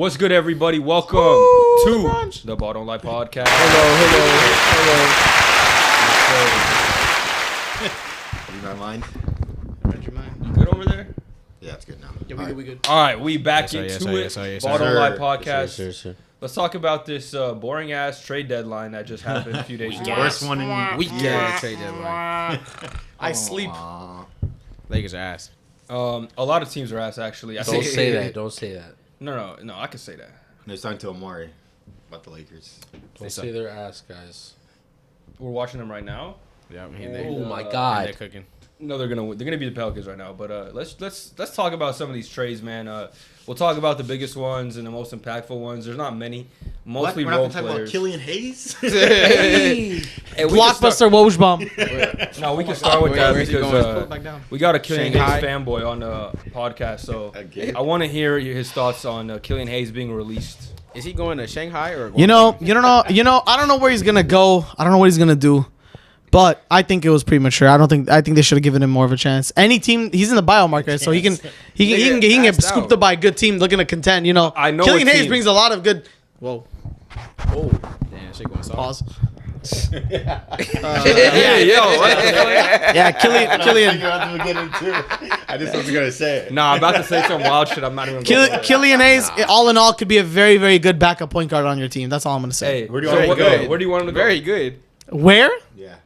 What's good, everybody? Welcome to the Bottom Line Podcast. Hello. You not mind? You good over there? Yeah, it's good now. Yeah, we good. All right, we back into it. Bottom Line Podcast. Sure. Let's talk about this boring ass trade deadline that just happened a few days ago. Worst one in Yeah, trade deadline. I sleep. Lakers are ass. A lot of teams are ass, actually. Don't say that. Don't say that. No, I can say that. They're talking to Omari about the Lakers. Don't say their ass, guys. We're watching them right now. Yeah, Oh my They're God. cooking. No, they're gonna win. They're gonna be the Pelicans right now. But let's talk about some of these trades, man. We'll talk about the biggest ones and the most impactful ones. There's not many. Mostly We're role not talking about players. Killian Hayes. Hey, we can start- Blockbuster Woj bomb. No, we can start with that Where's he going? because Put it back down. we got a Killian Shanghai. Hayes fanboy on the podcast, so Again. I want to hear his thoughts on Killian Hayes being released. Is he going to Shanghai or? You don't know. I don't know where he's gonna go. I don't know what he's gonna do. But I think it was premature. I think they should have given him more of a chance. Any team, he's in the bio market, so he can get passed scooped out. up by a good team looking to contend. You know, I know Killian what Hayes team. brings a lot of good. Whoa. Oh, damn, shit going soft. Pause. Yeah, yo. Yeah, Killian. I just wasn't gonna say it. Nah, I'm about to say some wild shit. I'm not even gonna go there. Killian Hayes, all in all, could be a very, very good backup point guard on your team. That's all I'm gonna say. Hey, Where do you so want him to go? where do you want him to go? Very good. Where? Yeah.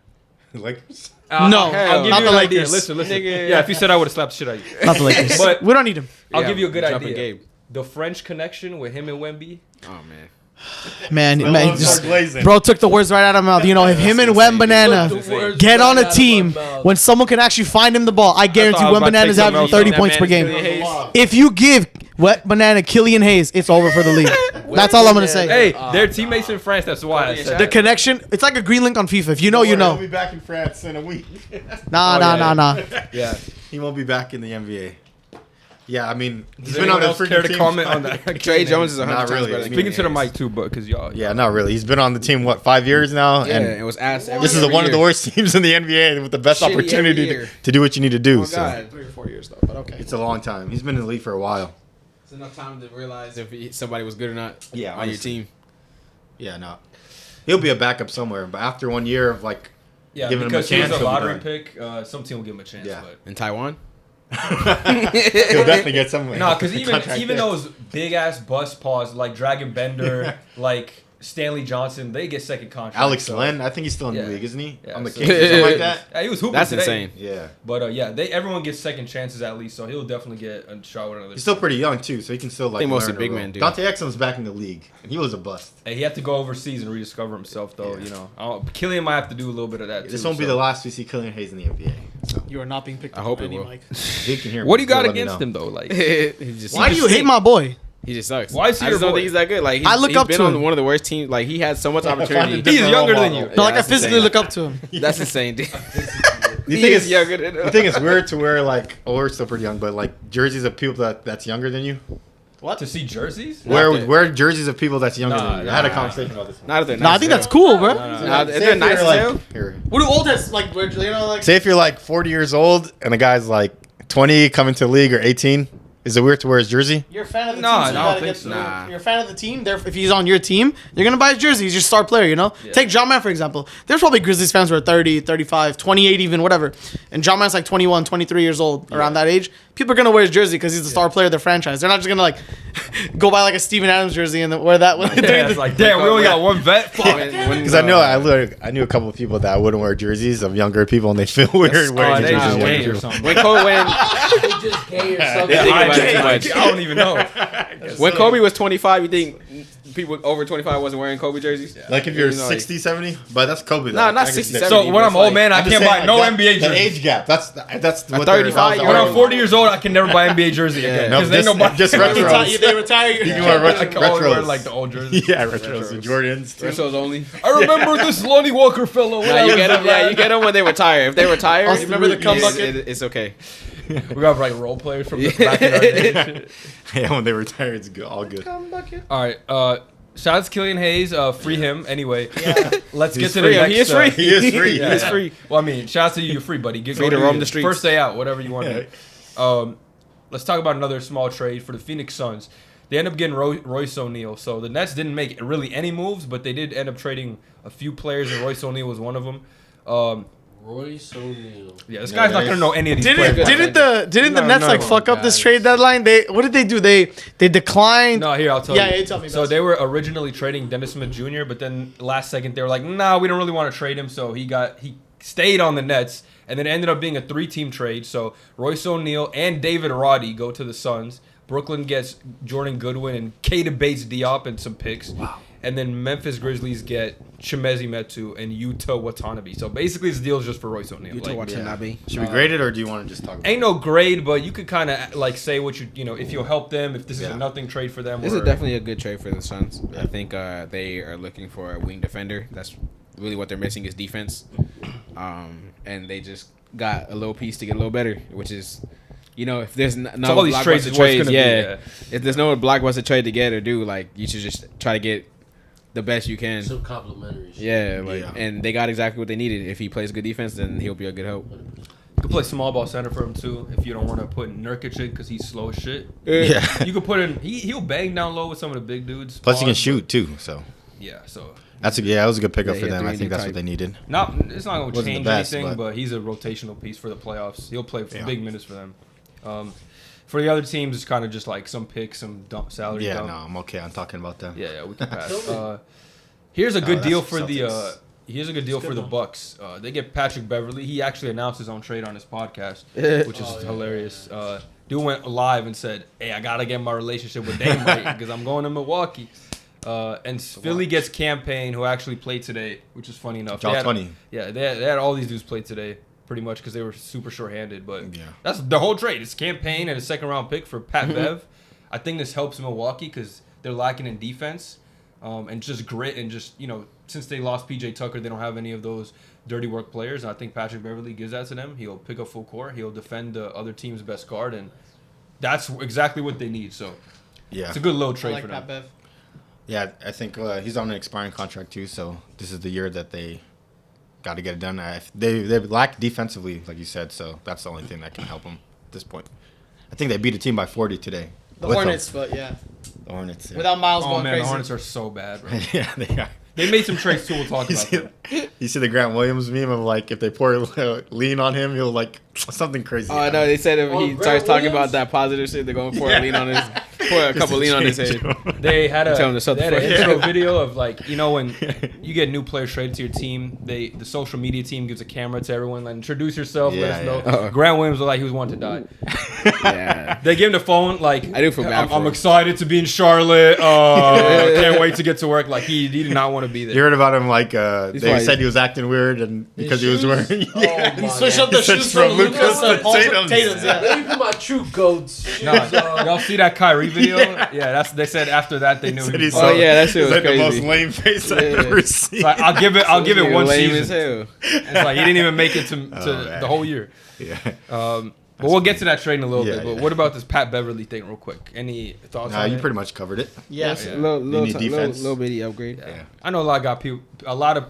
Lakers. No, I'll give not you the an idea. Lakers. Listen. Nigga. Yeah, if you said I would have slapped the shit out of you. Not the Lakers. But- we don't need him. I'll Yeah, give you a good jumping idea. Gabe. The French connection with him and Wemby. Oh man. Man, Well, man, start just, glazing. bro took the words right out of my mouth. You know, if him and Wembanana get on a team when someone can actually find him the ball, I guarantee I was about to Wembanana's take having something 30 else. points per That man game. is Killian Hayes. If you give Wembanana Killian Hayes, it's over for the league. That's all I'm gonna say. Hey, they're teammates in France. That's why I said The that. connection, it's like a green link on FIFA. If you know, you He'll know. be back in France in a week. Nah. Yeah. He won't be back in the NBA. Yeah, I mean, he's Does been on anyone the else care freaking to team. comment on that? Trey Jones is 100 Not times really. better than Speaking to the Killian mic too, but because y'all. Yeah, not really. He's been on the team 5 years now, Hayes. Yeah, and it was ass. this is one of the worst teams in the NBA with the best Shitty every opportunity year. to do what you need to do. Oh So god, 3 or 4 years though. But okay. it's a long time. He's been in the league for a while. It's enough time to realize if somebody was good or not. Yeah, on your honestly. team. Yeah, no, he'll be a backup somewhere. But after 1 year of like, Yeah, giving him a because he was chance, a he'll be lottery done. pick. Some team will give him a chance. Yeah. But In Taiwan. he'll definitely get somewhere. no, because even Contract there. those big ass bust paws like Dragon Bender, like Stanley Johnson, they get second contract. Alex so- Len, I think he's still in Yeah. the league, isn't he? Yeah, On the so- Kings or something like that. Yeah, he was hooping That's today. insane. Yeah, But everyone gets second chances at least, so he'll definitely get a shot with another. he's still pretty young too, so he can still like. think mostly learn a big role. men do. Dante Exum's back in the league, and he was a bust. Hey, he had to go overseas and rediscover himself, though. Yeah. You know, Killian might have to do a little bit of that. This too, won't be so. the last we see Killian Hayes in the NBA. So You are not being picked I up hope by it any will. mic. if you can hear me, What do you got let me against know. him though? Like, he just, Why he do you just hate my boy? He just sucks. Why is he I just your don't boy? think he's that good. Like I look he's up been to on him. one of the worst teams. Like he had so much Find a opportunity. different He's younger role than model. you. No, like I that's physically insane. look up to him. That's insane, dude. You think it's younger than You think it's weird to wear like, oh, we're still pretty young, but like jerseys of people that's younger than you? what to see jerseys? Wear jerseys of people that's younger Nah, than you. I had a nah. conversation about this. Not if they're No, I nice think as that's hell. cool, bro. Nah, if Say they're if nice you're as like, hell. What do old heads like? You know, like. say if you're like 40 years old and the guy's like 20 coming to the league or 18, is it weird to wear his jersey? You're a fan of the Nah, team. So I you don't gotta think get so. Nah. You're a fan of the team. Therefore, if he's on your team, you're gonna buy his jersey. He's your star player. You know. Yeah. Take John Man for example. There's probably Grizzlies fans who are 30, 35, 28 even, whatever. And John Man's like 21, 23 years old, around that age. People are gonna wear his jersey because he's the star player of their franchise. They're not just gonna like go buy like a Steven Adams jersey and then wear that. When Yeah, it's like, damn, we only got one vet. Fuck. Because I know I knew a couple of people that wouldn't wear jerseys of younger people and they feel weird wearing they jerseys. just of gay younger or people. something. When Kobe, they just gay or something. Yeah, think about it too I much. don't even know. when Kobe was 25, you think people over 25 wasn't wearing Kobe jerseys? Like if you're You know, like- 60, 70, but that's Kobe. Nah, though. not I can 60, see that. 70. So when I'm It's old like- man, I I'm just can't saying, buy no like, NBA The jersey. age gap. That's what 35 they're- year that was old. When I'm the 40 years old, I can never buy NBA jersey again. No, Because they just- nobody just retros. They retire. You can wear I can only wear retros. like the old jersey. Yeah, retros. The Jordans. Too. Retros only. I remember this Lonnie Walker fellow. when Nah, I you was get a them. Yeah, lad. you get them when they retire. If they retire, Also, remember the cum bucket? It's okay. We got like role players from the back in our day. Yeah, when they retire, it's good. All good. All right. Shout out to Killian Hayes. Free him anyway. Let's get to free. the next. He is free. He is free. Yeah. He is free. Well, I mean, shout out to you. You're free, buddy. Get Free go to do roam your the streets. First day out, whatever you want to do. Let's talk about another small trade for the Phoenix Suns. They end up getting Royce O'Neal. So the Nets didn't make really any moves, but they did end up trading a few players, and Royce O'Neal was one of them. Royce O'Neal. Yeah, this guy's not gonna know any of these Didn't players. the Nets no, like fuck up this trade deadline? What did they do? They declined. No, here I'll tell you. Yeah, tell me. So best. they were originally trading Dennis Smith Jr., but then last second they were like, "Nah, we don't really want to trade him." So he stayed on the Nets, and then it ended up being a 3-team trade. So Royce O'Neal and David Roddy go to the Suns. Brooklyn gets Jordan Goodwin and Keita Bates-Diop and some picks. Wow. And then Memphis Grizzlies get Chimezie Metu and Yuta Watanabe. So basically, this deal is just for Royce O'Neal. Yuta Watanabe. Should we grade it, or do you want to just talk about Ain't no grade, but you could kind of like say what you know, if you'll help them, if this is a nothing trade for them. This is definitely a good trade for the Suns. I think they are looking for a wing defender. That's really what they're missing is defense. And they just got a little piece to get a little better, which is, if there's no all these trades, if there's no blockbuster trade to get or do, like, you should just try to get the best you can. Some complimentary shit. Yeah, and they got exactly what they needed. If he plays good defense, then he'll be a good help. You could play small ball center for him too if you don't want to put Nurkic in because he's slow as shit. Yeah. You could put in. He'll bang down low with some of the big dudes. Plus, he can shoot too. So yeah, so that was a good pickup for them. I think that's what they needed. it's not going to change anything, but he's a rotational piece for the playoffs. He'll play for big minutes for them. For the other teams, it's kind of just like some picks, some salary. Yeah, dump. no, I'm okay. I'm talking about them. Yeah, we can pass. Here's a good deal for the. Here's a good deal for the Bucks. They get Patrick Beverly. He actually announced his own trade on his podcast, which is hilarious. Dude went live and said, "Hey, I gotta get my relationship with Dame right because I'm going to Milwaukee." And Philly gets Campaign, who actually played today, which is funny enough. Dropped 20. Yeah, they had all these dudes play today, pretty much because they were super short-handed. But that's the whole trade. It's Campaign and a second-round pick for Pat Bev. I think this helps Milwaukee because they're lacking in defense. And just grit and just, since they lost PJ Tucker, they don't have any of those dirty work players. And I think Patrick Beverly gives that to them. He'll pick up full court. He'll defend the other team's best guard. And that's exactly what they need. So, it's a good little trade for them. Pat Bev. Yeah, I think he's on an expiring contract too. So this is the year that they got to get it done. They lack defensively, like you said. So that's the only thing that can help them at this point. I think they beat a team by 40 today. The Hornets, but yeah. The Hornets. Yeah. Without Miles going man, crazy. the Hornets are so bad, bro. Yeah, they are. They made some trades too. We'll talk about that. You see the Grant Williams meme of like if they pour lean on him, he'll like something crazy. Oh, I know. They said if he Grant starts talking Williams? about that positive shit, they're going for a lean on his, pour a couple lean on his head. They had Tell him to shut the an fuck up. intro video of like, when you get new players traded to your team, the social media team gives a camera to everyone, like, introduce yourself, let us know. Uh-oh. Grant Williams was like he was wanting to die. Yeah. They give him the phone, like, I do feel bad for I'm him. excited to be in Charlotte. Can't wait to get to work. Like he did not want to be You there. heard about him like they probably- said he was acting weird and because he was wearing He switched up the He shoes switched from from Lucas Lucas to to Paul Tatum's. Tatum's, yeah. Let me put my true goats shoes Nah, on. y'all see that Kyrie video? Yeah, they said after that they knew Said he he was. saw- Oh, yeah, that shit was It's like the most crazy. lame face I've Yeah. ever seen. So I'll give it one Lame as season. hell. It's like he didn't even make it to man. the whole year. Yeah. But we'll get to that trade in a little Yeah, bit. But yeah. what about this Pat Beverly thing, real quick? Any thoughts Nah, on you it? pretty much covered it. Yes. Yeah. need defense. Little bitty upgrade. Yeah. I know a lot of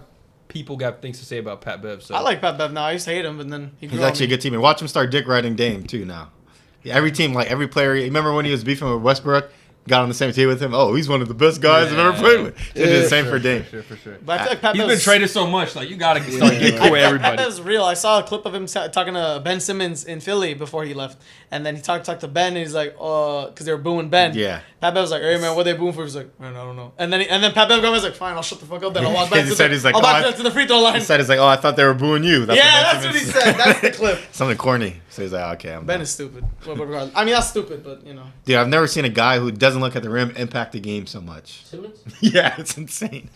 people got things to say about Pat Bev. So I like Pat Bev now. I used to hate him, but then he grew He's on actually a me. good teammate. Watch him start dick riding Dame too now. Yeah, every team, like every player. Remember when he was beefing with Westbrook? Got on the same team with him. Oh, he's one of the best guys I've ever played with. They did the same for Dame. For sure. But I feel like Pat He's Bev's been traded so much. Like you gotta start getting cool with Pat everybody. Bev's real. I saw a clip of him talking to Ben Simmons in Philly before he left, and then he talked to Ben, and he's like, because they were booing Ben. Yeah. Pat Bev was like, "Hey man, what they booing for?" He's like, "Man, I don't know." And then Pat Bev was like, "Fine, I'll shut the fuck up. Then I'll walk back He to said the, he's like, I'll "Oh, back I- to the free throw line." He said, "It's like, oh, I thought they were booing you." That's Yeah, what that's what he Simmons- said. That's the clip. Something corny. So he's like, okay, I'm Ben done. is stupid. But regardless, I mean, that's stupid, but Dude, I've never seen a guy who doesn't look at the rim impact the game so much. Simmons? Yeah, it's insane.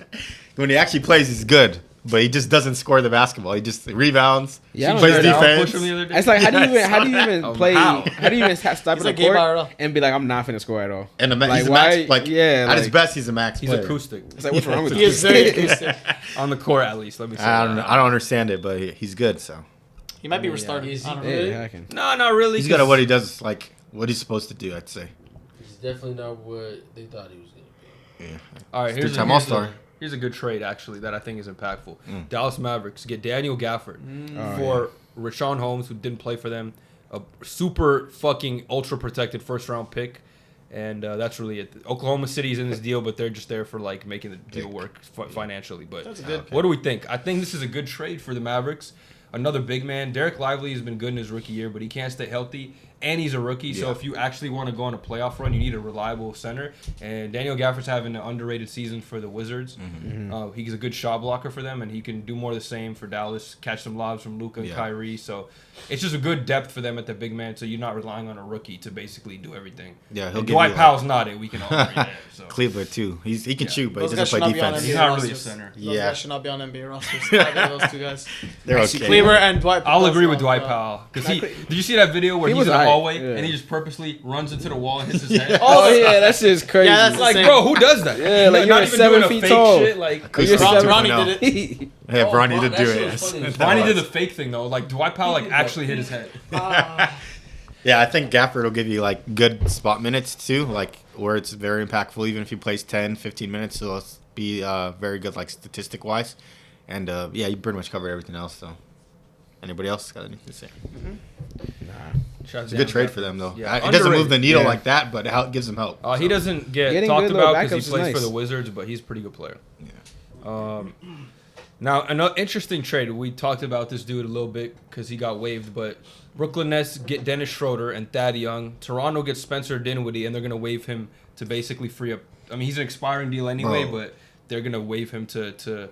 When he actually plays, he's good, but he just doesn't score the basketball. He just rebounds. Yeah, I plays don't Jared Allen defense. pushed him the other day? It's like how do you Yeah, even play? How? How do you even step in He's the like Gabe court IRL. and be like, I'm not finna score at all? And Like, he's a why- max. Like yeah, at his like- best, he's a max. He's player. acoustic It's like what's wrong with he you? is very acoustic. on the court at least. Let me say. I don't that. know. I don't understand it, but he's good. So He might be restarted. Is he I don't know. good? Yeah, I can. No, not really. he's good at what he does. Like what he's supposed to do. I'd say. He's definitely not what they thought he was going to be. Yeah. All right, here's Two-time a, All-Star. here's a good trade actually that I think is impactful. Dallas Mavericks get Daniel Gafford Oh, for Rashawn Holmes, who didn't play for them, a super fucking ultra protected first round pick, And that's really it. Oklahoma City's in this deal, but they're just there for like making the deal work financially. But That's good. What do we think? I think this is a good trade for the Mavericks. Another big man. Derek Lively has been good in his rookie year, but he can't stay healthy. And he's a rookie, so if you actually want to go on a playoff run, you need a reliable center. And Daniel Gafford's having an underrated season for the Wizards. He's a good shot blocker for them, and he can do more of the same for Dallas, catch some lobs from Luka and Kyrie. So it's just a good depth for them at the big man, so you're not relying on a rookie to basically do everything. Yeah, and Dwight Powell's not it. We can all agree there. So. Cleveland, too. He can shoot, but Those he guys doesn't should play not be on defense. He's NBA not rosters. really a center. Those Yeah. guys should not be on NBA rosters. Either of those two guys. They're Actually, okay. Kleber and Dwight. I'll agree with Powell. Dwight Powell. Because did you see that video where He he's was in the aight, hallway yeah. and he just purposely runs into the wall and hits his head? Oh yeah, that's just crazy. Yeah, that's Like, Same. bro, who does that? Yeah, like, you're not even 7 doing a feet fake tall. shit. Like, You're Bronny did it. Yeah, Oh, Bronny did that do shit it. was funny as Bronny did the fake thing though. Like Dwight Powell like actually hit his head. Yeah, I think Gafford will give you like good spot minutes too, like where it's very impactful. Even if he plays 10, 15 minutes, it'll be very good, like statistic wise. And yeah, you pretty much covered everything else. So, anybody else got anything to say? It's a good trade for them though. Yeah, It doesn't move the needle Yeah. like that, but it gives them help. He doesn't get Getting talked good little about because backups he is plays for nice. the Wizards, but he's a pretty good player. Now, another interesting trade. We talked about this dude a little bit because he got waived, but Brooklyn Nets get Dennis Schroeder and Thad Young. Toronto gets Spencer Dinwiddie, and they're going to waive him to basically free up. I mean, he's an expiring deal anyway, but they're going to waive him to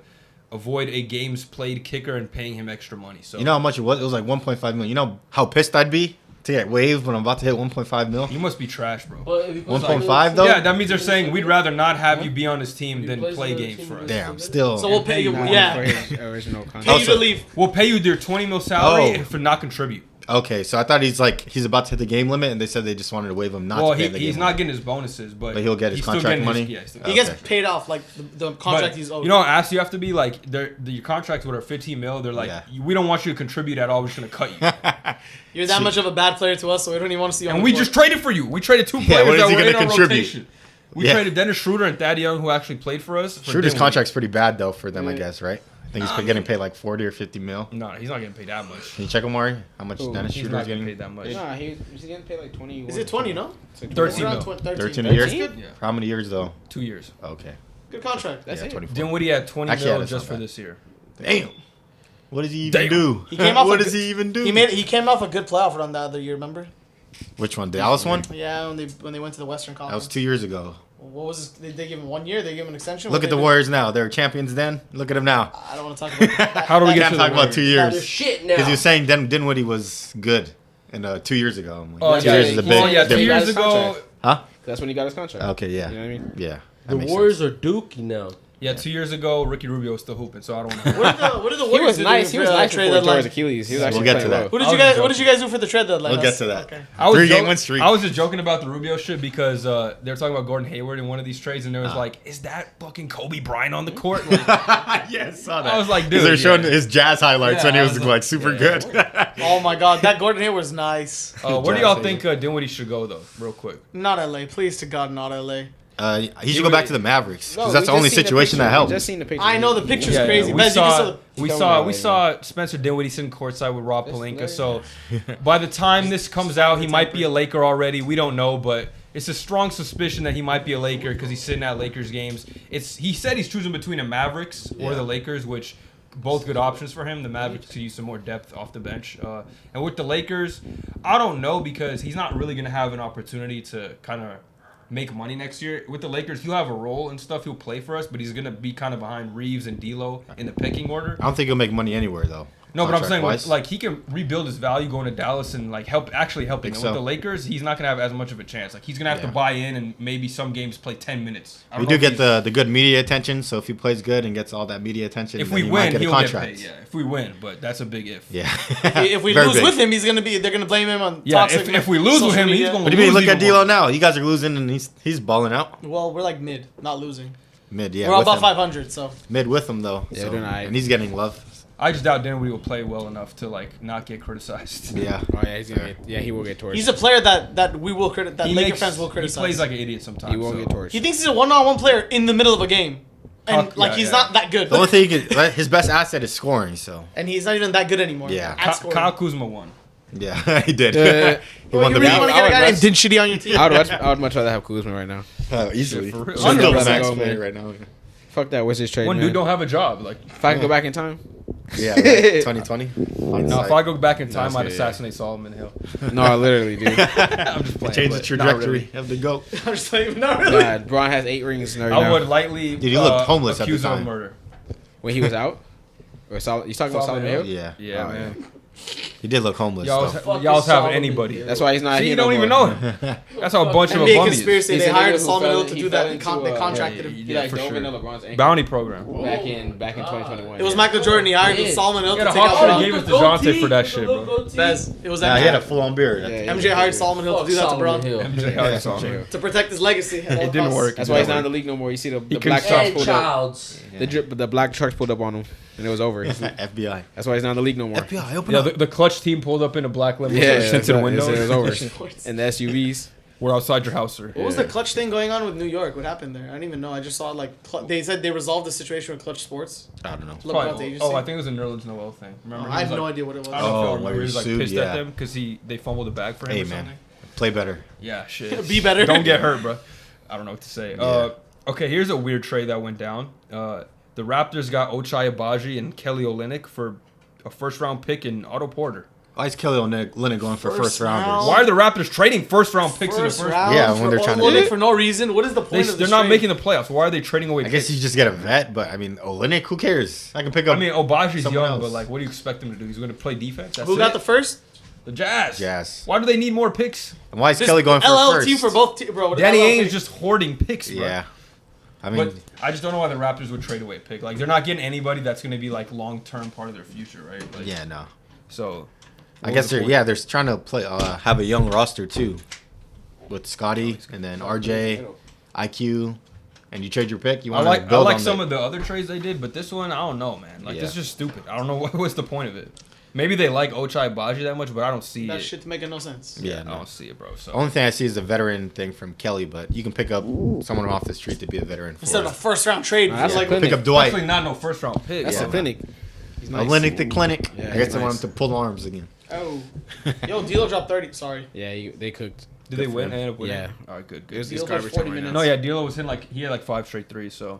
avoid a games played kicker and paying him extra money. So You know how much it was? It was like 1.5 million. You know how pissed I'd be to get waived when I'm about to hit 1.5 mil? you must be trash, bro. But if he plays 1.5 though? Yeah, that means they're saying we'd rather not have you be on this team than plays play for the games team for us. Damn, still. So we'll pay you. For Yeah. his original Pay contract. you to leave. We'll pay you their 20 mil salary Oh. for not contribute. Okay, so I thought he's about to hit the game limit, and they said they just wanted to waive him not Well, to pay the he's game not limit. getting his bonuses, but But he'll get his he's still contract getting money? yeah, he's still He getting gets paid off like the contract But he's owed. you know how ass you have to be? Like, your contracts what are 15 mil. They're like, Yeah. we don't want you to contribute at all. We're just going to cut you. You're that much of a bad player to us, so we don't even want to see you on And the we court. just traded for you. We traded two Yeah, players what is that he were gonna in our contribute? rotation. We Yeah. traded Dennis Schroeder and Thad Young, who actually played for us. For Schroeder's Dinwiddie. contract's pretty bad though for them, I guess, right? I think he's getting paid like 40 or 50 mil. No, he's not getting paid that much. Can you check Omari? How much Who? Dennis He's Schroeder's not getting getting? paid that much. Nah, he's getting paid like 20. Is it 20? No. 13 Around mil. 13 a year? That's good. Yeah. For how many years though? 2 years. Okay. Good contract. That's yeah, it. 24. Dinwiddie had 20 Actually, yeah, mil that's just not for bad. this year. Damn. What does he even Damn. do? He came off What a does good- he even do? He came off a good playoff run the other year. Remember? Which one? The Dallas one? Yeah, when they went to the Western That Conference. was 2 years ago. What was his, they give him 1 year? They give him an extension. Look What at the they do? Warriors now. They were champions then. Look at them now. I don't want to talk about that. How do we I get can't to the talk about 2 Warriors? They're years. shit now. Because he was saying Dinwiddie was good. And 2 years ago. I'm like, Oh, 2 yeah, years is a big well, yeah, 2 difference. years his ago. contract. Huh? That's when he got his contract. Okay, yeah. You know what I mean? Yeah. that The makes Warriors sense. are dookie now. Yeah, 2 years ago, Ricky Rubio was still hooping, so I don't know. What did the He Warriors was do nice. He for was the nice trade before deadline? George Achilles. He was actually get to playing that. well. What did you guys do for the trade deadline? We'll get to that. Okay. I was 3-game win streak. I was just joking about the Rubio shit because they were talking about Gordon Hayward in one of these trades, and there was like, "Is that fucking Kobe Bryant on the court?" Like, Yeah, I saw that. I was like, Because dude, they're showing yeah. his jazz highlights Yeah, when he I was was like like, super yeah. good. Oh my God, that Gordon Hayward was nice. where do y'all think Dinwiddie should go though, real quick? Not LA, please to God, not LA. He should go back to the Mavericks because No, that's the we only just seen the situation picture. that helped. We just seen the picture. I know the picture's crazy. We Bez, you can saw still- we saw Spencer Dinwiddie sitting courtside with Rob Pelinka. So by the time this comes out, he might be a Laker already. We don't know, but it's a strong suspicion that he might be a Laker because he's sitting at Lakers games. He said he's choosing between the Mavericks or the Lakers, which both good options for him. The Mavericks could use some more depth off the bench, and with the Lakers, I don't know because he's not really gonna have an opportunity to kind of make money next year. With the Lakers, he'll have a role and stuff. He'll play for us, but he's gonna be kind of behind Reeves and D'Lo in the pecking order. I don't think he'll make money anywhere though. No, but I'm saying contract-wise. like he can rebuild his value going to Dallas and like helping. And Think with so. the Lakers, he's not gonna have as much of a chance. Like he's gonna have to Yeah. buy in and maybe some games play 10 minutes. I don't we know do if get he's- the good media attention. So if he plays good and gets all that media attention, If then we he might win, get a he'll get contract. paid. Yeah, if we win, but that's a big if. Yeah. If we Very lose big. with him, they're gonna blame him on Yeah, toxic. if we lose with social him, he's media. gonna What do you mean? lose Look at even D'Lo more. now. You guys are losing and he's balling out. Well, we're like mid, not losing. Mid, yeah. we're with above him. 500, so Mid with him though. Yeah, so, they're not- and he's getting love. I just doubt Dinwiddie will play well enough to like not get criticized. Yeah. Oh yeah, he's gonna get. Yeah, he will get torched. he's a player that we will that Laker fans will He criticize. plays like an idiot sometimes. He will so. get torched. He thinks he's a one-on-one player in the middle of a game, and Yeah, he's yeah. not that good. The only thing his best asset is scoring. So And he's not even that good anymore. Yeah. At scoring. Kyle Kuzma won. Yeah, he did. He Well, won you the really want to get a guy named I'd- Dinshitty on your team? I would much rather have Kuzma right now. Easily. For real. He's still the max Go, player man. right now. Fuck that Wizards trade. One man. dude don't have a job. Like, If I can go back in time. Yeah, right. 2020. no, if I go back in time, No, I'd yeah. assassinate Solomon Hill. No, literally, dude. I'm just playing. Change the but trajectory not of the GOAT. I'm just like, not really. God, Braun has 8 rings right really. now. I would lightly Dude, he looked homeless at the accuse him of time. murder. When he was out. Or you talking about Solomon Solomon Hill? Hill? Yeah. Yeah, Oh, man. He did look homeless. Y'all though. was, y'all was having Solomon anybody. Hill. That's why he's not See, here. you no don't even more. know him. That's how a bunch of NBA bummies. conspiracy. He's They a hired nigga who Solomon fell- Hill to he do fell that. into, They uh, contracted him. He Yeah, like for dove sure. into LeBron's ankle Bounty program. back in 2021. It was yeah. Michael Jordan. He hired Yeah. Solomon Hill He to had a take hot out shot. He Bron. gave us DeJounte for that shit, bro. Bez, it was Nah, that. he had a full on beard. Yeah, MJ hired Solomon Hill to do that to Solomon Bron Hill. MJ hired Solomon. to protect his legacy. It didn't work. That's why he's not in the league no more. You see the couldn't black stop trucks And pulled up. Childs. The black trucks pulled up on him, and it was over. FBI. That's why he's not in the league no more. FBI, open Yeah, up. the clutch team pulled up in a black limo, Yeah, tinted it windows. was over. And the SUVs. We're outside your house, sir. What was the Clutch thing going on with New York? What happened there? I didn't even know. I just saw like they said they resolved the situation with Clutch Sports. I don't know. Look about the Probably, agency. I think it was a Nerlens Noel thing. Remember? I He have was no like- idea what it was. I don't know if Oh, y'all where remember. he He was like sued, pissed yeah. at them because they fumbled the bag for him Hey, or man. something. Play better. Yeah, shit. Be better. Don't get hurt, bro. I don't know what to say. Yeah. Okay, here's a weird trade that went down. The Raptors got Ochai Agbaji and Kelly Olynyk for a first-round pick and Otto Porter. Why is Kelly Olynyk going for First first rounders? round. Why are the Raptors trading first-round picks in the first? round Yeah, when they're trying to Olynyk do- for no reason. What is the point of They're this not trade? making the playoffs. Why are they trading away I guess picks? you just get a vet, but I mean, Olynyk, who cares? I can pick up. I mean, Obaji's someone young, else. but like, what do you expect him to do? He's going to play defense. That's Who got it? the first? The Jazz. Jazz. Why do they need more picks? And why is This Kelly going for LL first? team for both, bro. What is Danny LL Ainge pick? is just hoarding picks, bro. Yeah. I mean, But I just don't know why the Raptors would trade away a pick. Like, they're not getting anybody that's going to be like long-term part of their future, right? Like, yeah, no. So, I guess they're trying to play have a young roster too, with Scotty and then RJ, IQ, and you trade your pick. You I want to like build on some the- of the other trades they did, but this one I don't know, man. Like, Yeah. this is just stupid. I don't know what's the point of it. Maybe they like Ochai Agbaji that much, but I don't see That it. shit's making no sense. Yeah, I no. don't see it, bro. So Only thing I see is a veteran thing from Kelly, but you can pick up someone off the street to be a veteran for. Instead of a first round trade, That's like like pick up Dwight. definitely not no first round pick. That's Yeah. the clinic. He's nice. Olynyk the clinic. Yeah, I guess he's I want nice. him to pull arms again. oh, yo, D'Lo dropped 30. Sorry. Yeah, they cooked. Did they Good for win? them. They ended up winning? Yeah. All right, good. It was Deal this by garbage 40 time right minutes. now. No, yeah, D'Lo was hitting he had like 5 straight threes. So,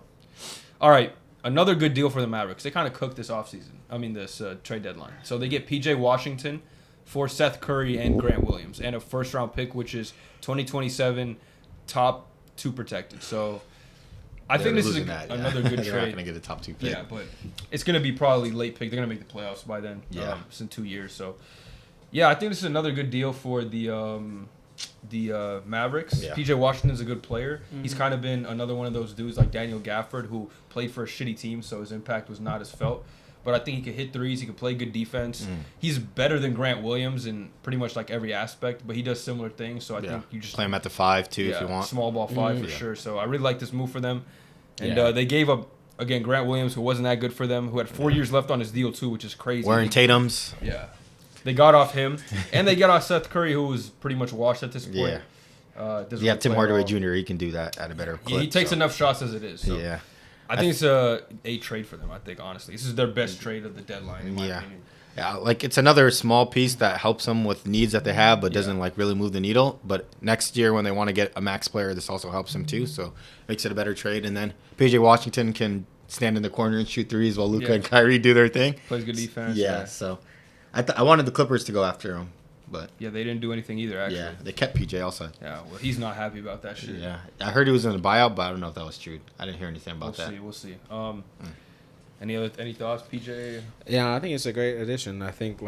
all right, another good deal for the Mavericks. They kind of cooked this offseason. I mean, this trade deadline. So they get PJ Washington for Seth Curry and Grant Williams, and a first round pick, which is 2027 top 2 protected. So, I think this is another good They're not trade. gonna get a top 2 pick. Yeah, but it's going to be probably late pick. They're going to make the playoffs by then. Yeah. It's in 2 years. So, yeah, I think this is another good deal for the Mavericks. Yeah. PJ Washington's a good player. Mm-hmm. He's kind of been another one of those dudes like Daniel Gafford who played for a shitty team, so his impact was not as felt. But I think he could hit threes. He could play good defense. He's better than Grant Williams in pretty much like every aspect, but he does similar things. So I think you just play him at the 5 too if you want. small ball 5 for Yeah. sure. So I really like this move for them. And Yeah. they gave up again Grant Williams, who wasn't that good for them, who had 4 years left on his deal too, which is crazy. Wearing Tatum's. Yeah, they got off him, and they got off Seth Curry, who was pretty much washed at this point. Yeah. Doesn't Yeah, really Tim play at Hardaway all. Jr. He can do that at a better clip. Yeah, he takes so. enough shots as it is. So. Yeah. I think it's a trade for them. I think honestly, this is their best trade of the deadline. In my Yeah. opinion. Yeah, like it's another small piece that helps them with needs that they have, but doesn't like really move the needle. But next year, when they want to get a max player, this also helps them too. So makes it a better trade. And then PJ Washington can stand in the corner and shoot threes while Luka Yeah. and Kyrie do their thing. Plays good defense. Yeah, so I wanted the Clippers to go after him, but Yeah, they didn't do anything either. Actually. yeah, they kept PJ also. Yeah. Well, he's not happy about that shit. Yeah, I heard he was in a buyout, but I don't know if that was true. I didn't hear anything about that. We'll see. Any thoughts, PJ? Yeah, I think it's a great addition. I think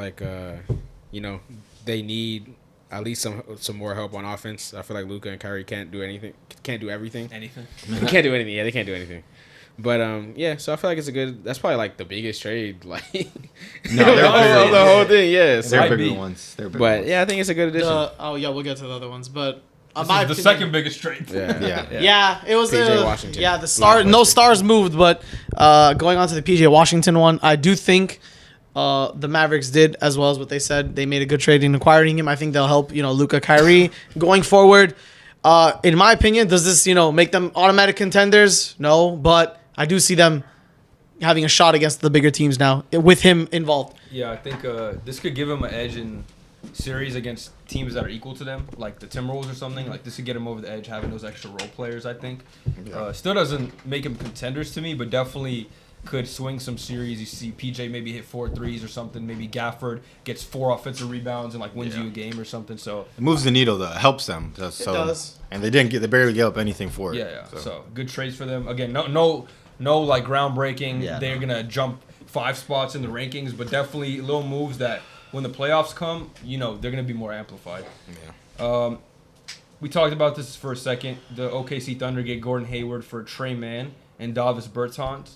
they need at least some more help on offense. I feel like Luka and Kyrie can't do everything. Anything? They can't do anything. Yeah, they can't do anything. But yeah, so I feel like it's a good. That's probably like the biggest trade, like No, they're of bigger the whole ones. thing. Yeah, They're might bigger be. ones. They're bigger but ones. yeah, I think it's a good addition. We'll get to the other ones, but This my is the opinion- second biggest trade. yeah. Yeah. Yeah, it was PJ Washington. Yeah, no Blockbuster. stars moved, but going on to the PJ Washington one, I do think the Mavericks did as well as what they said. They made a good trade in acquiring him. I think they'll help, Luka, Kyrie going forward. In my opinion, does this, make them automatic contenders? No, but I do see them having a shot against the bigger teams now with him involved. Yeah, I think this could give him an edge in series against teams that are equal to them, like the Timberwolves or something. Like this would get them over the edge, having those extra role players. I think. Still doesn't make them contenders to me, but definitely could swing some series. You see PJ maybe hit 4 threes or something. Maybe Gafford gets 4 offensive rebounds and like wins you a game or something. So it moves the needle though. It helps them. It does. And they barely gave up anything for it. Yeah. So good trades for them. Again, no like groundbreaking. Yeah, They're gonna jump 5 spots in the rankings, but definitely little moves that when the playoffs come, they're gonna be more amplified. Yeah. We talked about this for a second. The OKC Thunder get Gordon Hayward for Trey Mann and Davis Bertans.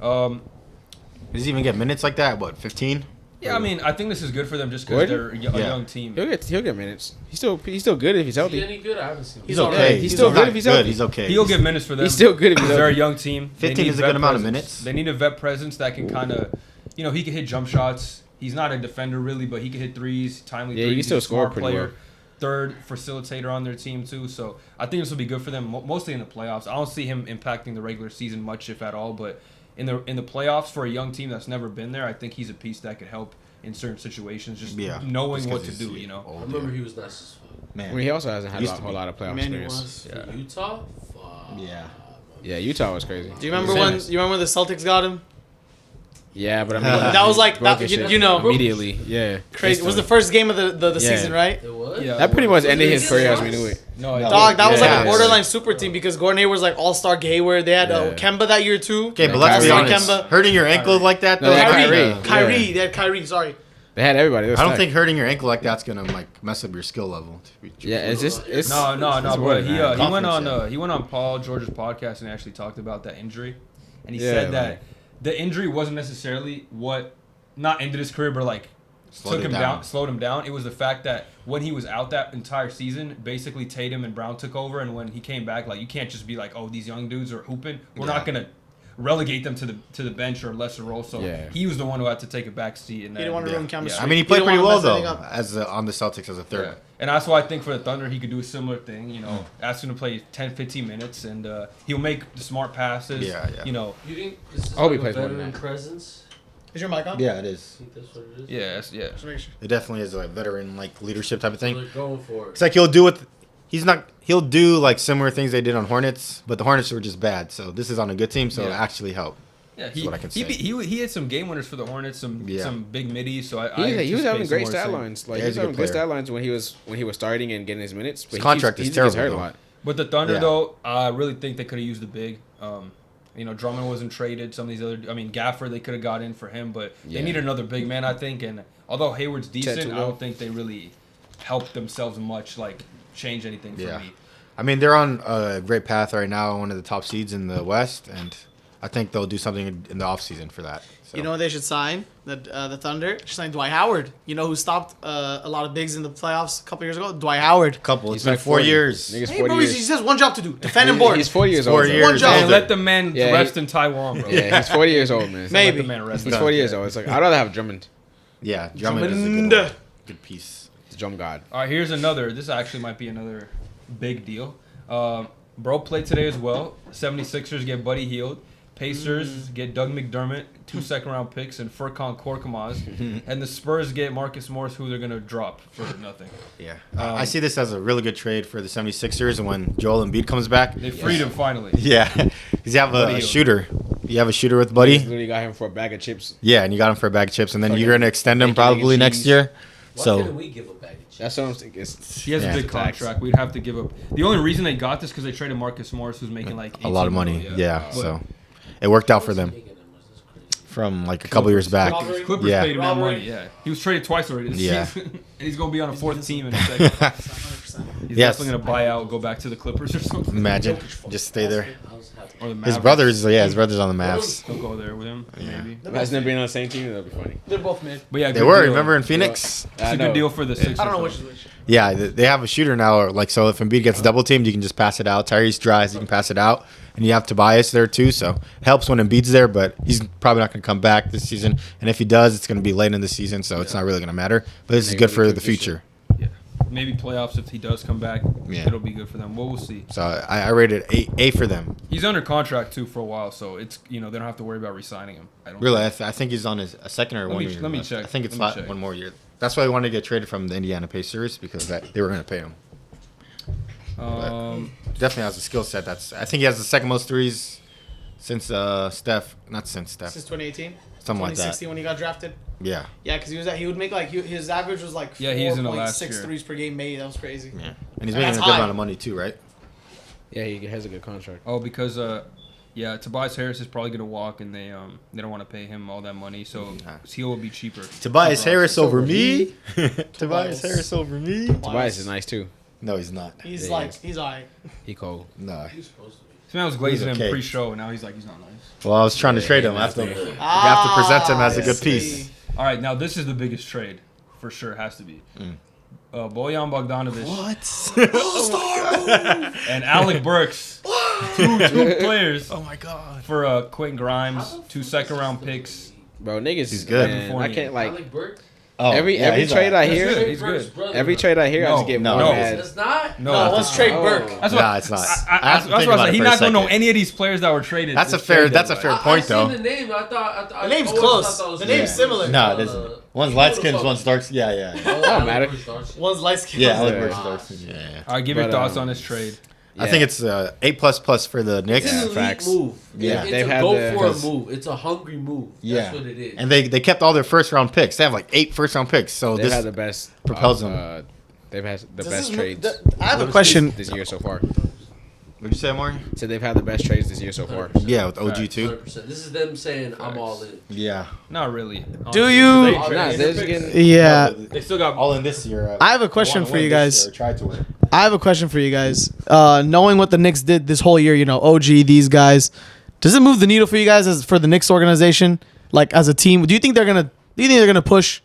Does he even get minutes like that? What, 15? Yeah, I mean, I think this is good for them just because they're a young team. He'll get minutes. He's still good if he's Is healthy. he any good? I haven't seen him. He's okay. He's still good if he's healthy. He's okay. He'll get minutes for them. He's still good if he's They're a healthy. young team. 15 is a good amount of presence. minutes. They need a vet presence that can kind of, he can hit jump shots. He's not a defender really, but he can hit threes, timely threes. He can still He's a score smart pretty well. Third facilitator on their team too. So I think this will be good for them, mostly in the playoffs. I don't see him impacting the regular season much, if at all. But in the playoffs for a young team that's never been there, I think he's a piece that could help in certain situations, just knowing what to do. I remember he was nice as fuck. Man. I mean, he also hasn't had a Used to whole be. lot of playoff Man, he experience. was. For Utah? Fuck. Yeah. Yeah, Utah was crazy. Do you remember when the Celtics got him? Yeah, but I mean, That was like broke that, his shit immediately. Yeah, Crazy. It was the first game of the season, right? It was? Yeah. That pretty much ended his career as we knew it. No, Dog, that was like Yeah. a borderline super team because Gordon Hayward was like all-star Hayward. They had Yeah. Kemba that year too. Okay, but let's be Kyrie. honest. Kemba. Hurting your ankle like that, No, though. they had kinda- Kyrie. Kyrie. Yeah. They had Kyrie. Sorry. They had everybody. It was I don't stacked. think hurting your ankle like that's gonna like mess up your skill level. to be truthful. Yeah, it's No, it's but worse, he man. went on Confidence, he went on Paul George's podcast and actually talked about that injury, and he Yeah, said that like- the injury wasn't necessarily what not ended his career, but like Slowed took it him down. down, slowed him down. It was the fact that when he was out that entire season, basically Tatum and Brown took over, and when he came back, like you can't just be like, oh, these young dudes are hooping. We're not gonna relegate them to the bench or a lesser role. So he was the one who had to take a back seat. And He didn't want to ruin chemistry. I mean, he He played didn't pretty wanna well mess though, anything as on the Celtics as a third. Yeah. And that's why I think for the Thunder, he could do a similar thing. Ask him to play 10, 15 minutes, and he'll make the smart passes. Yeah. You think this is I hope he like a plays more than veteran that. presence? Is your mic on? Yeah, it is. I think that's what it is. Yeah. Just make sure. It definitely is like veteran like leadership type of So thing. they're going for it. It's like he'll do like similar things they did on Hornets, but the Hornets were just bad. So this is on a good team, so it actually helped. Yeah, That's what I can say. he had some game winners for the Hornets, some big middies. So He was having great anticipate stat some more lines. Like Yeah, he he's was a having good good stat player. lines when he was starting and getting his minutes. But His contract is he gets terrible, hurt a though. lot. But the Thunder, Yeah. though, I really think they could have used the big. Drummond wasn't traded. Some of these Gafford, they could have got in for him, but they need another big man, I think. And although Hayward's decent, I don't think they really helped themselves much, like change anything for me. I mean, they're on a great path right now, one of the top seeds in the West, and I think they'll do something in the offseason for that. So. You know what they should sign? The Thunder should sign Dwight Howard. You know who stopped a lot of bigs in the playoffs a couple years ago? Dwight Howard. It's been 4 years. Niggas Hey, 40 bro, he years. has one job to do: defend and board. He's 40 years 4 old. years. One job. And let the man Yeah, rest in Taiwan, bro. Yeah, he's 40 years old, man. Maybe. Let the man rest. He's 40 years old. It's like I'd rather have Drummond. Yeah, Drummond is a Drummond. good piece. The drum god. All right, here's another. This actually might be another big deal. Bro played today as well. 76ers get Buddy Hield. Pacers get Doug McDermott, 2 second-round picks, and Furkan Korkmaz. And the Spurs get Marcus Morris, who they're going to drop for nothing. Yeah. I see this as a really good trade for the 76ers, and when Joel Embiid comes back. They freed him finally. Yeah. Because you have Buddy a Hield. shooter. You have a shooter with He Buddy. literally got him for a bag of chips. Yeah, and you got him for a bag of chips, and then Fucking you're going to extend him bacon, egg, and probably next cheese. year. Why So couldn't we give a bag of chips? That's what I'm saying. It's He has Yeah. a big Tax. contract. We'd have to give up. The only reason they got this because they traded Marcus Morris, who's making like a lot of 18 money. mil, Yeah, But so it worked out for What's he them making him? Was this crazy? from like a couple years back. Robbery. Clippers Yeah. paid him that Robbery. money. Yeah, he was traded twice already this Yeah. season, and he's gonna be on a 4th team in a second. 100%. He's Yes. definitely gonna buy out, go back to the Clippers or something. Imagine. Just stay there. I was happy. Or the His Mavericks. brother's on the Mavs. He'll go there with him, maybe. imagine them being on the same team. That'd be funny. They're both mid. But yeah, They good were, deal. remember in Phoenix? It's a good deal for the Sixers. I don't know though. which is which. Yeah, they have a shooter now. Like, so if Embiid gets double teamed, you can just pass it out. Tyrese dries, you can pass it out. And you have Tobias there too, so it helps when Embiid's there, but he's probably not going to come back this season. And if he does, it's going to be late in the season, so it's not really going to matter. But this is Maybe good we for could the just- future. Yeah, maybe playoffs if he does come back. Yeah. It'll be good for them. Well, we'll see. So I rated A for them. He's under contract too for a while, so it's they don't have to worry about re-signing him. I don't Really, I think he's on a second or Let 1 me- year. let me left. check. I think it's Let me check. 1 more year. That's why he wanted to get traded from the Indiana Pacers because they were going to pay him. Definitely has a skill set. I think he has the second most threes since Steph. Not since Steph. Since 2018. Something like that. 2016 when he got drafted. Yeah. Yeah, because he would make like his average was like he was in the last 4.6 year. threes per game made. That was crazy. Yeah. And he's making a good amount of money too, right? Yeah, he has a good contract. Oh, because Tobias Harris is probably gonna walk, and they don't want to pay him all that money, so he will be cheaper. Tobias Harris over me. Tobias Harris over me. Tobias is nice too. No, he's not. He's he's alright. He cold. Nah. He's supposed to be. This man was glazing okay. him pre-show, and now he's like, he's not nice. Well, I was trying to trade him. You have to present him as a good piece. All right, now this is the biggest trade, for sure. It has to be. Bojan Bogdanovic. What? And Alec Burks. two players. Oh my god. For Quentin Grimes, 2 second-round picks. Bro, niggas, he's good. Man, I can't like Alec Burke? every trade I hear. He's good. Every trade I hear, I just get more mad. It's not. No, let's trade Burke. That's what, it's not. That's what I said. He's not gonna know any of these players that were traded. That's a fair point, though. I seen the name. I thought the name's close. The name's similar. No, one's light skinned, one's dark. Yeah. Don't matter. One's light skinned. Yeah, Alec Burks is dark skinned. Yeah. All right, give your thoughts on this trade. I think it's A++ for the Knicks. It's an elite facts. move. Yeah. It's They've a had go the- for a move. It's a hungry move. Yeah. That's what it is. And they kept all their first round picks. They have like 8 first round picks. So They've this had the best. propels them. They've had the best trades I have a question. this year so far. What'd you say, Omari? So they've had the best trades this year so far. Yeah, with OG too. 100%. This is them saying, I'm all in. Yeah. Not really. Do honestly, you- 'cause they Nah, traded- they're just getting. Yeah. They still got All in this year. I have a question for you guys. Tried to win. I have a question for you guys. Knowing what the Knicks did this whole year, OG, these guys, does it move the needle for you guys as for the Knicks organization, like as a team? Do you think they're gonna push?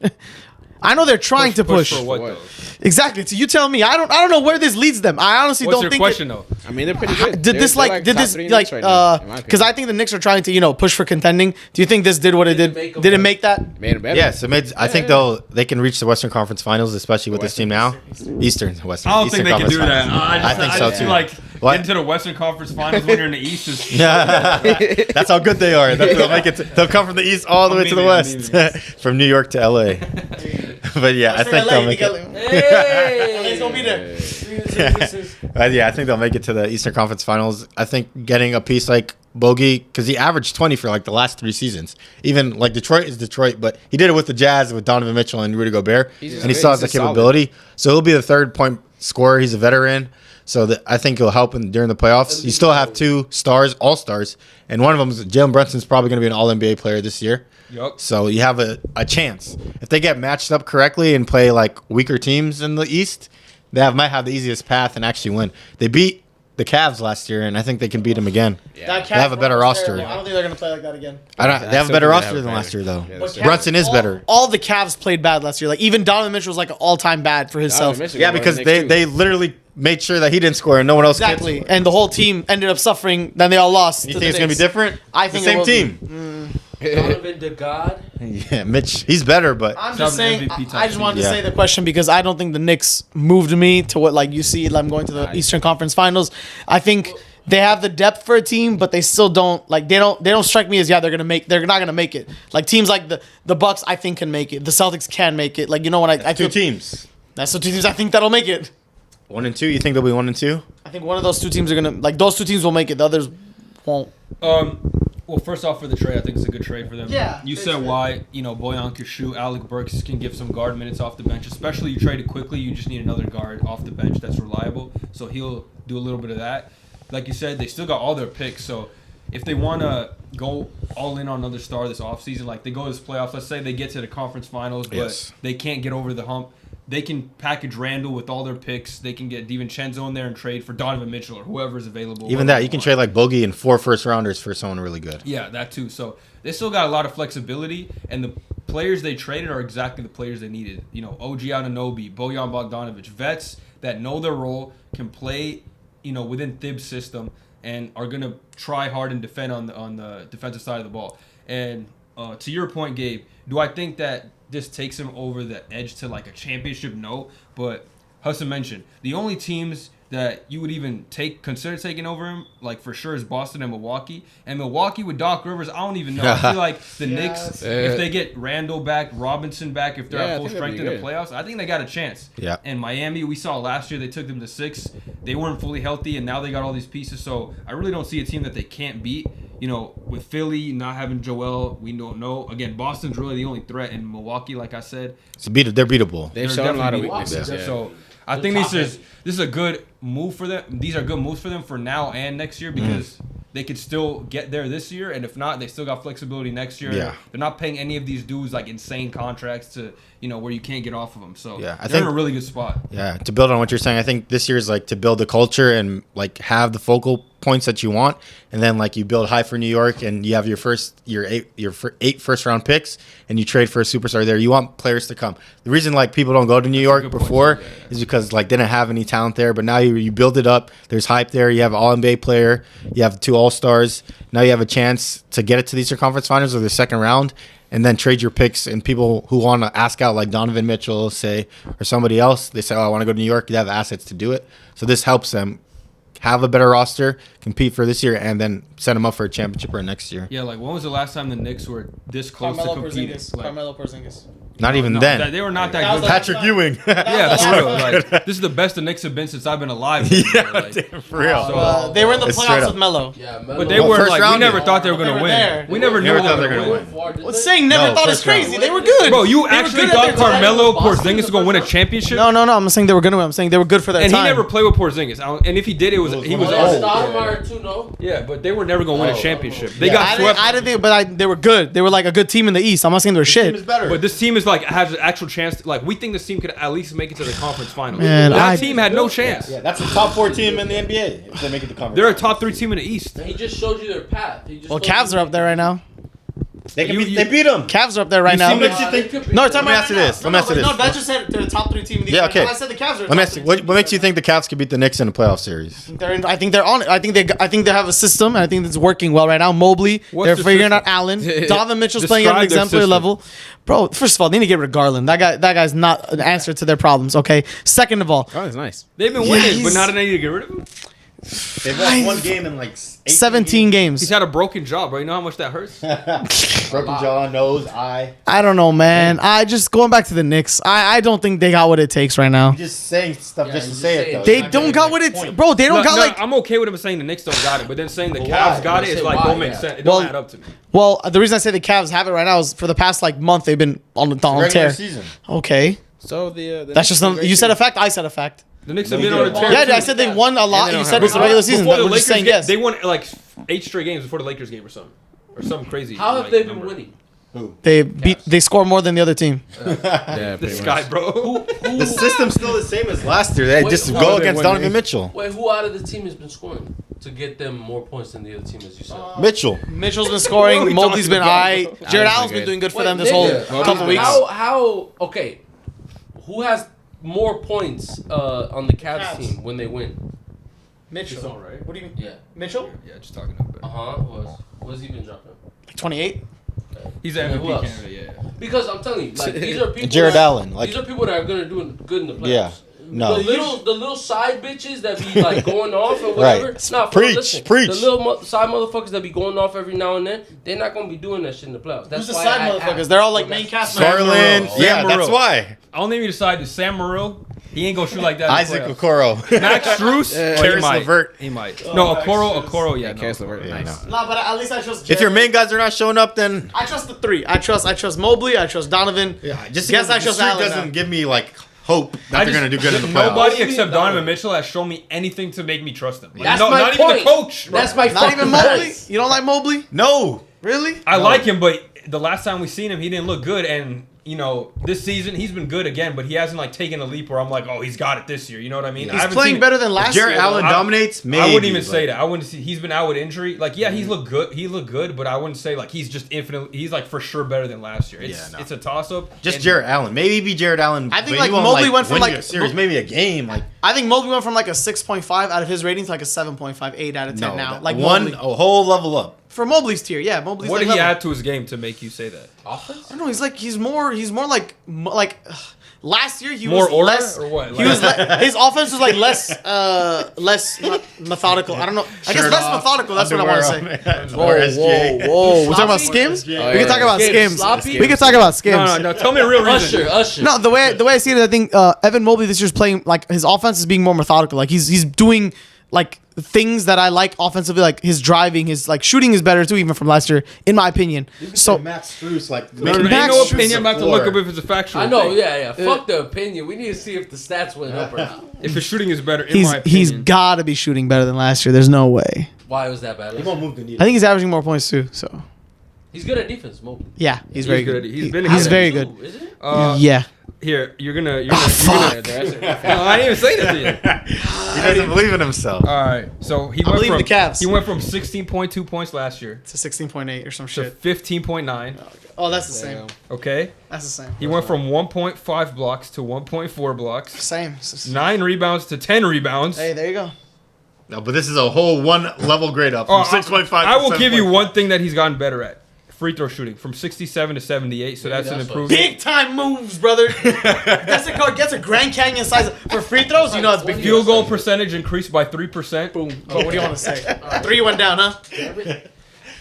I know they're trying to push. for what, What? though? Exactly. So you tell me. I don't know where this leads them. I honestly What's don't your think. question though? I mean, they're pretty good. Did this They're did top this 3 Knicks right now, in my because opinion. I think the Knicks are trying to push for contending. Do you think this did what it Did it did? make 'em Did it better? make that? Made them better. Yes, I think they can reach the Western Conference Finals, especially with this team now. Western. I don't Eastern think they can Conference do that. Finals. I think so just too. feel like What? getting to the Western Conference Finals when you're in the East is Yeah, that's how good they are. They'll make it. They'll come from the East all the way to the West, from New York to LA. But yeah, I think they'll make it. Hey! He's gonna be there. I think they'll make it to the Eastern Conference Finals. I think getting a piece like Bogey, because he averaged 20 for like the last 3 seasons. Even like Detroit is Detroit, but he did it with the Jazz with Donovan Mitchell and Rudy Gobert, and he still has the capability. So he'll be the 3rd point scorer. He's a veteran, so I think he'll help during the playoffs. You still have 2 stars, all stars, and one of them is Jalen Brunson's probably going to be an All NBA player this year. Yup. So you have a chance if they get matched up correctly and play like weaker teams in the East. They might have the easiest path and actually win. They beat the Cavs last year, and I think they can beat them again. Yeah. They have a better roster. I don't think they're gonna play like that again. They have a better roster than last year, though. Yeah, that's Brunson is better. All the Cavs played bad last year. Like even Donovan Mitchell was like an all-time bad for himself. Yeah, because they literally made sure that he didn't score and no one else Exactly, could. and the whole team ended up suffering. Then they all lost. You to think the it's gonna be Knicks. different? I think the it same will team. Donovan the God. Yeah, Mitch, he's better, but I'm Top just saying. MVP I just wanted to Yeah. say the question because I don't think the Knicks moved me to what like you see. I'm going to the Eastern Conference Finals. I think they have the depth for a team, but they still don't like. They don't strike me as they're not gonna make it. Like teams like the Bucks, I think can make it. The Celtics can make it. Like what I two feel, teams. That's the 2 teams I think that'll make it. 1 and 2. You think they'll be 1 and 2? I think one of those 2 teams are gonna like those 2 teams will make it. The others won't. Well, first off, for the trade, I think it's a good trade for them. Yeah, You it's said good. why, Bojan can shoot. Alec Burks can give some guard minutes off the bench. Especially you trade it quickly, you just need another guard off the bench that's reliable. So he'll do a little bit of that. Like you said, they still got all their picks. So if they want to go all in on another star this offseason, like they go to this playoffs, let's say they get to the conference finals, but Yes. they can't get over the hump. They can package Randall with all their picks. They can get DiVincenzo in there and trade for Donovan Mitchell or whoever's available. Even that, you can trade like Bogey and 4 first rounders for someone really good. Yeah, that too. So they still got a lot of flexibility, and the players they traded are exactly the players they needed. OG Anunoby, Bojan Bogdanovic, vets that know their role, can play, within Thibs' system, and are gonna try hard and defend on the defensive side of the ball. And to your point, Gabe, do I think that this takes him over the edge to like a championship? No, but Hassan mentioned the only teams that you would even consider taking over him, like for sure, is Boston and Milwaukee. And Milwaukee with Doc Rivers, I don't even know. I feel like the Knicks, if they get Randall back, Robinson back, if they're at full strength in the playoffs, I think they got a chance. Yeah. And Miami, we saw last year, they took them to 6. They weren't fully healthy, and now they got all these pieces. So I really don't see a team that they can't beat. You know, with Philly not having Joel, we don't know. Again, Boston's really the only threat, and Milwaukee, like I said, they're beatable. They've shown a lot of definitely weaknesses. beatable. So I think this is a good move for them. These are good moves for them for now and next year because they could still get there this year, and if not, they still got flexibility next year. Yeah. They're not paying any of these dudes like insane contracts to, you know, where you can't get off of them. So I they're think in a really good spot. Yeah, to build on what you're saying, I think this year is like to build the culture and like have the focal points that you want, and then like you build high for New York, and you have your eight first round picks, and you trade for a superstar there. You want players to come. The reason like people don't go to New York before is because like they didn't have any talent there, but now you build it up. There's hype there. You have an All-NBA player. You have 2 All-Stars. Now you have a chance to get it to the Eastern Conference Finals or the second round, and then trade your picks. And people who want to ask out, like Donovan Mitchell, say, or somebody else, they say, "Oh, I want to go to New York." They have assets to do it. So this helps them have a better roster, compete for this year, and then set them up for a championship or next year. Yeah, like when was the last time the Knicks were this close to competing? Carmelo Porzingis. Not even then. They were not that good. Patrick Ewing. Yeah, for real. Like, this is the best the Knicks have been since I've been alive. Damn, for real. So, they were in the It's straight playoffs up. with Melo. Yeah, Melo. but they were first like, we round, never yeah. thought they were They going to were win. there. We never knew they thought were they were going to gonna win. Well, saying never No, thought is first round. crazy. They were good. Bro, you They were actually good at thought their time. Carmelo Boston Porzingis was going to win a championship? No, I'm not saying they were good. I'm saying they were good for their And time. he never played with Porzingis. And if he did, he was Oh, old. yeah, Stoudemire too, no? Yeah, but they were never going to win a Oh, championship. oh, They yeah. got swept. I didn't think, but they were good. They were like a good team in the East. I'm not saying they were shit. But this team is like has an actual chance. Like we think this team could at least make it to the conference finals. Man, that team had no chance. Yeah, that's the top 4 team in the NBA if they make it to conference. They're a top 3 team in the East. He just showed you their path. He just Well, told Cavs you- are up there right now. They You- beat them. Cavs are up there right You now. see Makes you They think- could be- No, Let me ask you this. Let me ask you this. No, that just said they're the top 3 team in the East. Yeah, okay. I said the Cavs are. Let me ask you, what makes you think the Cavs could beat the Knicks in a playoff series? I think they're on it. I think they have a system, and I think it's working well right now. Mobley, What's they're the figuring system? out Allen. Donovan Mitchell's playing at an Describe their exemplary system. level. Bro, first of all, they need to get rid of Garland. That guy's not an answer to their problems. Okay. Second of all, Oh, that's nice. They've been Yeah, winning, he's- but not enough to get rid of him. They've lost one game in like 17 games. He's had a broken jaw, bro. You know how much that hurts? Broken jaw, nose, eye. I don't know, man. I just going back to the Knicks. I don't think they got what it takes right now. You're just saying stuff Yeah, just to he's say just it though. saying They You're not don't getting got the what it, point. bro. They don't No, got no, like. I'm okay with him saying the Knicks don't got it, but then saying the But Cavs why? got it Say is like why, don't make yeah. sense. It Well, don't add up to me. Well, the reason I say the Cavs have it right now is for the past like month they've been on Regular tear. season. Okay, So the that's just you said a fact. I said a fact. The Knicks No, have been you on a did. tear. Yeah, too. I said they won a lot. they You don't said have it's the it. regular season, Before but the we're just Lakers saying game, yes. they won like 8 straight games before the Lakers game or something. Or something crazy. How have like, they been number. winning? They score more than the other team. yeah, pretty This much. guy, bro. The system's still the same as last year. They Wait, just why go would they against win Donovan these? Mitchell. Wait, who out of the team has been scoring to get them more points than the other team, as you said? Mitchell. Mitchell's been What are scoring. we Mobley's talking been about, high. bro? Jared Allen's Allen's been been doing good for Wait, them this nigga, whole couple weeks. How? Okay, who has more points on the Cavs Cavs. team when they win? It's all right. What do you mean? Yeah. Mitchell? Yeah, just talking about it. What's he been dropping? Like 28. He's an And who MVP else? candidate, yeah. Because I'm telling you, like these are people. Jared that, Allen, like- these are people that are gonna do good in the playoffs. Yeah. No. The little side bitches that be like going off and whatever. Right. Nah, for real, Preach, listen, preach. The little side motherfuckers that be going off every now and then, they're not gonna be doing that shit in the playoffs. That's Who's the why side I motherfuckers? asked. They're all like So main that's- cast members. Garland. Sam Yeah, that's Morril. why. I don't think we decide to Sam Morril. He ain't gonna shoot like that. in the Isaac playoffs. Okoro. Max Strus. He Karis might. LeVert. He might. No, Okoro. Yeah, no. Karis LeVert, Yeah, nice. no. No, but at least I trust. If your main guys are not showing up, then I trust the 3. I trust Mobley. I trust Donovan. just Guess because I the trust streak Allen doesn't now. give me like hope that they're gonna do good in the playoffs. Nobody except Donovan. Donovan Mitchell has shown me anything to make me trust him. Like, That's no, my not point. even the coach. Bro. That's my Not even fucking Mobley. point. You don't like Mobley? No. Really? I like him, but the last time we seen him, he didn't look good. And you know, this season he's been good again, but he hasn't like taken a leap where I'm like, oh, he's got it this year. You know what I mean? I He's haven't playing seen- better than last Jared year. Allen though. dominates. Maybe, I wouldn't even but- say that. I wouldn't see. He's been out with injury. Like, yeah, he's looked good. He looked good, but I wouldn't say like he's just infinitely. He's like for sure better than last year. It's Yeah, no. it's a toss up. Just Jared Allen. Maybe be Jared Allen. I think, but like, he won't, Mobley went from, win like, you a series, maybe a game. Like I think Mobley went from like a 6.5 out of his rating to like a 7.5, 8 out of 10 now. that- Like one Mobley. a whole level up. For Mobley's tier, yeah. Mobley's What like did he level. add to his game to make you say that? Offense? I don't know. He's more like Last year he More was aura less. or what? He was his offense was like less methodical. I don't know. I guess less methodical. That's what I want to say. Whoa! We're talking about skims. We can talk about skims. Sloppy? We can talk about skims. No. Tell me a real reason. Usher. No, the way I see it, I think Evan Mobley this year's playing like his offense is being more methodical. Like he's doing like things that I like offensively, like his driving, his like shooting is better too, even from last year, in my opinion. So Max Strus, like No, ain't no opinion. I'm about to look up if it's a factual. I know, thing. yeah. Fuck the opinion. We need to see if the stats went up or not. If his shooting is better, in my opinion. he's got to be shooting better than last year. There's no way. Why was that bad? He won't move the needle. I think he's averaging more points too. So He's good at defense, Mobley. yeah, he's very good. He's been. He's good. very good. Isn't it? Yeah. Here, you're gonna. Fuck. No, I didn't even say that to you. He doesn't believe in himself. All right, so he I went believe from the Cavs. He went from 16.2 points last year It's a 16.8 or some to shit. 15.9. Oh, that's the same. Okay, That's the same. he went from 1.5 blocks to 1.4 blocks. Same. 9 rebounds to 10 rebounds. Hey, there you go. No, but this is a whole one level grade up Oh, from 6.5. I will give you one thing that he's gotten better at: free throw shooting from 67 to 78. So Maybe that's an that's what- improvement. Big time moves, brother. That's a Grand Canyon size for free throws. You know it's big. Field goal percentage increased by 3%. Boom. Oh, what do you want to say? 3 went down, huh?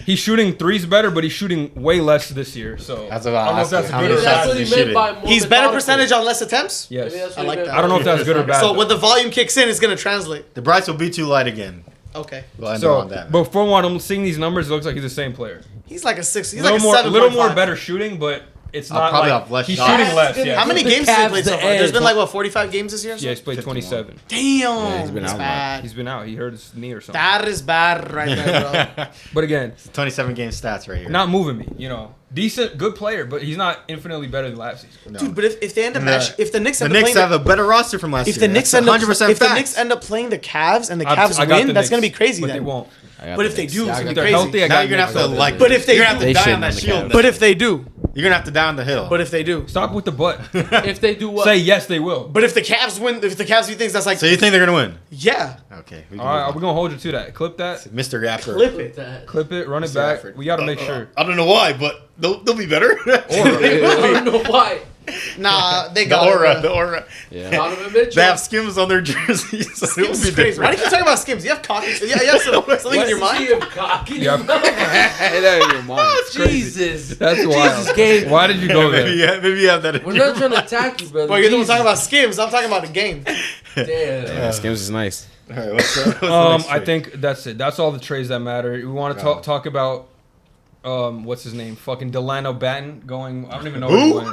He's shooting threes better, but he's shooting way less this year. So That's I about don't know if that's how good many or Maybe shots that's bad. what is he he meant by more He's better methodical. percentage on less attempts. Yes. Maybe that's what I he like meant that. by I don't know if that's good or bad. So though. when the volume kicks in, it's gonna translate. The Bryce will be too light again. Okay. We'll end So, on that. but for one, I'm seeing these numbers. It looks like he's the same player. He's like a 6. He's A little like a more, 7.5. little more better shooting, but it's not probably like off less he's shots. shooting less. How Yeah, How many The games has he Cavs played so the far? There's edge. been like what 45 games this year. yeah, he's played 51. 27. Damn. he's been That's out, bad. He's been out. He hurt his knee or something. That is bad right there, bro. But again, 27 game stats right here. not moving me. You know, decent, good player, but he's not infinitely better than last season. No. Dude, but if they end up if the Knicks the end up Knicks playing have a better roster from last if year. the Knicks That's end up 100% if the facts. Knicks end up playing the Cavs and the I Cavs got win, the that's gonna be Knicks, crazy but then. they won't. But if they do, it's If gonna be they're crazy. healthy, I Now got you're gonna have Knicks to over like. them. But if they you're gonna have do- to They die shouldn't on that on the shield. Cavs. But if they do, You're gonna have to die on the hill. but if they do, Stop with the butt. If they do what? Say yes, they will. but if the Cavs win, if the Cavs do things, that's like So you think they're gonna win? yeah, Okay. All right, we're gonna hold you to that. Clip that. Mr. Gaffer. clip it. That. Clip it. Run it Mr. back. Gafford. We got to make sure. I don't know why, but they'll be better. I don't know why. Nah, they the got aura, it. the aura. Yeah. Donovan Mitchell. They have skims on their jerseys. So it'll Skims be is crazy. Why do different. you keep talking about skims? You have cocky. Yeah, you have something in your mind. Jesus. That's wild. Jesus, Gabe. Why did you go there? Maybe you have that. in We're your not trying to attack you, brother. Boy, you're the one Jesus. talking about skims. I'm talking about the game. Damn. Skims is nice. All right, what's the next I trade? think that's it. That's all the trades that matter. We want to talk about what's his name? Fucking Delano Batten going. I don't even know Who? where he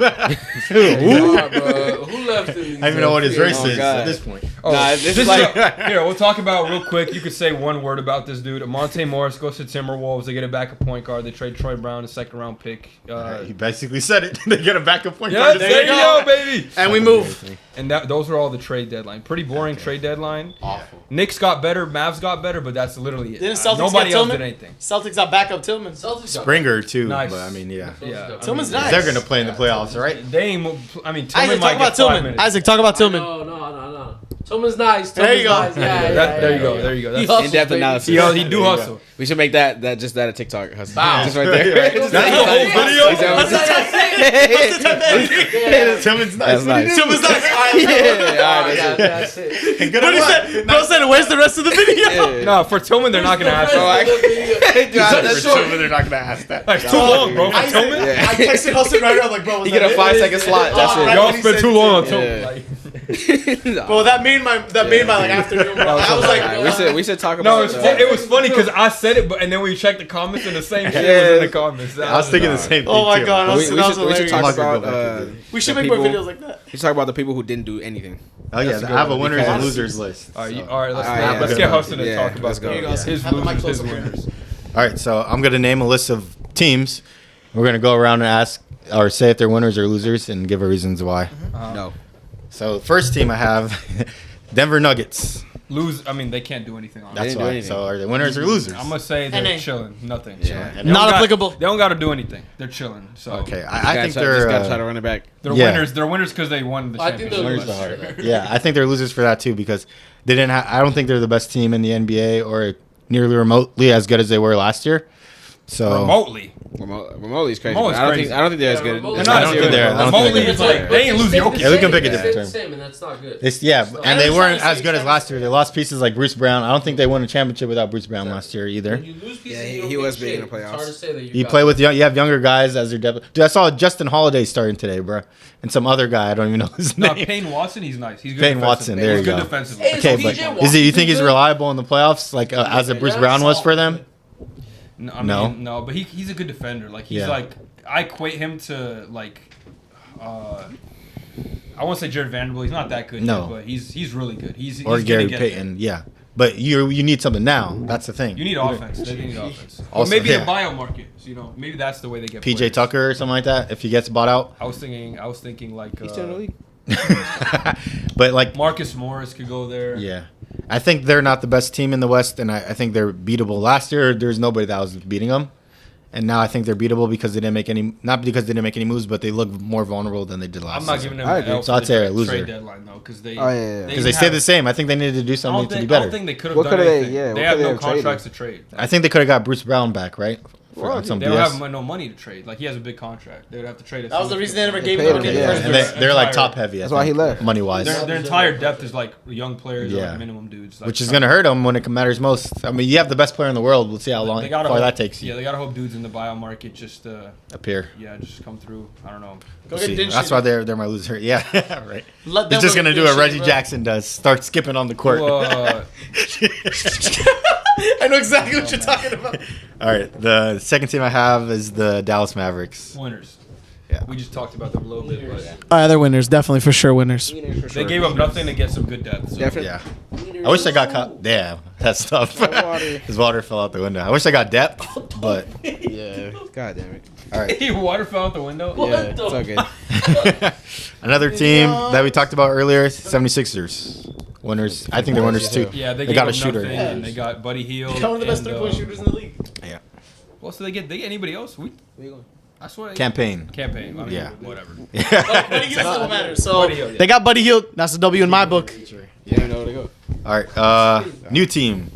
went. Nah, bro. Who left in I don't even know what his race Oh, is God. at this point. Oh, Nah, this this is like- here. We'll talk about real quick. You could say one word about this dude. Monte Morris goes to Timberwolves. They get a backup point guard. They trade Troy Brown, a second round pick. He basically said it. They get a backup point Yeah, guard. there you go, baby. And we move. And those are all the trade deadline. Pretty boring trade deadline. Awful. Knicks got better. Mavs got better, but that's literally it. Didn't Celtics Nobody get else Tillman? did anything. Celtics got backup Tillman. Celtics got- Springer too, Nice. but I mean, yeah, Yeah, Tillman's I mean, nice. they're gonna play in the playoffs, right? They ain't. I mean, Tillman Isaac, might talk about get 5 Tillman. minutes. Isaac, talk about Tillman. No. Tillman's nice. There you Tillman's go. nice. Yeah, There you go. There you go. He That's hustles, In-depth baby. analysis. he do hustle. We should make that a TikTok. Hustle. Wow. Just right there. Just That's the whole video. Tillman's nice. That's nice. Tillman's nice. All right. Yeah, all right, That's it. And good What at he what? said? Bro said, "Where's the rest of the video?" Yeah. No, for Tillman, they're not gonna ask. Oh, I- For Tillman, they're not gonna ask that. Like too long, bro. For I, Tillman, Yeah. I texted Hustle right now, like, bro, was You get that a it? 5-second slot. That's Oh, it. right. y'all when he spent said too it, long on yeah. Tillman. Like, Bro, that made my like afternoon. Bro. I was like, Alright, we should talk no, about it was funny because I said it, but and then we checked the comments and the same shit Yeah. was in the comments. I was thinking the same thing. oh my too. god, we that was should talk hilarious. about We should the make more people- videos like that. we should talk about the people who didn't do anything. Oh yeah, That's a I good have a one, winners and because- losers list. All right, So- all right. Let's Alright, let's yeah. get Huston to Yeah, talk about let's go. Here you go. his Have the mic losers, his close up here. winners. All right, so I'm gonna name a list of teams. We're gonna go around and ask or say if they're winners or losers and give our reasons why. No. So first team I have Denver Nuggets. I mean, they can't do anything on That's didn't do why. anything. So are they winners or losers? I'm gonna say they're NA. chilling. Nothing. Yeah. Chilling. And They don't Not got- applicable. They don't got to do anything. They're chilling. So Okay, I think Just they're gotta try to run it back. they're Yeah. winners. They're winners because they won the I think championship. they're winners losers. the heart. Yeah, I think they're losers for that too because they didn't. I don't think they're the best team in the NBA or nearly remotely as good as they were last year. So remotely. Remotely is crazy. Remotely's I don't crazy. think they're as good. remotely- They're not I don't as think good. they're- I don't think Remotely they're is good. like they ain't lose Jokic. Yeah, we can pick a It's different the term. same, and that's not good. It's and I they was weren't trying as to good say as last year. They lost pieces like Bruce Brown. I don't think they won a championship without Bruce Brown last year either. When you lose pieces, Yeah, you he don't was get big in shit. the It's hard playoffs. to say that you You got- play with you have younger guys as their depth. Dude, I saw Justin Holiday starting today, bro, and some other guy. I don't even know his No, name. Payne Watson, he's nice. He's good. Payne defensively. Watson, there He's you good go. defensively. Hey, Okay, so but PJ is it? You think he's Washington- reliable in the playoffs, like as a Bruce Yeah, Brown was solid. for them? No, No. no, but he's a good defender. Like he's Yeah. like I equate him to like I won't say Jared Vanderbilt. He's not that good. No. Yet, but he's really good. He's Or gonna Gary get Payton? Yeah, but you need something now. That's the thing. there. You need offense. They need offense. Or Also, maybe yeah. the buyout market. So, maybe that's the way they get PJ players. Tucker or something like that. If he gets bought out, I was thinking like He's still in the league. but like Marcus Morris could go there. yeah, I think they're not the best team in the West, and I think they're beatable. Last year, there's nobody that was beating them, and now I think they're beatable because they didn't make any. Not because they didn't make any moves, but they look more vulnerable than they did last. I'm not season. giving them I an agree. L So for I'd say the a loser. trade deadline though, because they Oh, yeah. Because they stayed the same. I think they needed to do something to be I better. don't think they could have What done coulda they- anything. yeah, They what have coulda no they have traded? contracts to trade. I think they could have got Bruce Brown back, right? Well, On some They don't BS. have no money to trade. Like he has a big contract. They would have to trade it. That was the reason they never gave paid him him, the yeah. first And place. they're like top heavy. That's why he left. money wise, Their entire depth is like young players or Yeah. like minimum dudes. Like, which is gonna hurt them when it matters most. I mean, you have the best player in the world. We'll see how long They gotta far hope, that takes you. Yeah, they gotta hope dudes in the buyout market just appear. just come through. I don't know. Go We'll get see. Dinch That's shit. why they're my loser. Yeah, right. Let He's them just go gonna get do what Dinch Reggie shit, bro. Jackson does: start skipping on the court. I know exactly what you're talking about. All right, the second team I have is the Dallas Mavericks. Winners. Yeah. We just talked about them a little bit, but They're winners, definitely for sure winners. they gave up nothing to get some good depth. So. Definitely. Yeah, I wish I got caught. Damn, that's tough. Water. His water fell out the window. I wish I got depth, but Yeah. God damn it. all right. Your water fell out the window. Yeah, it's all good. Another team that we talked about earlier, 76ers. Winners. I think they're winners too. Yeah, they They gave got a up shooter. nothing, and they got Buddy Hield. They're one of the best and, three-point shooters in the league. Yeah. Well, so they get anybody else? I swear. Campaign. Campaign. I mean, Yeah. whatever. Buddy Hield still matters. So Buddy Hield, yeah. they got Buddy Hield. That's a W in my book. You don't know where to go. All right. New team.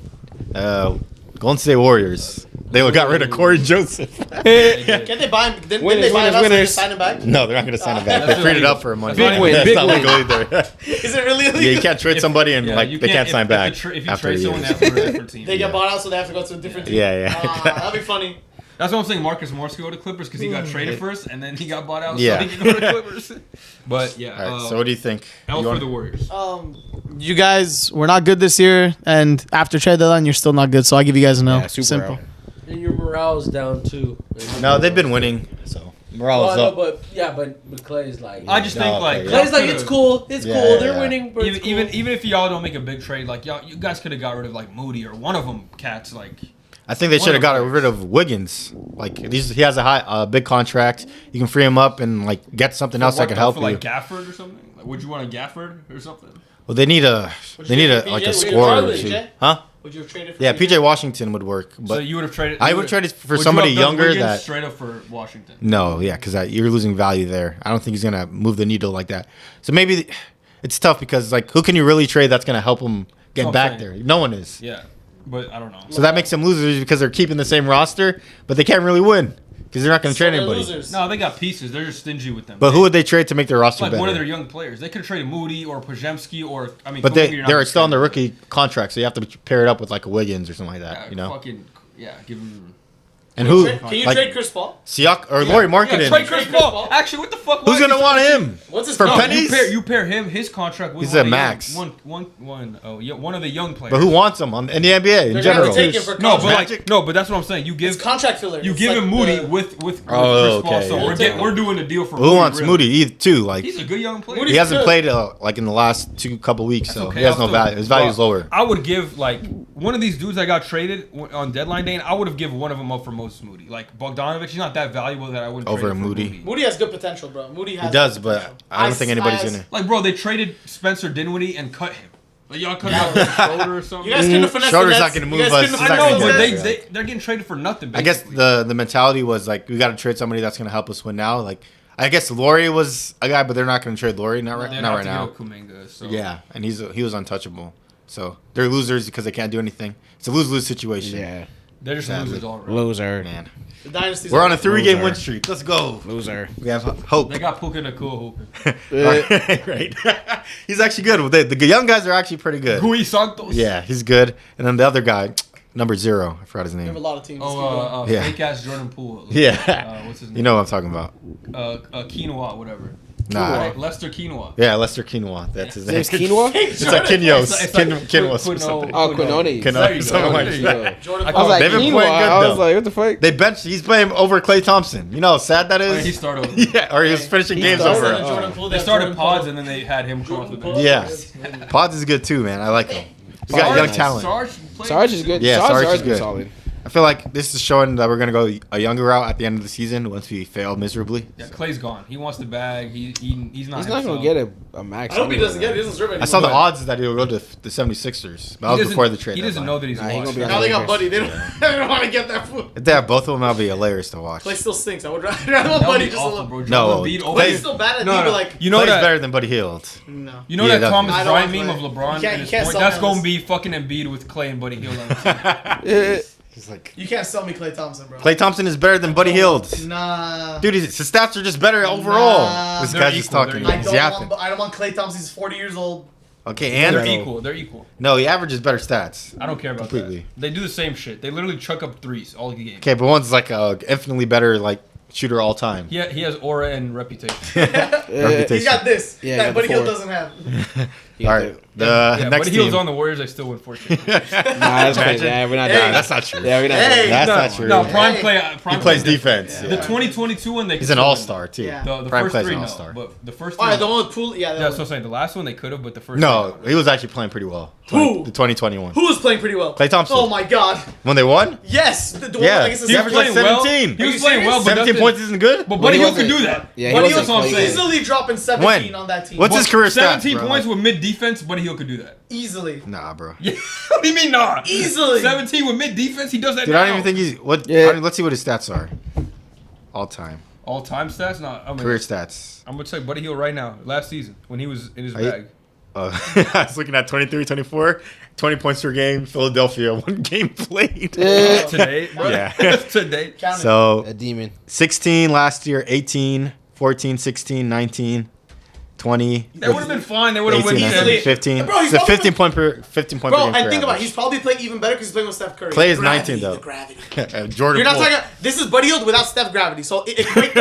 Golden State Warriors. They got rid of Corey Joseph. They did. Can't they buy him? Didn't Winners, they buy him winners, out so they winners. just sign him back? No, they're not going to sign him back. That's They freed it illegal. up for money. That's Big win, That's big not win. legal either. Is it really Yeah, illegal? you can't trade somebody and Yeah, like you they can't sign back if you after trade a someone, year. they have to go to a different team. They get Yeah. bought out, so they have to go to a different team. Yeah. That'd be funny. That's what I'm saying. Marcus Morris could go to Clippers because he got traded first, and then he got bought out. Yeah. So he can go to Clippers. But yeah. All right. So what do you think? L You for want- the Warriors. You guys were not good this year, and after trade deadline, you're still not good. So I'll give you guys a no. Yeah, super Simple. out. And your morale's down too. No, they've been winning. So morale Well, is no, up. but Clay's like. I just think No, like okay, yeah. Clay's like y'all it's could've- cool. It's Yeah, cool. yeah, They're yeah. winning, but it's cool. Even if y'all don't make a big trade, like you guys could have got rid of like Moody or one of them cats. Like I think they should have got One of rid of Wiggins. Like he has a big contract. You can free him up and like get something else that what, can help for you. like Gafford or something. Like, would you want a Gafford or something? Well, they need a like a scorer. PJ? too. Huh? Would you have traded for Yeah, PJ Washington would work, So but you would have traded. I you would would've- trade it for would you somebody have done younger Wiggins that. straight up for Washington. No, yeah, because you're losing value there. I don't think he's gonna move the needle like that. So maybe it's tough because like who can you really trade that's gonna help him get what I'm back saying. there? No one is. Yeah, but I don't know. So that makes them losers because they're keeping the same roster, but they can't really win because they're not gonna trade anybody. No, they got pieces. They're just stingy with them. But who would they trade to make their roster like better? one of their young players? They could trade Moody or Pajemski or I mean. But Kuminga, you're not they're gonna still on trade the him. rookie contract, so you have to pair it up with like a Wiggins or something like that. Yeah, You know. Fucking yeah, give him. And who? Can you like, trade Chris Paul? Siak or Laurie Marketing? Yeah, trade Chris Trade Chris Paul. Paul. Actually, what the fuck? Who's why gonna is want he- him? What's his For no, pennies? You pair him his contract with He's one a of the max. one of the young players. But who wants him in the NBA in They're general? gonna take him for No, but contract. like no, but that's what I'm saying. You give It's contract filler. you It's give like him Moody the- with Oh, Chris Paul. okay, So yeah. we're doing a deal for Who wants really. Moody either too? Like He's a good young player. Moody- he hasn't good. played like in the last couple weeks, so Okay, he has I'll no still- value. His value is well, lower. I would give like one of these dudes that got traded on deadline day. And I would have given one of them up for Moses Moody. Like Bogdanovich, he's not that valuable that I wouldn't Over trade him for Moody. Moody has good potential, bro. Moody has. He does, good but potential. I don't think anybody's gonna. Like bro, they traded Spencer Dinwiddie and cut him. Like y'all cut out his shoulder or something. You guys couldn't have finessed Schroeder's the not Nets. gonna You move guys us. couldn't have He's I not know, gonna but do they, that. they're getting traded for nothing. I guess Basically. the mentality was like we got to trade somebody that's gonna help us win now. Like I guess Laurie was a guy, but they're not gonna trade Laurie not right They're not not right to now. get Kuminga, so. Yeah, and he was untouchable. So they're losers because they can't do anything. It's a lose-lose situation. Yeah. They're just Sadly. losers all around. Loser. Man, The Dynasty's we're on a over. 3-game Loser. win streak. Let's go. Loser. We have hope. They got Puka Nakua hooping. Right. He's actually good. The young guys are actually pretty good. Rui Santos. Yeah, he's good. And then the other guy, number 0, I forgot his We have a name. lot of teams. Yeah. Fake ass Jordan Poole. Yeah. What's his name? You know what I'm talking about. Quinoa, whatever. Nah. Lester Quinoa. Yeah, Lester Quinoa. That's his name. Name's Quinoa? It's like Quinoa. It's like Quinoa or Quino- something. Oh, Quinoni. Quinoa, There you go. something like There you that. go. Jordan I I was like, They've been Quinoa. playing good, I was though. like, what the fuck? They benched. He's playing over Klay Thompson. You know how sad that Oh, yeah, is? he started over. Yeah, or he was finishing He games started. over. Jordan Poole, They started Pods and then they had him come off the bench. Yeah. Pods is good too, man. I like him. He's got Sarge- young talent. Sarge is good. Yeah, Sarge is been good. solid. I feel like this is showing that we're gonna go a younger route at the end of the season once we fail miserably. Yeah, Clay's gone. He wants the bag. He's not. He's not himself. gonna get a max. I hope he anyway, doesn't get it. He doesn't deserve it I saw the anymore. odds that he'll go to the 76ers. But that was doesn't- before the trade. He doesn't know that he's Nah, he washed. gonna be on Now they got Lakers. Buddy. They don't want to get that fool. If they have both of them, that'll be hilarious to watch. Clay still stinks. I would rather want That would Buddy be just a awful, little. bro. No, Joel Embiid over- Clay's He's still bad at No, D, no. but like, You know Clay's that. better than Buddy Hield. no. You know Yeah, that definitely. Thomas I don't Bryant want meme of Clay. LeBron You can't- and you his can't point? sell That's me gonna on be fucking Embiid with Clay and Buddy Hield on the team. Yeah. He's like You can't sell me Klay Thompson, bro. Klay Thompson is better than Buddy Hield. Nah. Dude, his stats are just better overall. Nah. This They're guy's just equal, talking. they're I He's don't yapping. want. I don't want Klay Thompson. He's 40 years old. Okay, They're and equal. They're equal. no, he averages better stats. I don't care about Completely. that. They do the same shit. They literally chuck up threes all the game. Okay, but one's like a infinitely better like shooter all time. He has aura and reputation. He's got this. Yeah, that got Buddy the Hield four. doesn't have. All right, the Yeah, next Buddy Hield's team. on the Warriors. I still win 14. Nah, that's crazy. Imagine. Yeah, we're not Hey. doing That's not true. Yeah, we're not Hey. doing That's no, not true. No, Prime Hey. play. He Prime plays play- defense. The Yeah. 2022 one, they He's could an still win. all-star too. Yeah. The Prime first plays three, an no. all-star. But the first All three, right, the no. one with Poole. Yeah. Yeah, That that's what one. I'm saying. The last one they could have, but the first No, three, he was actually playing pretty well. Who? The 2021. Who was playing pretty well? Klay Thompson. Oh my God. When they won? Yes. The one Yeah. against the He He averaged was like playing well. 17. He Are was you playing well, serious? but 17 nothing- points isn't good? But Buddy he Hield could wasn't- do that. Yeah, he Buddy wasn't Hield's Klay. easily dropping 17 on that team. What's his career stats, 17 bro? points with mid defense. Buddy Hield could do that. Easily. Nah, bro. Yeah. What do you mean, nah? Easily. 17 with mid defense. He does that Dude, now. I don't even think he's what. Yeah. I mean, let's see what his stats are. All time All time stats. Nah, I mean, career stats. I'm gonna tell you Buddy Hield right now. Last season when he was in his Are you- bag. I was looking at 23, 24, 20 points per game. Philadelphia, 1 game played. Today, bro. Yeah. Today. Count it. So A demon. 16 last year, 18, 14, 16, 19, 20. That would have been fine. They would have 18, won. Easily. 19, 15. Bro, he's It's a probably 15 point per 15 point Bro, per game. and career think about it. average. He's probably playing even better because he's playing with Steph Curry. Klay is Gravity, 19 though. the gravity. Jordan. You're not Poole. talking about, this is Buddy Hield without Steph gravity. So equate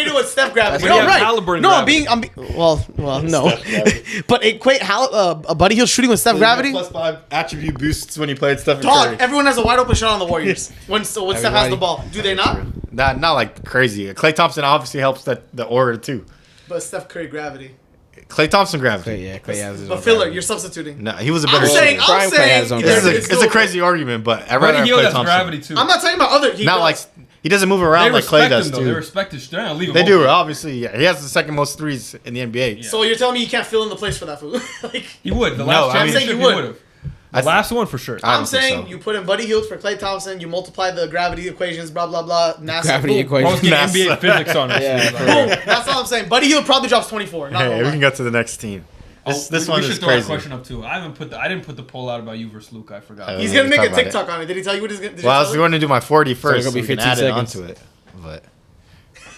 it with Steph gravity. But he No, has right. Halliburton No, gravity. I'm being well, no. But equate Buddy Hield shooting with Steph gravity. +5 attribute boosts when he played Stephen Dog, Curry. everyone has a wide open shot on the Warriors when Steph has the Everybody. ball. Do they not? Not like crazy. Klay Thompson obviously helps the order too. But Steph Curry gravity. Klay Thompson gravity. Klay, yeah, Klay has his But own filler, gravity. you're substituting. No, he was a I'm better saying, shooter. Prime Klay has his own This gravity. it's a crazy argument, but I'd rather Buddy have Hield Klay has Thompson. gravity too. I'm not talking about other. Not like he doesn't move They around like Klay respect does him though. too. They respect his. They're not leaving. They him do, open. obviously. Yeah, he has the second most threes in the NBA. So you're telling me you can't fill in the place for that fool? Like, He would. The No, last I mean- championship I'm saying he you would. would have. The last one for sure. I I'm don't think saying so. you put in Buddy Hield for Klay Thompson, you multiply the gravity equations, blah blah blah. NASA. Gravity boom. equation. Bro's getting NASA. NBA physics on us. Yeah. Boom. That's all I'm saying. Buddy Hield probably drops 24. Not Hey, gonna we lie. can go to the next team. This we one should is throw a crazy. question up too. I didn't put the poll out about you versus Luke. I forgot. He's Yeah, gonna make talk a about it. TikTok on it. Did he tell you what he's gonna? Did Well, I he was tell you? going to do my 40 it's first. gonna be so we can 15 add seconds. it onto it. But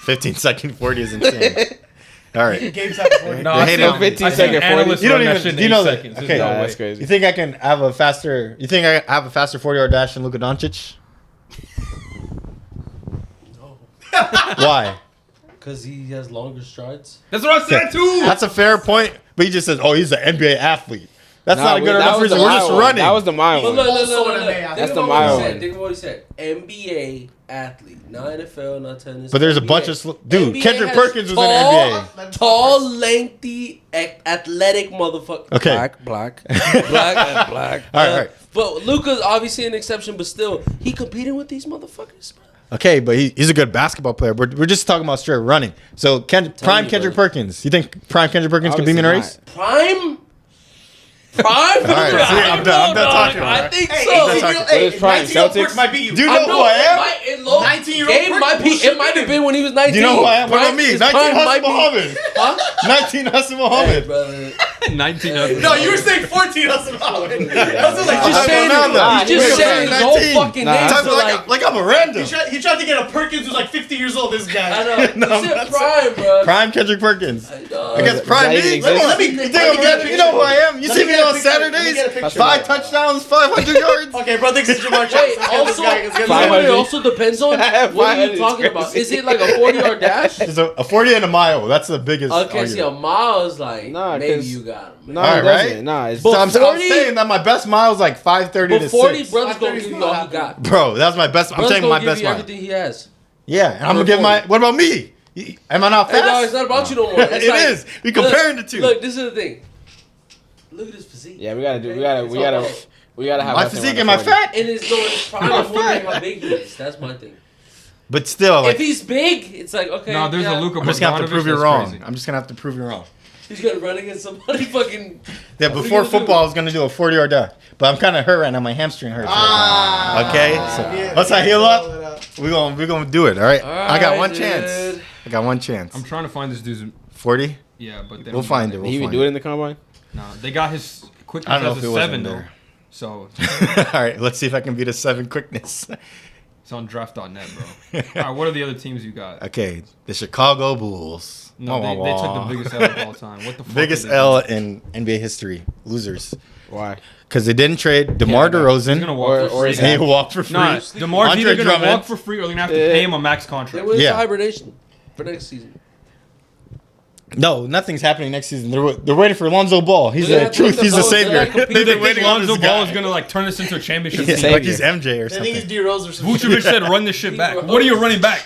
15-second 40 is insane. All right. Gabe's happy for you. No, They I hate see on- I 15 see second analysts 40. You don't run that even. shit in Do you 8 know that? seconds. Okay, There's no Nah, way. that's crazy. You think I can have a faster? You think I have a faster 40-yard dash than Luka Doncic? Why? Because he has longer strides. That's what I said too. That's a fair point. But he just says, "Oh, he's an NBA athlete." That's Nah, not a good that enough was the reason. We're just mild one. running. That was the mild Look, one. look, look, Also look, an look. NBA Think athlete. That's the about what he mild said. one. Think about what he said. NBA athlete, not NFL, not tennis. But there's a NBA. bunch of dude. NBA Kendrick has Perkins was tall, in the NBA. Tall, lengthy, athletic motherfucker. Okay. Black, and black. All right. But Luka's obviously an exception, but still, he competing with these motherfuckers, bro. Okay, but he's a good basketball player. We're just talking about straight running. So prime you, Kendrick bro. Perkins. You think prime Kendrick Perkins can beat me in a race? Prime? Prime? right, see, I'm done No, talking, I right? think Hey, so. hey, talking. What is prime, 19 year old Celtics? Perks might beat you. Do you I know who I am? It low. 19 19-year-old. Gabe might be. It might have been when he was 19. Do you know who I am? What about me? His 19 prime Hassan might be- Muhammad. Huh? 19 Hassan Hey, Muhammad. brother. 19. No, you were saying 14. That's what I was like. Just saying, Nah, he's just saying his whole 19. fucking Nah. name. Talk So like I'm a random. He tried to get a Perkins who's like 50 years old. This guy. I know. No, You said that's- prime, bro. Prime Kendrick Perkins. I know. Against Prime Does that me. even exist? Let me You think get I'm a random? You know who I am. You Let see me me get a on picture. Let me Saturdays. get a picture. 5 touchdowns, 500 yards. Okay, bro, this is Jamar Chase. Wait, Okay, also, this guy is you gonna know what it 500. also depends on? What are you 500 talking is about? crazy. Is it like a 40-yard dash? It's a 40 and a mile. That's the biggest. Okay, see, a argument. mile is like, Nah, maybe 'cause- you got him. No, All it right, doesn't. right? Nah, it's So I'm 40 saying that my best mile is like 530 But to 40 6. brothers gonna 530 give is you all not he got. Bro, that's my best. I'm Brothers saying gonna my give best you mile. everything he has. Yeah, and I'm For gonna give 40. my. What about me? Am I not Hey, fast? dog, it's not about you no more. It's It like, is. We comparing the two. Look, this is the thing. Look at his physique. Yeah, we gotta do. It's okay. We gotta have My nothing physique around and my 40. fat. And it's no, it's prime. I'm wondering how big he is. That's my thing. But still, like, If he's big, it's like, okay. No, there's yeah, a Luka I'm just gonna have to Bogdanovic prove you that's wrong. crazy. I'm just gonna have to prove you wrong. He's gonna run against somebody fucking. Yeah, What are you before gonna do? football, I was gonna do a 40-yard dash, but I'm kind of hurt right now. My hamstring hurts. Right now. Okay, so once I heal up, we're gonna do it. All right. I got one Alright, chance. dude. I got one chance. I'm trying to find this dude's. 40. Yeah, but they We'll don't find got it. Did he even find do it in the combine? No, they got his quickness I don't know as if a it was 7 in though. there. So All right, let's see if I can beat a 7 quickness. it's on draft.net, bro. All right, what are the other teams you got? Okay, the Chicago Bulls. No, they took the biggest L of all time. What the fuck? Biggest did they L do? in NBA history. Losers. Why? Because they didn't trade DeMar Yeah, no, DeRozan. He's gonna walk Or- for or free. is And he walked for free. Nah, DeMar's Andre either gonna Drummond. walk for free or they're gonna have to pay him a max They contract. went Yeah. into hibernation for next season. No, nothing's happening next season. They're waiting for Lonzo Ball. He's They're the not truth. doing He's the the votes. They're savior. not competing. They've They been think waiting on Lonzo this Ball guy. is gonna like turn this into a championship He's team. a Like he's MJ or I think it's something. D Rose or some Vucevic shit. said, "Run this shit back." Rose. What are you running back?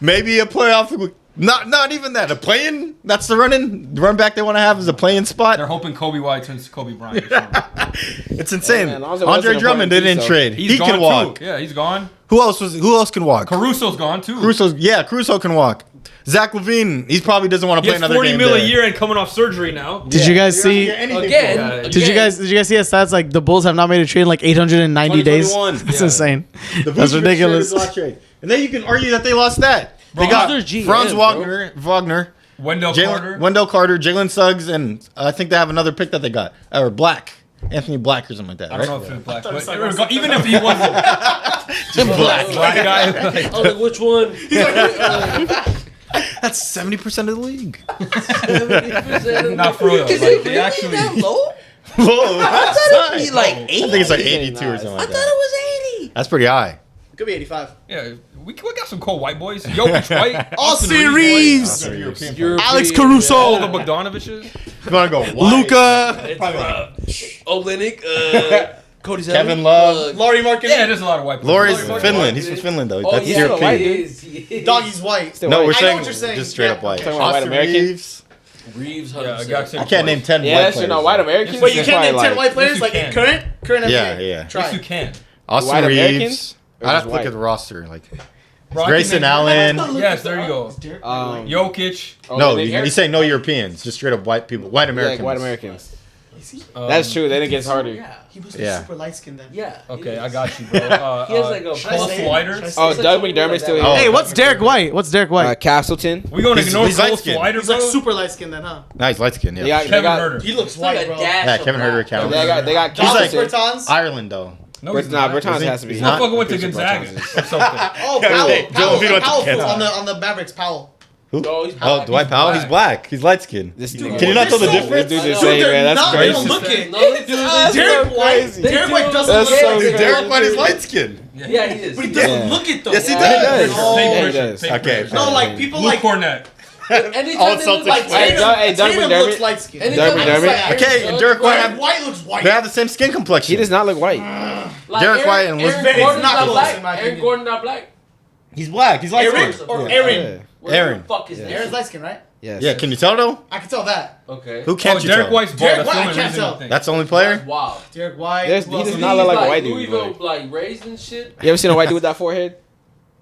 Maybe a playoff. Not even that. A play-in. That's the run back they want to have is a play-in spot. They're hoping Kobe White turns to Kobe Bryant. Or something. It's insane. man, Lonzo was Andre an Drummond important didn't piece, trade. He's He gone can walk. too. Yeah, he's gone. Who else can walk? Caruso's gone too. Caruso can walk. Zach LaVine, he probably doesn't want to He play has another 40 game mil there. a year and coming off surgery now. Did you guys see? Again. Did you guys see his stats? Like the Bulls have not made a trade in like 890 days. 2021. It's Yeah. insane. The That's Vucevic ridiculous. trade is a lot trade. And then you can argue that they lost that. Bro, They got who's their GM, Franz bro? Wagner, Wendell Carter. Wendell Carter, Jalen Suggs, and I think they have another pick that they got. Or Black. Anthony Black or something like that, I right? don't know if it's black, thought it was but like- even if he wasn't Black. black guy, like, I was like, which one? That's 70% of the league. 70%. not for real. Is Like, it they really actually. that low? Whoa, that's thought it'd be like I think it's like 82 or something I like thought that. it was 80. That's pretty high. Could be 85. Yeah, we got some cold white boys. Jokic white. Austin Reeves. European, Alex Caruso. All the Bogdanoviches. You want to go white? Luca. It's Olenek, Cody Kevin Love. Laurie Markin. Yeah, there's a lot of white. Laure's people. Finland. He's from Finland, though. Oh, That's yeah, European. he is. He is. Doggy's white. Still No, white. we're I know saying, what you're saying. just straight Yeah. up white. Talking about white Austin Americans? Reeves. Reeves, 100%. Yeah, I got to I can't name 10 Yeah, white that's players. not white Americans. Wait, you That's can't name probably 10 like- white players? Yes, you Like can. current Yeah, NBA? yeah. Try. Yes, you can. Austin White Reeves. Americans? Or I'd have just to look white? at the roster. Like Bro, I Grayson can name- Allen. Yes, there you go. Jokic. Oh, No, they you didn't- say no Europeans. Just straight up white people. White Americans. Like white Americans. Um, That's true. Then it gets harder. Yeah. He was Yeah. super light skinned then. Yeah. Okay, he I is. got you, bro. He has like a Cole say it? Slider. Should I say Oh, It's like Doug something McDermott's like still that. here. Oh. Hey, what's Derek White? What's Derek White? Castleton. We going to He's ignore Cole light-skinned. Slider, He's bro? like super light skinned then, huh? Nice light skin. Yeah. They got, Kevin they got, Herter. He looks It's like white, a bro. dash Yeah, of Kevin Herter black. counts. they got Jonathan Castleton. Bertans. Ireland though. No, But nah, Bertans has to be. He's not- not fucking with the Christian Gonzaga Bertans or something. Oh, Hey, Powell. Joe Powell, Embiid went to Powell Kansas. on the Mavericks. Powell. Who? No, he's Oh, black. Dwight He's Powell. black. He's black. He's light skinned. This Can nigga- you not tell the This difference? dude I just know. saying, They're man, that's not crazy. even looking. No, they do. That's Derek so White. crazy. Derek White doesn't That's look so like crazy. Derek White is light skinned. Yeah, he is. But he doesn't Yeah. look it though. Yes, he Yeah, does. he does. No. Yeah, he Pressure, does. fake Okay, pressure. No, like people Luke like Cornett. Anytime All they look Celtics like players. Tatum, Hey, Doug Tatum McDermott. looks light skinned. anytime Doug they look McDermott. like Okay, Aaron and Derek Judge, White White looks white. They have the same skin complexion. He does not look white. like Derek Aaron- White and Aaron Luke- Gordon's not not close, black. in my Aaron opinion. Gordon not black. He's black. He's light Aaron skinned. or Yeah. Aaron. Where Aaron. the fuck is that? Aaron's light skinned, right? Yes. Yeah, can you tell though? I can tell that. Okay. Who can't Oh, you Derek tell? White's bald. Derek That's the White, only I can't reason tell. I think. That's the only player. That's wild. Derek White. There's- who he else does is not there? look like a Like white dude, Louisville, like- like raised and shit. You ever seen a white dude with that forehead?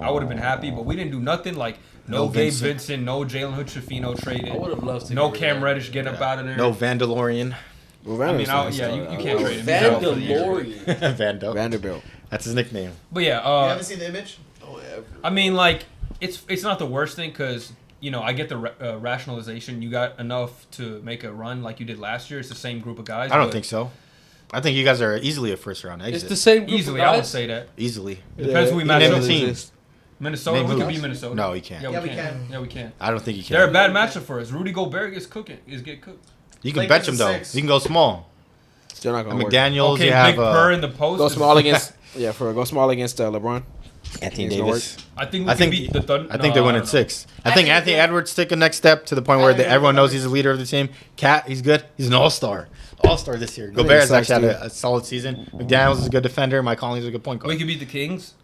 I would have been happy. But we didn't do nothing. Like no Gabe Vincent, no Jalen Hood-Schifino traded. I would have loved to. No Cam Reddish getting up out of there. No Vandalorian. Well, I mean, you can't trade him. Vandalorian. Vanderbilt. That's his nickname. But yeah, You haven't seen the image? I mean, like it's not the worst thing because I get the rationalization. You got enough to make a run like you did last year. It's the same group of guys. I don't think so. I think you guys are easily a first round exit. It's the same group Easily, of guys. I would say that. Easily. Depends who we You match name up a with. team. Minnesota, Name we who? can beat Minnesota. No, you can't. Yeah, we can. Yeah, we can. I don't think you can. They're a bad matchup for us. Rudy Gobert gets get cooked. You can Lakers bench him is though. 6. You can go small. Still not And gonna work. McDaniels, Okay, you have Big Purr in the post. Go is- small against go small against LeBron. Anthony It's gonna Davis. I think we I can think beat the Thunder. I think they win in 6. I think Anthony Edwards take a next step to the point where everyone knows he's the leader of the team. Cat, he's good. He's an all-star. All-star this year. Gobert has sucks, actually had dude. a solid season. McDaniels is a good defender. Mike Conley's a good point We guard. could beat the Kings.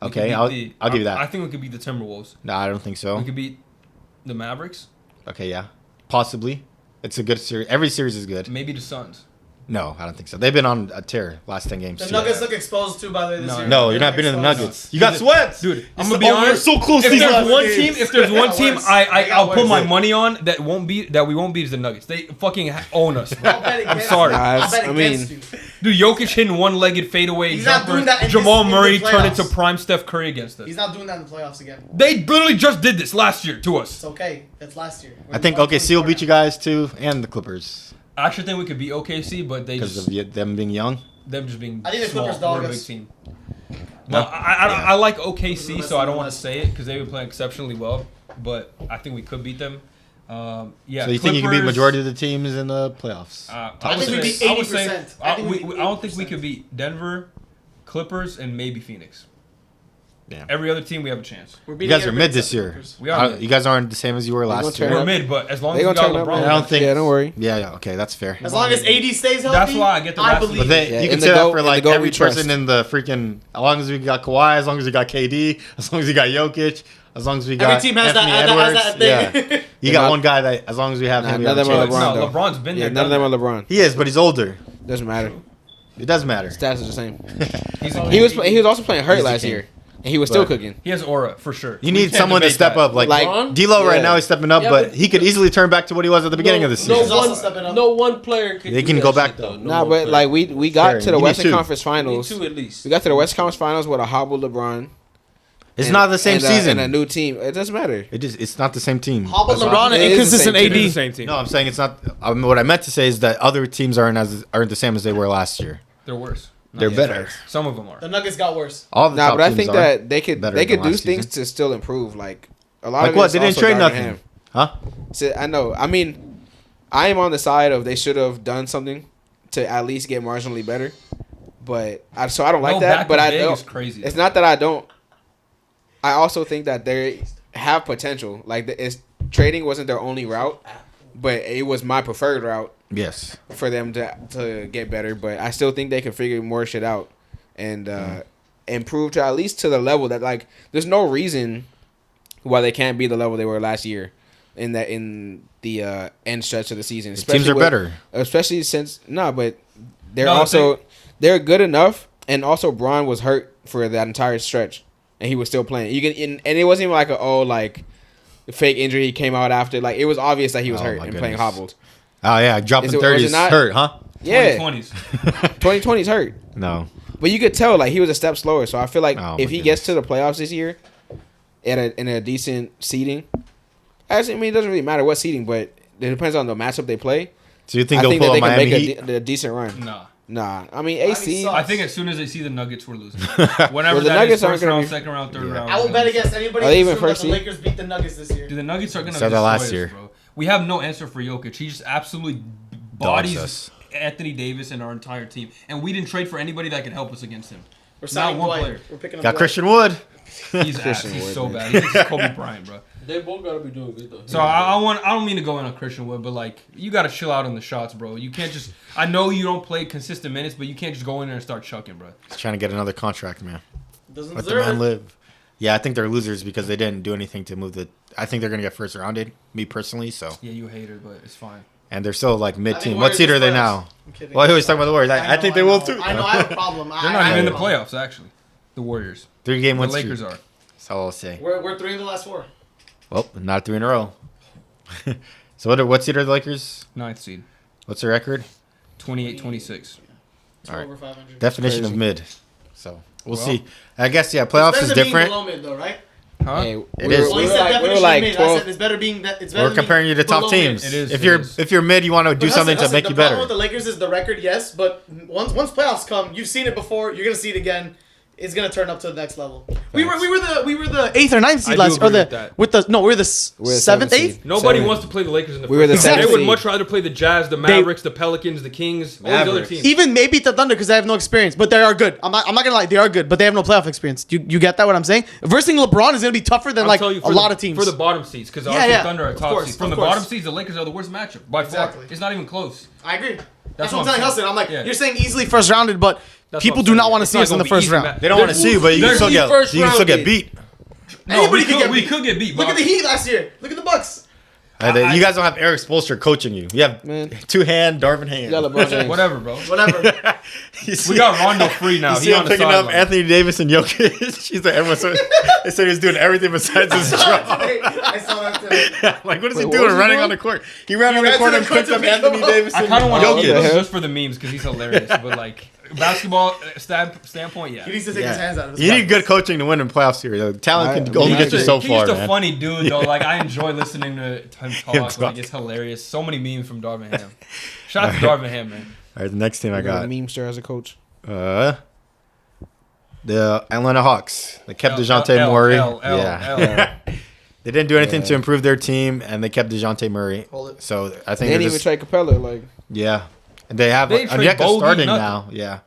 We could Okay, beat I'll give you that. I think we could beat the Timberwolves. No, I don't think We so. could beat the Mavericks. Okay, yeah. Possibly. It's a good series. Every series is good. Maybe the Suns. No, I don't think so. They've been on a tear last 10 games. The too. Nuggets look exposed too, by the way, this No, year. No, you're not They're beating the exposed. Nuggets. You got sweats. Dude, I'm gonna be we're honest. so close If these there's last one games. team, if there's They one got team, worse. I'll They got put worse. my money on that we won't beat is the Nuggets. They fucking own us. Bro. I'll bet I'm against sorry. you. I'll Guys, bet I against mean- you. Dude, Jokic hitting one-legged fadeaway He's not jumpers. doing that in Jamal the Murray turned playoffs. into prime Steph Curry against us. He's not doing that in the playoffs again. They literally just did this last year to us. It's okay. That's last year. I think OKC will beat you guys too, and the Clippers I actually think we could beat OKC, but they because just of them being young. them just being I think the small. Clippers dog We're a big us. team. No. Well, I like OKC, Clippers so I don't are want less. to say it because they've been playing exceptionally well. But I think we could beat them. Yeah. So you think you can beat Clippers, majority of the teams in the playoffs? I think would we say, beat I would say, 80%. I think we beat I don't think we 80%. could beat Denver, Clippers, and maybe Phoenix. Damn. Every other team we have a chance. We're You beating guys are everybody mid this except the year. Clippers. We are. You guys aren't the same as you were gonna last turn year. We're up. mid, but as long They as we gonna got turn up, LeBron, man. I don't think- Yeah, don't worry. Yeah, okay, that's fair. As long as AD stays healthy, That's why I get the I rest of believe. But they, Yeah, you in can the say that GOAT- for in the like GOAT every we trust. person in the freaking. As long as we got Kawhi, as long as we got KD, as long as we got Jokic, as long as we got Every team has Anthony that Edwards, thing. yeah. You They're got not- one guy that as long as we have him, we none have a of them are chance. LeBron, no, though. LeBron's been Yeah, there. none of them done are LeBron. He is, but he's older. Doesn't matter. It does matter. Stats are the same. that. He's a He was also playing hurt He's the last king. year, and he was still But- cooking. He has aura for sure. You We need can't someone to debate step that. up. Like Like, D'Lo right yeah. now, he's stepping up, Yeah, but but- he could easily turn back to what he was at the beginning of the season. He's also stepping up. No one player could They do can that go back, shit, though. No Nah, one but player. like we got Sure, to the you need Western two. Conference We need Finals. two at least. We got to the Western Conference Finals with a hobbled LeBron. It's and- not the same and, season. And a new team. It doesn't matter. It's not the same team. How about That's LeBron right. and It is the inconsistent same It is the AD? same team. No, I'm saying it's not. What I meant to say is that other teams aren't the same as they were last year. They're worse. They're Yeah, better. facts. Some of them are. The Nuggets got worse. All the Nah, top but I teams think are. that they could better do than last things season. to still improve. Like a lot Like of what? it's They didn't also trade down to nothing, him. huh? So, I know. I mean, I am on the side of they should have done something to at least get marginally better. But I don't like No that. But backup I big don't. is crazy. It's not that I don't. I also think that they have potential. Like trading wasn't their only route, but it was my preferred route Yes. for them to get better. But I still think they can figure more shit out and improve to at least to the level that like. There's no reason why they can't be the level they were last year in the end stretch of the season. The teams are better. especially since but they're No, also they're good enough. And also, Braun was hurt for that entire stretch, and he was still playing. And it wasn't even like a fake injury. He came out after. Like it was obvious that he was Oh, hurt my and playing goodness. hobbled. Oh yeah, dropping Is it- was it 30s not- hurt, huh? Yeah, 2020s. 2020's hurt. No. But you could tell like he was a step slower. So I feel like Oh, if my he gets to the playoffs this year, in a decent seeding, it doesn't really matter what seeding, but it depends on the matchup they play. So you think I they'll think pull that a they can Miami make Heat? a decent run. Nah. I mean AC. sucks. I think as soon as they see the Nuggets, we're losing. Whenever the that Nuggets is, aren't first gonna round, be- second round, third Yeah. round. I will bet against anybody Are they who even assumes that first the seed? Lakers beat the Nuggets this year. Dude, the Nuggets are gonna Said that destroy last us, year. bro. We have no answer for Jokic. He just absolutely bodies us. Anthony Davis and our entire team, and we didn't trade for anybody that could help us against him. We're Not signing one Dwight. player. We're picking up Got Dwight. Christian Wood. He's ass. Christian He's Wood, so man. bad. He's just Kobe Bryant, bro. They both gotta be doing good though. So I don't mean to go in on Christian Wood, but like you got to chill out on the shots, bro. You can't just. I know you don't play consistent minutes, but you can't just go in there and start chucking, bro. He's trying to get another contract, man. Doesn't Let the deserve man it. live. Yeah, I think they're losers because they didn't do anything to move the. I think they're gonna get first rounded. Me personally, so Yeah, you hate it, but it's fine. and they're still like mid team. What Warriors seed are they playoffs. now? I'm kidding. Well, he always talking about the Warriors. I think they will too. I know. I have a problem. They're not even in the playoffs, actually. The Warriors. 3-game The win Lakers streak. are. That's all I'll say. We're 3 of the last 4. Well, not 3 in a row. So what seed are the Lakers? 9th seed. What's their record? 28-26. All right. Over 500. Definition of Crazy. mid. So we'll Well, see. I guess playoffs It's is better than being different. below mid, though, right? Huh? Hey, It is. Well, We he were said like, we were definition like mid. I 12. said it's better being that. It's better. We're comparing you to top below teams. mid. It is, If it you're is. if you're mid, you want to do But something to Hassan, make you the problem better. with the Lakers is the record, yes, but once playoffs come, you've seen it before. You're gonna see it again. It's gonna turn up to the next level. We were the 8th or 9th seed I do last, or agree the with that. we were the We're the 7th, 7th 8th. seed. Nobody Seven. wants to play the Lakers in the We were the first round. seventh They would seed. much rather play the Jazz, the Mavericks, the Pelicans, the Kings, all these other Mavericks. teams. Even maybe the Thunder because they have no experience, but they are good. I'm not gonna lie, they are good, but they have no playoff experience. You get that? What I'm saying? Versing LeBron is gonna be tougher than I'll like tell you, a for lot the- of teams. for the bottom seeds, because Yeah, obviously yeah. Thunder are Of top course, seeds. From of the course. bottom seeds, the Lakers are the worst matchup by Exactly. far. It's not even close. I agree. That's what what I'm telling I'm Hassan. I'm like, Yeah. you're saying easily first rounded, but That's people what I'm do saying. not want to It's see not us in gonna the be first easy, round. man. They don't want to see you, but you can There's still the get first you can still get round beat. No, Anybody we could get we beat. could get beat. Look but at the Heat last year. Look at the Bucks. You guys don't have Eric Spoelstra coaching you. You have Man. two-hand Darvin Ham. You got LeBron James. Whatever, bro. Whatever. We got Rondo free now. You He see him on the picking up sideline. Anthony Davis and Jokic. He's like, everyone said, they said he was doing everything besides his job. I saw that today. Like, what is Wait, he what doing was he running doing? on the court? He ran on ran the to court the and court picked to up pick him Anthony up. Davis I and kind of want to Jokic. keep What the this hell? just for the memes because he's hilarious. But like basketball standpoint, yeah. He needs to take his hands out of his You need pockets. good coaching to win in playoffs here. The talent can I- only he's get you just- so He's far, just a man. funny dude, though. Like I enjoy listening to him talk. talk. Like it's hilarious. So many memes from Darvin Ham. Shout out to Darvin Ham, man. All right, the next team I I got got. a memester as a coach. The Atlanta Hawks. They kept L, DeJounte L, Murray. L, L, Yeah. They didn't do anything to improve their team, and they kept DeJounte Murray. Hold it. So I think They they're didn't even just, trade Capella. Like, yeah. And they have They trade Onyeka Bogey, starting nothing. now. Yeah.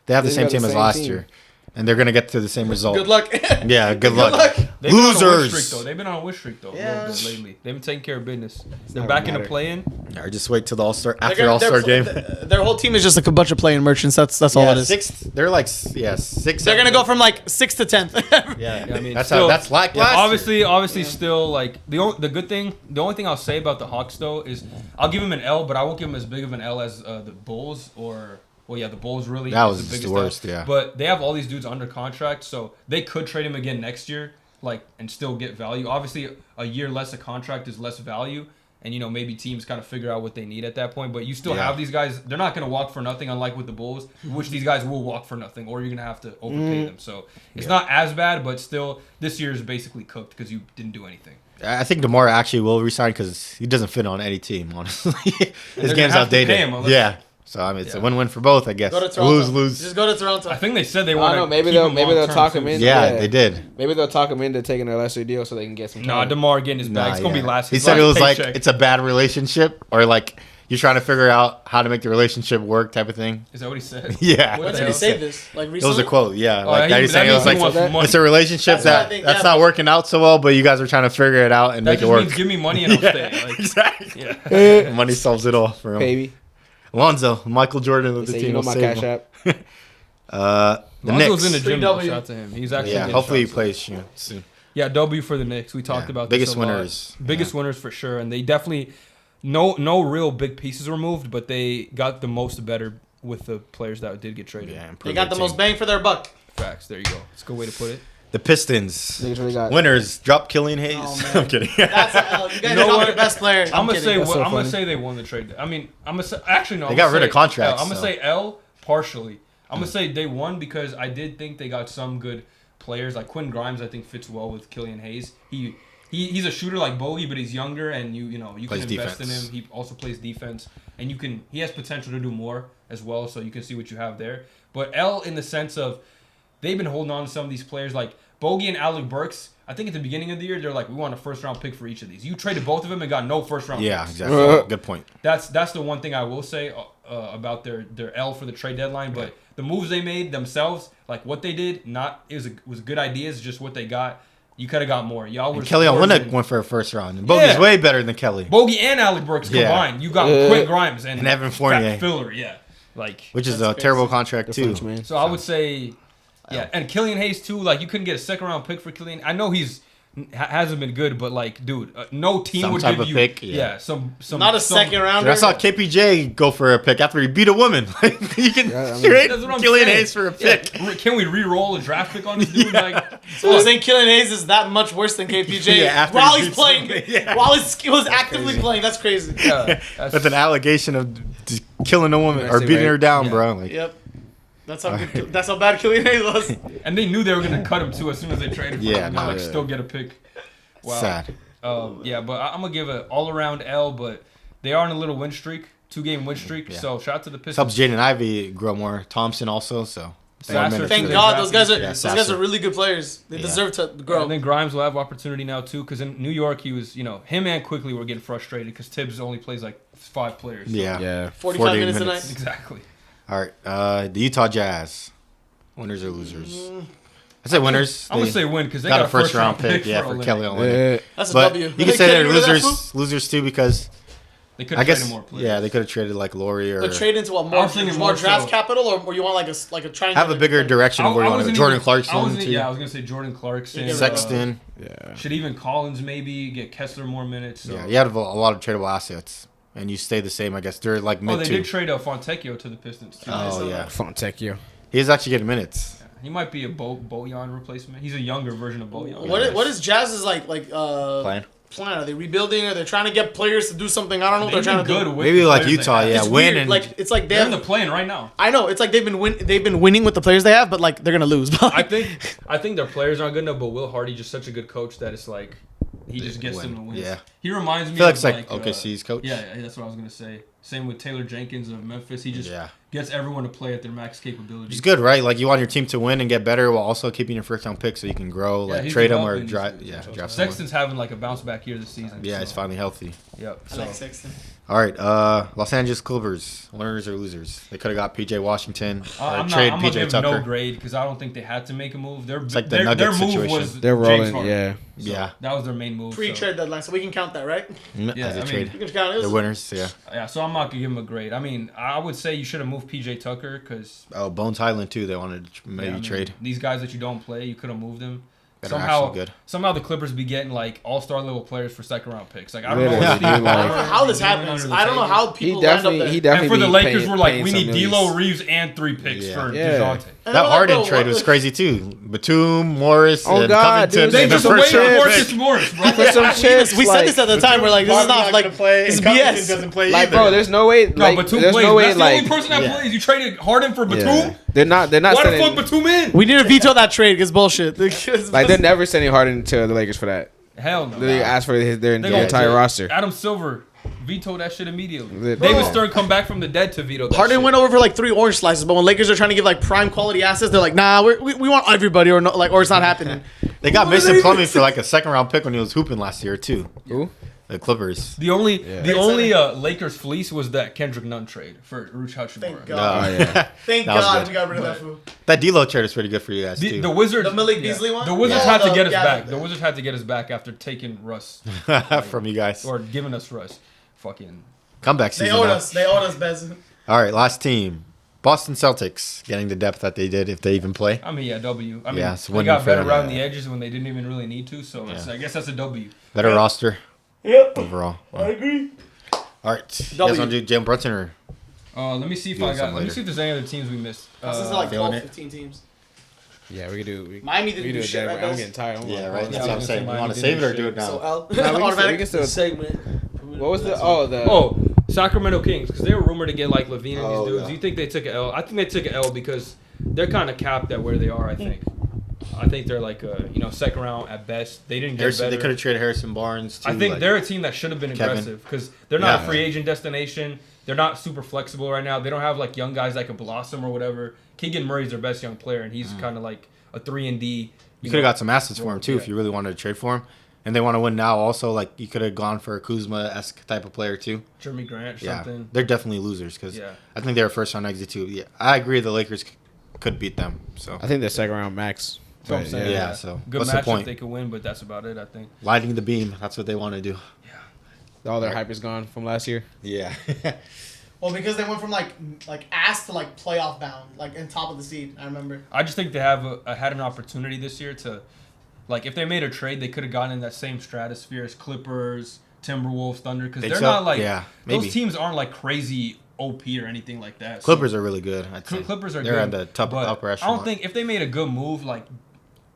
They have the They same got the team as same last team. year. And they're going to get to the same result. Good luck. Yeah, good luck. luck. They've been on a win Losers. streak, though. They've been on a win streak, though, a Yeah. little bit lately. They've been taking care of business. They're not back gonna in the play-in. All right, just wait till the All-Star They're after gonna- All-Star game. Their whole team is just like a bunch of playing merchants. That's all Yeah, it is. sixth. They're like six. They're gonna go from like 6th to 10th. Yeah, Yeah, I mean, that's still- how. That's like Yeah, last year. obviously, still like the only thing I'll say about the Hawks though is I'll give him an L, but I won't give him as big of an L as the Bulls or. Well, yeah, the Bulls really. That is was the the biggest worst, L. yeah. But they have all these dudes under contract, so they could trade him again next year, like, and still get value. Obviously, a year less a contract is less value, and maybe teams kind of figure out what they need at that point. But you still Yeah. have these guys; they're not going to walk for nothing, unlike with the Bulls, which these guys will walk for nothing, or you're going to have to overpay them. So it's not as bad, but still, this year is basically cooked because you didn't do anything. I think DeMar actually will resign because he doesn't fit on any team. Honestly, his they're game's gonna have to outdated. pay him unless- Yeah, so I mean it's a Yeah. win-win for both, I guess. Go to Toronto. Lose. Just go to Toronto. I think they said they I want don't to. know. Maybe they'll talk him in. Yeah, Yeah. they did. maybe they'll talk him into taking a lesser deal so they can get some. Nah, time. DeMar getting his back. Nah, It's gonna yeah. be last. He his said it last was like paycheck. it's a bad relationship, or like you're trying to figure out how to make the relationship work, type of thing. Is that what he said? Yeah, What When the did he hell? say this? Like it recently? was a quote. Yeah, Oh, like he- that he's that saying it means was he like wants money. it's a relationship That's what I that think, that's yeah. not working out so well, but you guys are trying to figure it out and That make it just work. means give me money and I'll stay. Like, Exactly. yeah. Money solves it all for him. Baby. Alonzo, Michael Jordan They of the say, team. you know will my save cash him. app. The Lonzo's in the Knicks. gym. Free Though, W. shout out to him. He's actually. Yeah, getting hopefully he shots. plays soon. Yeah, W for the Knicks. We talked Yeah. about Biggest this a lot. winners. Biggest winners for sure, and they definitely no real big pieces were moved, but they got the most better with the players that did get traded. Yeah, They improve got their the most team. bang for their buck. Facts. There you go. It's a good way to put it. The Pistons. Niggas really got. Winners. Drop Killian Hayes. Oh, man. I'm kidding. That's a L. You guys know dropped what? your best player. I'm gonna kidding. say That's so I'm gonna funny. say they won the trade. I mean, I'm gonna say actually no. They I'm got gonna rid of say contracts, L. I'm gonna so. say L partially. I'm gonna say they won because I did think they got some good players. Like Quinn Grimes, I think fits well with Killian Hayes. He's a shooter like Bogey, but he's younger, and you can Plays invest in defense. him. He also plays defense, and he has potential to do more as well. So you can see what you have there. But L in the sense of they've been holding on to some of these players like Bogey and Alec Burks. I think at the beginning of the year they're like, we want a first round pick for each of these. You traded both of them and got no first round. Yeah, picks. exactly. Good point. That's the one thing I will say about their L for the trade deadline. But the moves they made themselves, like what they did, was good ideas. Just what they got, you could have got more. Y'all were Kelly splurging. Olynyk went for a first round. And Bogey's Yeah. way better than Kelly, Bogey and Alec Burks Yeah. combined. You got Quinn Grimes and Evan Fournier. Fat Filler. Yeah, like which is That's a crazy. terrible contract The too. Frenchman. so. I would say, yeah, and Killian Hayes too. Like you couldn't get a second round pick for Killian. I know he's hasn't been good, but like, dude, no team Some would type give of you pick, yeah. some Not a second rounder. Dude, I saw KPJ go for a pick after he beat a woman. You can Yeah, I mean- trade That's what I'm Killian saying. Hayes for a Yeah. pick. Can we re-roll a draft pick on this dude? Like, So they're saying Killian Hayes is that much worse than KPJ Yeah, after while he he's beats playing, him. Yeah. while he was actively playing. That's crazy. yeah, that's- With an allegation of just killing a woman That's or it, beating right? her down, Yeah. bro. Like, Yep. That's how good, that's how bad Killian was. And they knew they were gonna cut him too as soon as they traded for him. Like still get a pick. Wow. Sad. Yeah, but I'm gonna give an all-around L. But they are on a little win streak, 2-game win streak. Yeah. So shout out to the Pistons. Helps Jaden Ivey grow more. Thompson also. So. Thank God, those guys are really good players. They deserve to grow. And then Grimes will have opportunity now too, because in New York he was, him and Quickly were getting frustrated because Tibbs only plays like 5 players. So. Yeah. 45 minutes a night. Exactly. All right, the Utah Jazz, winners or losers? I say winners. I'm gonna say win because they got a first round pick. Yeah, for Kelly Olynyk. That's a but W. You can say they're losers too because they could have traded more players. Yeah, they could have traded like Laurie or. But trade into what more draft capital, or you want like a triangle? Have a bigger direction of where you want to. Jordan Clarkson too. Yeah, I was gonna say Jordan Clarkson. Sexton. Should even Collins maybe get Kessler more minutes. So. Yeah, you have a lot of tradable assets. And you stay the same, I guess. They're like mid. Oh, they did trade Fontecchio to the Pistons too. Oh yeah, Fontecchio. He's actually getting minutes. Yeah. He might be a Bojan replacement. He's a younger version of Bojan. What is Jazz's plan? Are they rebuilding? Are they trying to get players to do something? I don't know what they're trying to do. Maybe like Utah, it's win weird. and it's like they're in the play-in right now. I know it's like they've been winning with the players they have, but like they're gonna lose. I think their players aren't good enough, but Will Hardy's just such a good coach that it's like he just gets them to win. Yeah, he reminds me. I feel of like OKC's coach. Yeah, that's what I was gonna say. Same with Taylor Jenkins of Memphis. He just gets everyone to play at their max capability. It's good, right? Like you want your team to win and get better while also keeping your first round pick so you can grow, like trade them or draft. Yeah, draft. Sexton's having like a bounce back year this season. Yeah, he's finally healthy. Yep. I like Sexton. All right, Los Angeles Clippers, winners or losers? They could have got PJ Washington or trade I'm PJ give Tucker. No grade because I don't think they had to make a move. It's like the Nuggets situation. They're rolling, yeah. So that was their main move. Pre-trade deadline, so we can count that, right? As a trade. You can count it. The winners, yeah. Yeah, so I'm not gonna give them a grade. I mean, I would say you should have moved PJ Tucker because Bones Highland too. They wanted to maybe trade these guys that you don't play. You could have moved them. that are actually good. Somehow the Clippers be getting like all-star level players for second-round picks. Like I don't Literally, know dude, like- how this happens. I don't know how people end up there. He definitely. And for the Lakers, paying, we're like, paying we need some D'Lo, millions. Reeves, and 3 picks for Yeah. DeJounte. That Harden trade was crazy too. Batum, Morris, Oh, and God, Covington. dude, They and the just first waited round for pick. Marcus Morris, bro. For some chips, We said like, this at the time. We're like, this is not like this is BS. Doesn't play like, either. bro, there's no way. No, Like, Batum there's plays. no way. That's the Like, only person that plays. You traded Harden for Batum? yeah. They're not Why the sending. fuck Batum in? We need to veto that trade because bullshit. Like they're never sending Harden to the Lakers for that. Hell no. They asked for their They gonna entire do- roster. Adam Silver vetoed that shit immediately. Bro. David Stern come back from the dead to veto that Harden shit. went over for like 3 orange slices, but when Lakers are trying to give like prime quality assets, they're like, nah, we want everybody or no, like or it's not happening. They got Mason Plumlee for like a second round pick when he was hooping last year too. Who? The Clippers. The only Lakers fleece was that Kendrick Nunn trade for Ruch Hachimura. Thank God. Oh yeah. Thank That was God good. we got rid of that fool. That D'Lo trade is pretty good for you guys too. The Wizards, The Malik Beasley one? The Wizards Yeah. had to get us Yeah, back. the- The Wizards had to get us back after taking Russ From you guys. or giving us Russ. Fucking. Comeback They season. owed now. us. They owed us, Bez. All right, last team. Boston Celtics getting the depth that they did if they even play. I mean, yeah, W. I mean, Yeah, it's they winning got for better them. around the edges when they didn't even really need to. So I guess that's a W. Better roster Yep. overall. I agree. All right. You W. guys want to do Jalen Brunson or? Let me see if Do I some got. Let me later. see if there's any other teams we missed. This is like feeling 12, it. 15 teams. Yeah, we could do. Miami We didn't could do do shit, it. right, I'm Bez? getting tired. I'm Yeah, like, right. oh, That's I what I'm was saying. gonna You say want to Miami save it or didn't do do it now? So L. we can Automatic. still. Segment. What was the? Sacramento Kings, because they were rumored to get like Levine and these dudes. yeah. Do you think they took an L? I think they took an L because they're kind of capped at where they are. I think they're like second round at best. They didn't get better. They could have traded Harrison Barnes. Too, I think like, they're a team that should have been Kevin. aggressive because they're not Yeah. a free agent destination. They're not super flexible right now. They don't have like young guys that can blossom or whatever. Keegan Murray's their best young player, and he's kind of like a 3-and-D. You could have got some assets for him too if you really wanted to trade for him. And they want to win now. Also, like you could have gone for a Kuzma-esque type of player too. Jeremy Grant, Yeah, something. they're definitely losers because I think they're a first round exit too. Yeah, I agree. The Lakers could beat them. So I think they're second round max. That's what I'm But, saying. yeah, so Good what's the matchup point? they could win, but that's about it. I think. Lighting the beam. That's what they want to do. all their hype is gone from last year. Yeah. Well, because they went from like ass to like playoff bound, like in top of the seed. I remember. I just think they have had an opportunity this year to, like, if they made a trade, they could have gotten in that same stratosphere as Clippers, Timberwolves, Thunder, because they're not like maybe. those teams aren't like crazy OP or anything like that. So Clippers are really good. I'd say. Clippers are They're good. on the top but upper I echelon. don't think if they made a good move, like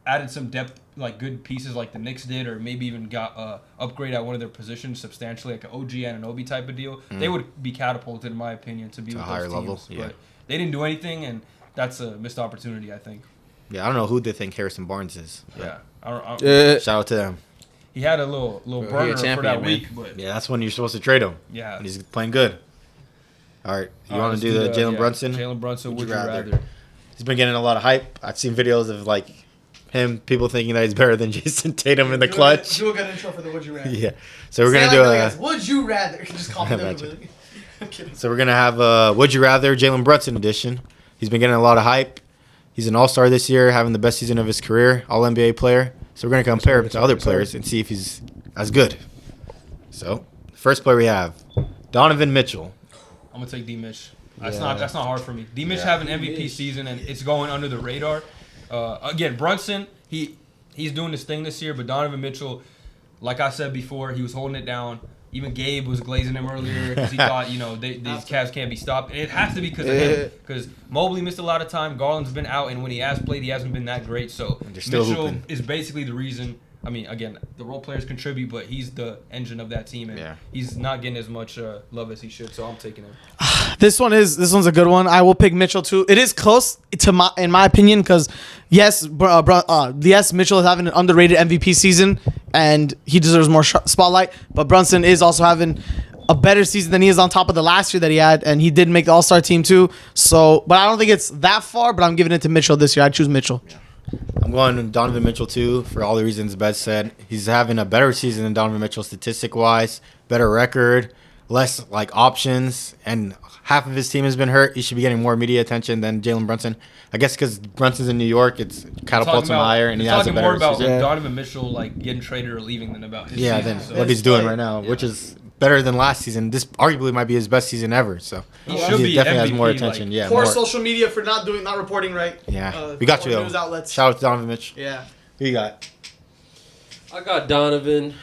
added some depth, like good pieces like the Knicks did, or maybe even got upgrade at one of their positions substantially, like an OG and an Obi type of deal, they would be catapulted, in my opinion, to be with a higher those level, teams. yeah. But they didn't do anything, and that's a missed opportunity, I think. Yeah, I don't know who they think Harrison Barnes is. Yeah. I don't, Shout out to them. he had a little he a burner for champion, that man. week, but Yeah, that's when you're supposed to trade him. yeah. And he's playing good. All right, you All right, want to let's do the Jalen yeah, Brunson? Jalen Brunson, would you rather? He's been getting a lot of hype. I've seen videos of like him, people thinking that he's better than Jason Tatum in the clutch. Do a good intro for the Would You Rather. Yeah. So we're gonna do a. Would you rather? Just call me Imagine. I'm kidding. So we're gonna have a Would You Rather Jalen Brunson edition. He's been getting a lot of hype. He's an All-Star this year, having the best season of his career, All NBA player. So we're gonna compare him to other players and see if he's as good. So first player we have, Donovan Mitchell. I'm gonna take D. Mitch. That's not hard for me. D. Mitch having an MVP season and it's going under the radar. Again, Brunson, he's doing this thing this year, but Donovan Mitchell, like I said before, he was holding it down. Even Gabe was glazing him earlier because he thought, these Cavs can't be stopped. And it has to be because of him. Because Mobley missed a lot of time. Garland's been out, and when he has played, he hasn't been that great. So Mitchell is basically the reason. I mean, again, the role players contribute, but he's the engine of that team, and he's not getting as much love as he should. So I'm taking him. This one's a good one. I will pick Mitchell too. It is close in my opinion, because yes, Mitchell is having an underrated MVP season, and he deserves more spotlight. But Brunson is also having a better season than he is on top of the last year that he had, and he did make the All-Star team too. So, but I don't think it's that far. But I'm giving it to Mitchell this year. I choose Mitchell. Yeah. I'm going Donovan Mitchell too for all the reasons Bez said. He's having a better season than Donovan Mitchell statistic-wise, better record, less like options, and half of his team has been hurt. He should be getting more media attention than Jalen Brunson. I guess because Brunson's in New York, it's catapults him higher, and he has a better more about season. Donovan Mitchell like getting traded or leaving than about his season. Than So what he's doing right now, which is better than last season. This arguably might be his best season ever. So he should be definitely MVP, has more attention. Like, poor social media for not reporting right. Yeah, we got you though. News outlets. Shout out to Donovan Mitch. Yeah. Who you got? I got Donovan.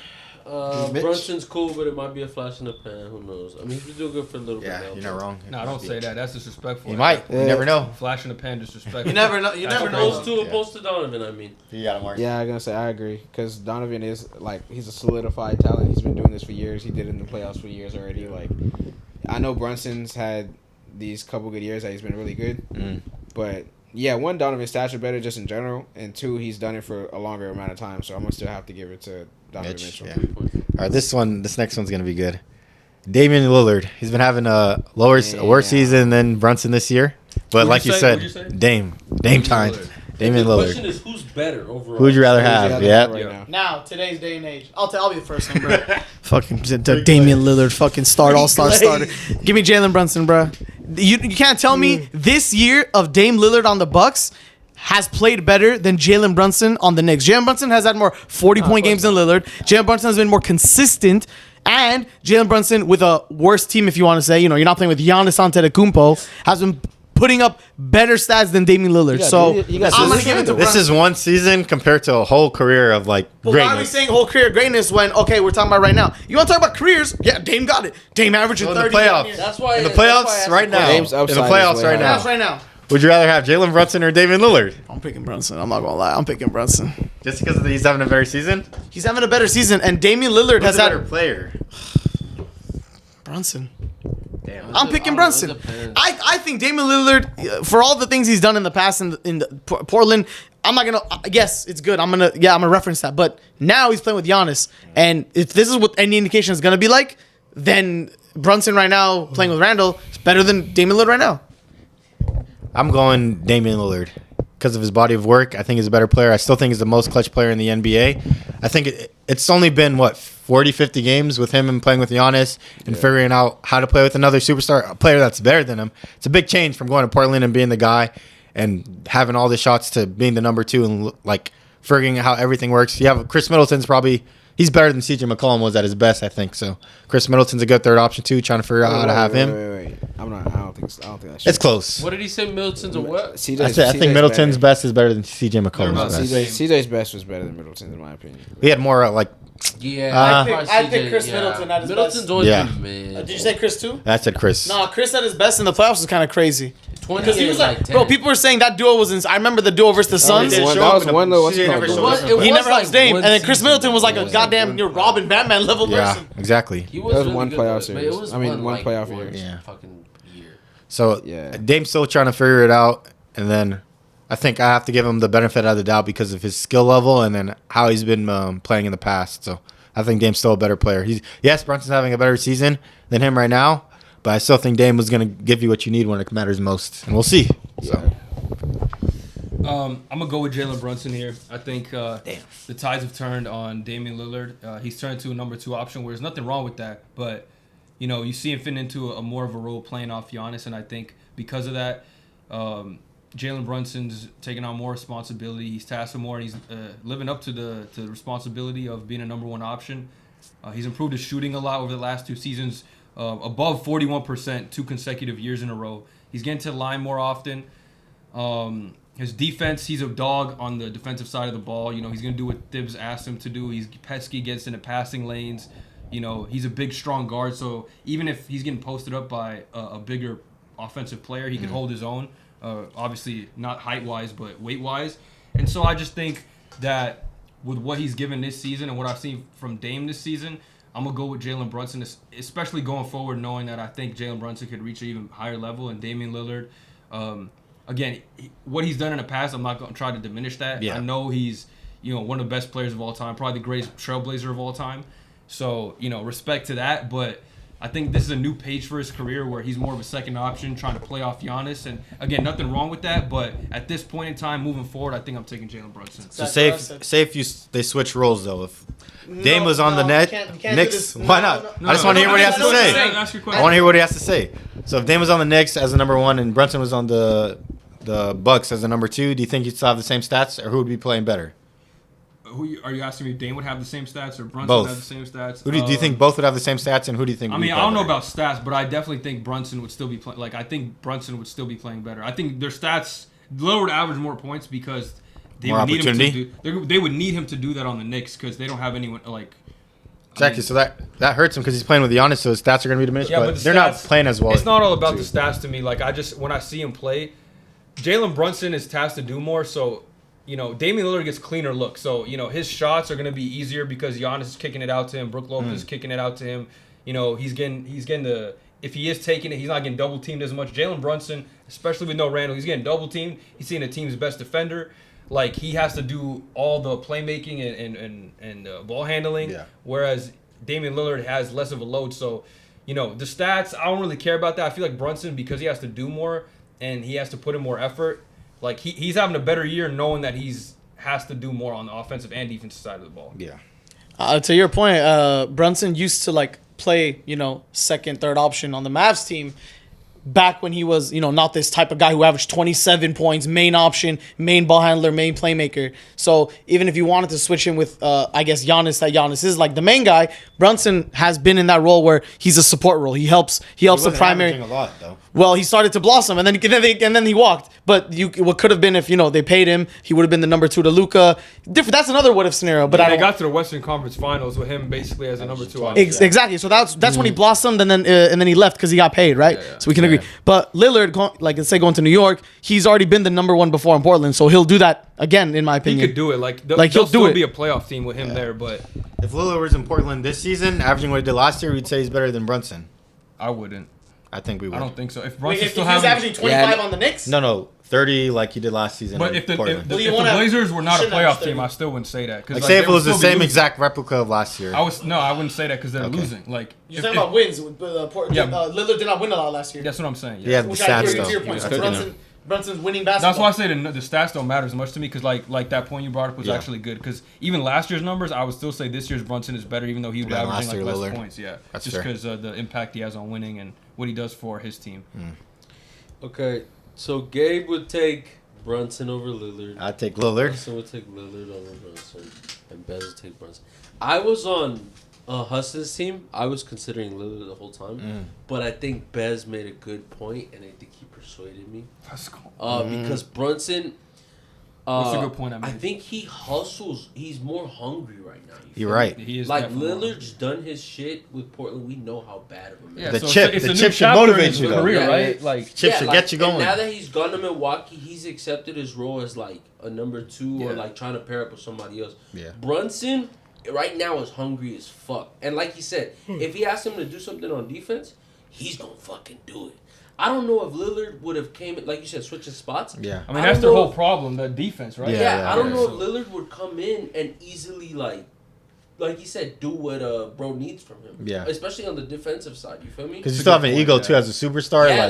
Mitch? Brunson's cool, but it might be a flash in the pan. Who knows? I mean, he's been doing good for a little bit now. Yeah, you're not wrong. No, don't say that. That's disrespectful. You might. You never know. Flash in the pan, disrespectful. You never know. You never know. Opposed to Donovan, I mean. You got him, Mark. Yeah, I'm gonna say I agree because Donovan is like he's a solidified talent. He's been doing this for years. He did it in the playoffs for years already. Like I know Brunson's had these couple good years that he's been really good, but yeah, one, Donovan's stats are better just in general, and two, he's done it for a longer amount of time. So I'm gonna still have to give it to Donovan Mitchell. Yeah. All right, this next one's gonna be good. Damian Lillard. He's been having a worse season than Brunson this year, but like you said, Dame time. Damian Lillard. The question is, who's better overall? Who would you rather have? Yeah. Now, today's day and age. I'll be the first one, bro. Fucking Damian Lillard, fucking all-star starter. Give me Jalen Brunson, bro. You can't tell me this year of Dame Lillard on the Bucks has played better than Jalen Brunson on the Knicks. Jalen Brunson has had more 40-point games than Lillard. Jalen Brunson has been more consistent. And Jalen Brunson, with a worse team, if you want to say, you're not playing with Giannis Antetokounmpo, has been putting up better stats than Damian Lillard. I'm going to give it to Brunson. This is one season compared to a whole career of greatness. Why are we saying whole career greatness when, okay, we're talking about right now? You want to talk about careers? Yeah, Dame got it. Dame averaging 30. In the playoffs. That's why in the playoffs right now. Dame's In the upside playoffs is right way now. Would you rather have Jalen Brunson or Damian Lillard? I'm picking Brunson. I'm not going to lie. I'm picking Brunson. Just because he's having a better season? He's having a better season, and Damian Lillard has Who's a had... better player? Brunson. Damn. I'm picking Brunson. I think Damian Lillard, for all the things he's done in the past in Portland, I'm not gonna. Yes, it's good. I'm gonna reference that. But now he's playing with Giannis, and if this is what any indication is gonna be like, then Brunson right now playing with Randall is better than Damian Lillard right now. I'm going Damian Lillard because of his body of work. I think he's a better player. I still think he's the most clutch player in the NBA. I think it's only been 40, 50 games with him and playing with Giannis and figuring out how to play with another superstar, a player that's better than him. It's a big change from going to Portland and being the guy and having all the shots to being the number two and figuring out how everything works. You have Chris Middleton's he's better than CJ McCollum was at his best, I think. So Chris Middleton's a good third option too, trying to figure out how to have him. Wait. I don't think that's true. It's close. What did he say? Middleton's a what? I think Middleton's best is better than CJ McCollum's best. CJ's best was better than Middleton's in my opinion. He had more I pick Chris Middleton at his Middleton's best. always been man. Did you say Chris too? I said Chris. No, Chris at his best in the playoffs was kind of crazy. 20 Because he was like 10. bro, people were saying that duo was I remember the duo versus the Suns. That was one though. What's it called? He never helps Dame, and then Chris season, Middleton was like though. a goddamn Robin Batman level person. Exactly. He That was really one good, playoff though. series. It was one playoff one year. Yeah. Fucking year. So Yeah. Dame's still trying to figure it out. And then I think I have to give him the benefit of the doubt because of his skill level and then how he's been playing in the past. So I think Dame's still a better player. Yes, Brunson's having a better season than him right now, but I still think Dame was going to give you what you need when it matters most. And we'll see. So. I'm going to go with Jalen Brunson here. I think the tides have turned on Damian Lillard. He's turned to a number 2 option, where there's nothing wrong with that. But, you see him fit into a more of a role playing off Giannis, and I think because of that, Jalen Brunson's taking on more responsibility. He's tasked with more, and he's living up to the responsibility of being a number 1 option. He's improved his shooting a lot over the last 2 seasons, above 41% 2 consecutive years in a row. He's getting to the line more often. His defense, he's a dog on the defensive side of the ball. He's going to do what Thibs asked him to do. He's pesky, gets into passing lanes. He's a big, strong guard. So even if he's getting posted up by a bigger offensive player, he can hold his own. Obviously, not height-wise, but weight-wise. And so I just think that with what he's given this season and what I've seen from Dame this season, I'm going to go with Jalen Brunson, especially going forward, knowing that I think Jalen Brunson could reach an even higher level. And Damian Lillard, again, what he's done in the past, I'm not going to try to diminish that. Yeah. I know he's, one of the best players of all time, probably the greatest trailblazer of all time. So, respect to that. But I think this is a new page for his career where he's more of a second option, trying to play off Giannis. And, again, nothing wrong with that. But at this point in time, moving forward, I think I'm taking Jalen Brunson. So say if they switch roles, though. If Dame was on the Knicks, why not? I just want to hear what he has to say. I want to hear what he has to say. So if Dame was on the Knicks as the number 1 and Brunson was on the Bucks as the number 2, do you think he'd still have the same stats, or who would be playing better? Are you asking me if Dame would have the same stats or Brunson both. Would have the same stats? Who do you think both would have the same stats, and who do you think? I mean, I don't know about stats, but I definitely think Brunson would still be playing. I think Brunson would still be playing better. I think their stats Lillard average more points because they would need him to they would need him to do that on the Knicks because they don't have anyone like. Exactly, so that hurts him because he's playing with Giannis, so his stats are going to be diminished. Yeah, but they're not playing as well. It's not all about the stats to me. When I see him play, Jalen Brunson is tasked to do more. So, Damian Lillard gets cleaner looks. So, his shots are going to be easier because Giannis is kicking it out to him. Brook Lopez is kicking it out to him. He's getting the. If he is taking it, he's not getting double teamed as much. Jalen Brunson, especially with no Randall, he's getting double teamed. He's seeing the team's best defender. He has to do all the playmaking and ball handling, whereas Damian Lillard has less of a load. So, the stats, I don't really care about that. I feel like Brunson, because he has to do more and he has to put in more effort, he's having a better year knowing that has to do more on the offensive and defensive side of the ball. Yeah. To your point, Brunson used to play, second, third option on the Mavs team. Back when he was, not this type of guy who averaged 27 points, main option, main ball handler, main playmaker. So even if you wanted to switch him with, Giannis, that Giannis is the main guy, Brunson has been in that role where he's a support role. He helps the primary. A lot, though. Well, he started to blossom, and then he walked. But what could have been if they paid him, he would have been the number 2 to Luka. That's another what if scenario. But they got to the Western Conference Finals with him basically as a number 2 option. Exactly. So that's when he blossomed, and then he left because he got paid, right? Yeah. So we can agree. But Lillard, let's say going to New York, he's already been the number 1 before in Portland, so he'll do that again, in my opinion. He could do it. He'll still be a playoff team with him there. But if Lillard was in Portland this season, averaging what he did last year, we'd say he's better than Brunson. I wouldn't. I think we would. I don't think so. If Brunson he's averaging 25 on the Knicks? No, 30 like he did last season. But if the Blazers were not a playoff team, I still wouldn't say that. Say if it was the same exact replica of last year. I wouldn't say that because they're losing. You're talking about wins. Lillard did not win a lot last year. That's what I'm saying. Yeah, the stats though. Brunson's winning basketball. That's why I say the stats don't matter as much to me because like that point you brought up was actually good because even last year's numbers, I would still say this year's Brunson is better even though he was averaging less points. Yeah, that's just because of the impact he has on winning and what he does for his team. Okay, so Gabe would take Brunson over Lillard. I'd take Lillard. Brunson would take Lillard over Brunson, and Bez would take Brunson. I was on Hassan's team. I was considering Lillard the whole time, but I think Bez made a good point, and I think he persuaded me. That's cool. Because Brunson. What's a good point I think he hustles. He's more hungry right now. You're right. He is Lillard's done his shit with Portland. We know how bad of him. Yeah, the chip should motivate you, though. Career, right? Chip should get you going. And now that he's gone to Milwaukee, he's accepted his role as a number 2 or trying to pair up with somebody else. Yeah. Brunson right now is hungry as fuck, and like he said, if he asks him to do something on defense, he's gonna fucking do it. I don't know if Lillard would have came, like you said, switching spots. Yeah. I mean, that's their whole problem, the defense, right? Yeah, I don't know if Lillard would come in and easily, like you said, do what bro needs from him. Yeah. Especially on the defensive side, you feel me? Because you still have an ego, too, as a superstar. Yeah,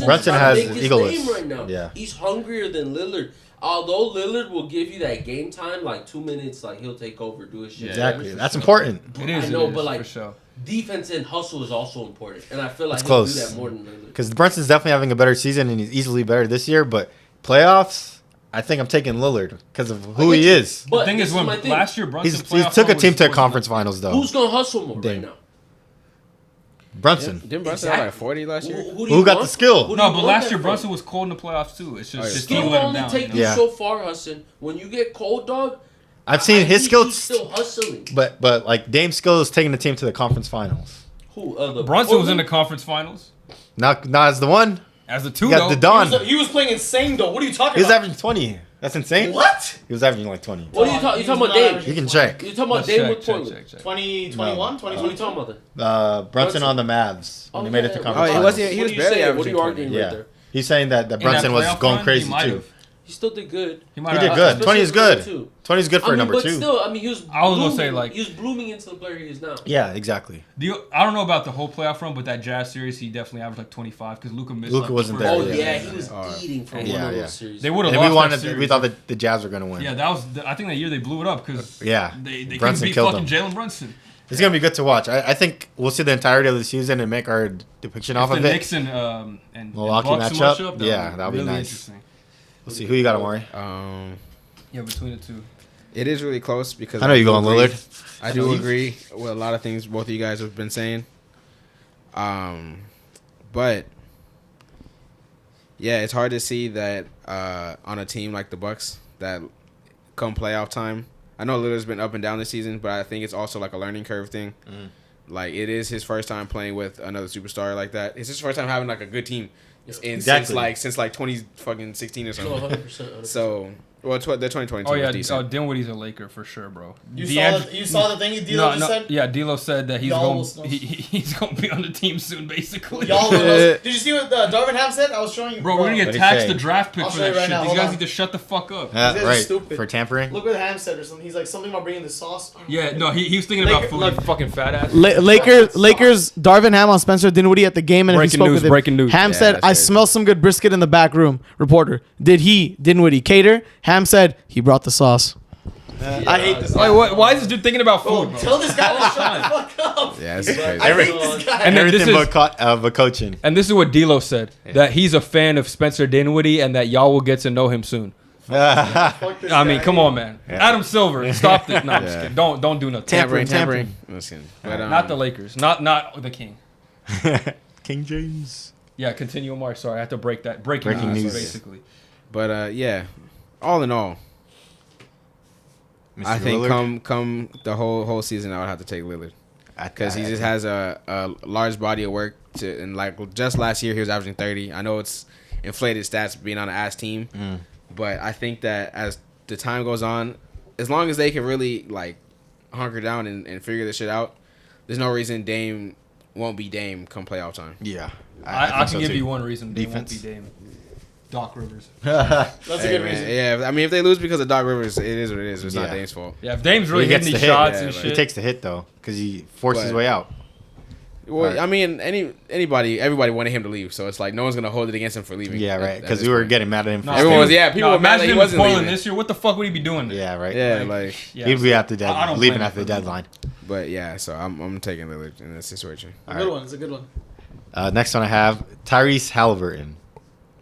Brunson has egoless name right now. Yeah. He's hungrier than Lillard. Although Lillard will give you that game time, like 2 minutes, like he'll take over, do his shit. Exactly. That's important. It is. I know, but like for sure. defense and hustle is also important, and I feel like It's he'll close. do that more than Lillard. Because Brunson's definitely having a better season, and he's easily better this year. But playoffs, I think I'm taking Lillard because of who he is. But The thing this is, when my thing. last year Brunson He took a team to a conference finals, though. Who's gonna hustle more Dame. right now? Brunson. Didn't Brunson have like 40 last year? Who Who got the skill? Who do No, you but want last that year from? Brunson was cold in the playoffs too. It's just Oh, yeah. team Skill let him only down. take You you know? so far, Hassan. When you get cold, dog. I've seen his skill, He's still hustling. but like Dame's skill is taking the team to the conference finals. Who? The Brunson was in the Portland? conference finals Not as the one. as the two. He got though. the Don. He was playing insane though. What are you talking He was about? averaging 20. That's insane. What? He was averaging like 20. What are you talking? You He talking was about not Dame? averaging- You can check. You talking about Let's Dame check, with check, Portland? check, check. 2021, What are you talking about then? Brunson Brunson. on the Mavs when Oh, they made it to yeah. conference Oh, he finals. wasn't- he What was are you barely saying? What are you averaging arguing 20. Yeah. right there? He's saying that In that Brunson was playoff going run, crazy he might too. have. He still did good. He He did good. 20 is good. Too. 20 is good for a number but 2. still, I mean, he was. I was gonna blooming- say, like- he was blooming into the player he is now. Yeah, exactly. I don't know about the whole playoff run, but that Jazz series, he definitely averaged like 25 because Luka missed. Luka like, the wasn't first there, Oh game. yeah, he was eating for Yeah, one of yeah. those series. They would have And lost we that wanted. series. We thought that the Jazz were gonna win. Yeah, that was. I think that year they blew it up because Yeah. they couldn't Brunson beat killed fucking them. Jalen Brunson. It's gonna be good to watch. I think we'll see the entirety of the season and make our depiction off If of the it. Knicks and Milwaukee Bucks matchup? match up, Yeah, that'll be really nice. Interesting. We'll see who you got, Omari. Yeah, between the two. It is really close because I know you're do going agree- Lillard. I do agree with a lot of things both of you guys have been saying. But yeah, it's hard to see that on a team like the Bucks that come playoff time. I know Lillard's been up and down this season, but I think it's also like a learning curve thing. Like it is his first time playing with another superstar like that. It's his first time having like a good team, Exactly. since 2016 or No, something. 100%. So the 2020 Oh team yeah, was decent. Dinwiddie's a Laker for sure, bro. You saw the thing D'Lo just said? Yeah, D'Lo said that he's Y'all going. will snow. He's going to be on the team soon, basically. Y'all did you see what Darvin Ham said? I was showing you. Bro, we're gonna get What'd he taxed say? the draft pick I'll for show you that right shit. now, These hold guys on. need to shut the fuck up. These guys are Right. stupid. For tampering. Look what Ham said or something. He's like something about bringing the sauce. Yeah, no, he was thinking about food. Like- Fucking fat ass. Lakers, Darvin Ham on Spencer Dinwiddie at the game, and he Breaking spoke news, with him. breaking news. Ham Yeah, said, that's "I crazy. smell some good brisket in the back room." Reporter, did he Dinwiddie cater? Ham said he brought the sauce. I hate this. Wait, why is this dude thinking about food, bro? Tell this guy to shut the fuck up. Yeah, it's crazy. I hate this guy. And then this Everything is but coaching. and this is what D'Lo said that he's a fan of Spencer Dinwiddie and that y'all will get to know him soon. Fuck this I mean, guy. come on, man. Adam Silver, stop this. No, I'm just Yeah. kidding. Don't do nothing. Tampering. I'm just kidding. But, Not the Lakers. Not the King. King James. Yeah, continue, Omar. Sorry, I have to break that. Breaking Breaking news, news. basically. But yeah, all in all, Mr. I think Lillard. come the whole season, I would have to take Lillard because he just has a large body of work to, and like just last year he was averaging 30. I know it's inflated stats being on an ass team, but I think that as the time goes on, as long as they can really like hunker down and figure this shit out, there's no reason Dame won't be Dame come playoff time. Yeah. I think can so give too. you one reason. They won't Defense. be Dame. Doc Rivers. That's a Hey, good man, reason. yeah, I mean if they lose because of Doc Rivers, it is what it is. It's not Yeah. Dame's fault. Yeah, if Dame's really He gets hitting these the hit. shots Yeah, and like- shit. He takes the hit though, because he forced his But- way out. Well, Right. I mean, everybody wanted him to leave, so it's like no one's gonna hold it against him for leaving. Yeah, at- right. at Because this we were point. getting mad at him. For No, Everyone was, staying. yeah. People were mad imagine that he him wasn't spoiling leaving. this year. What the fuck would he be doing? Yeah, right. Yeah, like, Yeah, He'd be at the I deadline, don't leaving blame at the him. deadline. but yeah. So I'm taking Lillard in this situation. A good one. It's a good one. Next one I have Tyrese Halliburton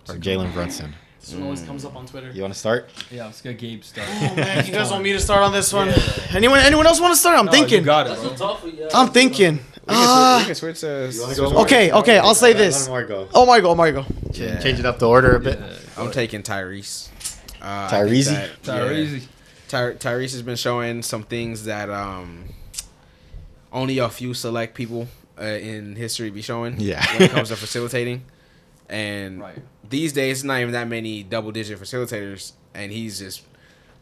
or Jalen Brunson. This one always comes up on Twitter. You want to start? Yeah, let's get Gabe started. Oh man, you guys want me to start on this one? Anyone else want to start? I'm No, thinking. You got it, That's bro. a tough one, yeah. I'm thinking. We can switch to. Okay. I'll say this. Let Omar go. Oh my god. Yeah. Change it up the order a bit. I'm taking Tyrese. Tyrese? Tyrese. Tyrese has been showing some things that only a few select people in history be showing. Yeah. When it comes to facilitating, and Right. these days it's not even that many double-digit facilitators, and he's just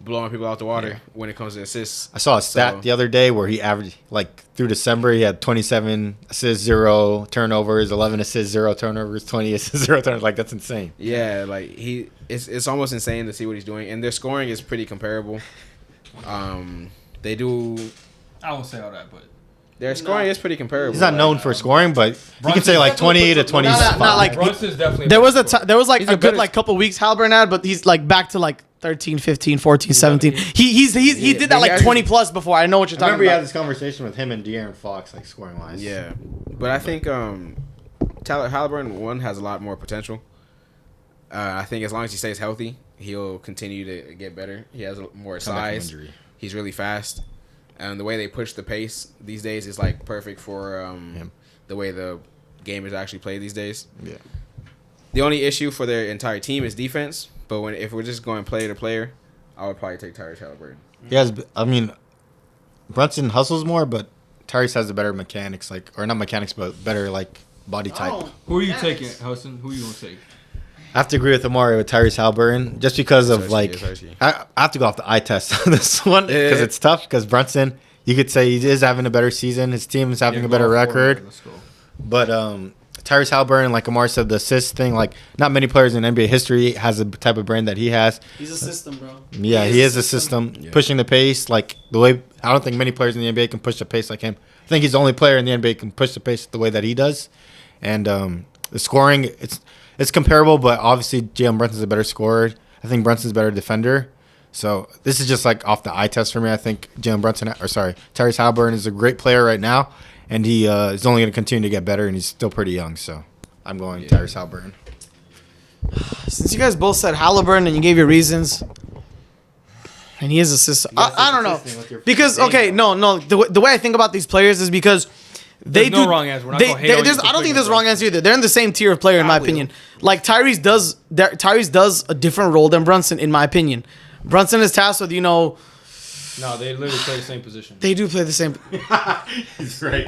blowing people out the water when it comes to assists. I saw a stat the other day where he averaged, like, through December, he had 27 assists, 0 turnovers, 11 assists, 0 turnovers, 20 assists, 0 turnovers. Like, that's insane. Yeah, like it's almost insane to see what he's doing, and their scoring is pretty comparable. They do. I won't say all that, but Their scoring is pretty comparable. He's not known for scoring, but you can say like 20 to 25. Not like Brunson's definitely. there was like a good better- like couple weeks Halliburton had, but he's like back to like 13, 15, 14, 17. He did that like 20 plus before. I know what you're I talking remember you had about. this conversation with him and De'Aaron Fox, like scoring wise. Yeah, but I think Halliburton has a lot more potential. I think as long as he stays healthy, he'll continue to get better. He has more Come back from size. injury. He's really fast, and the way they push the pace these days is like perfect for the way the game is actually played these days. Yeah. The only issue for their entire team is defense. But if we're just going player to player, I would probably take Tyrese Halliburton. Yes, I mean, Brunson hustles more, but Tyrese has the better mechanics, like, or not mechanics, but better like body type. Oh. Who are you taking, Hassan? Who are you gonna take? I have to agree with Omari with Tyrese Halliburton, just because of Sarski, like Sarski. I have to go off the eye test on this one because it's tough. Because Brunson, you could say he is having a better season. His team is having a better record. Let's go. But Tyrese Halliburton, like Omar said, the assist thing, like not many players in NBA history has the type of brain that he has. He's a system, bro. Yeah, he is a system, pushing the pace like the way. I don't think many players in the NBA can push the pace like him. I think he's the only player in the NBA that can push the pace the way that he does. And the scoring, it's comparable, but obviously Jalen Brunson's a better scorer. I think Brunson's a better defender. So this is just like off the eye test for me. I think Tyrese Halliburton is a great player right now. And he is only going to continue to get better, and he's still pretty young. So I'm going Tyrese Halliburton. Since you guys both said Halliburton and you gave your reasons, and he is a system. I don't know. Because, okay, no. The way I think about these players is because they There's no do. wrong answer. We're not gonna hate on you for I don't think picking there's a wrong Brunson. answer either. They're in the same tier of player, in my opinion. Like, Tyrese does a different role than Brunson, in my opinion. Brunson is tasked with, No, they literally play the same position. they do play the same. He's right.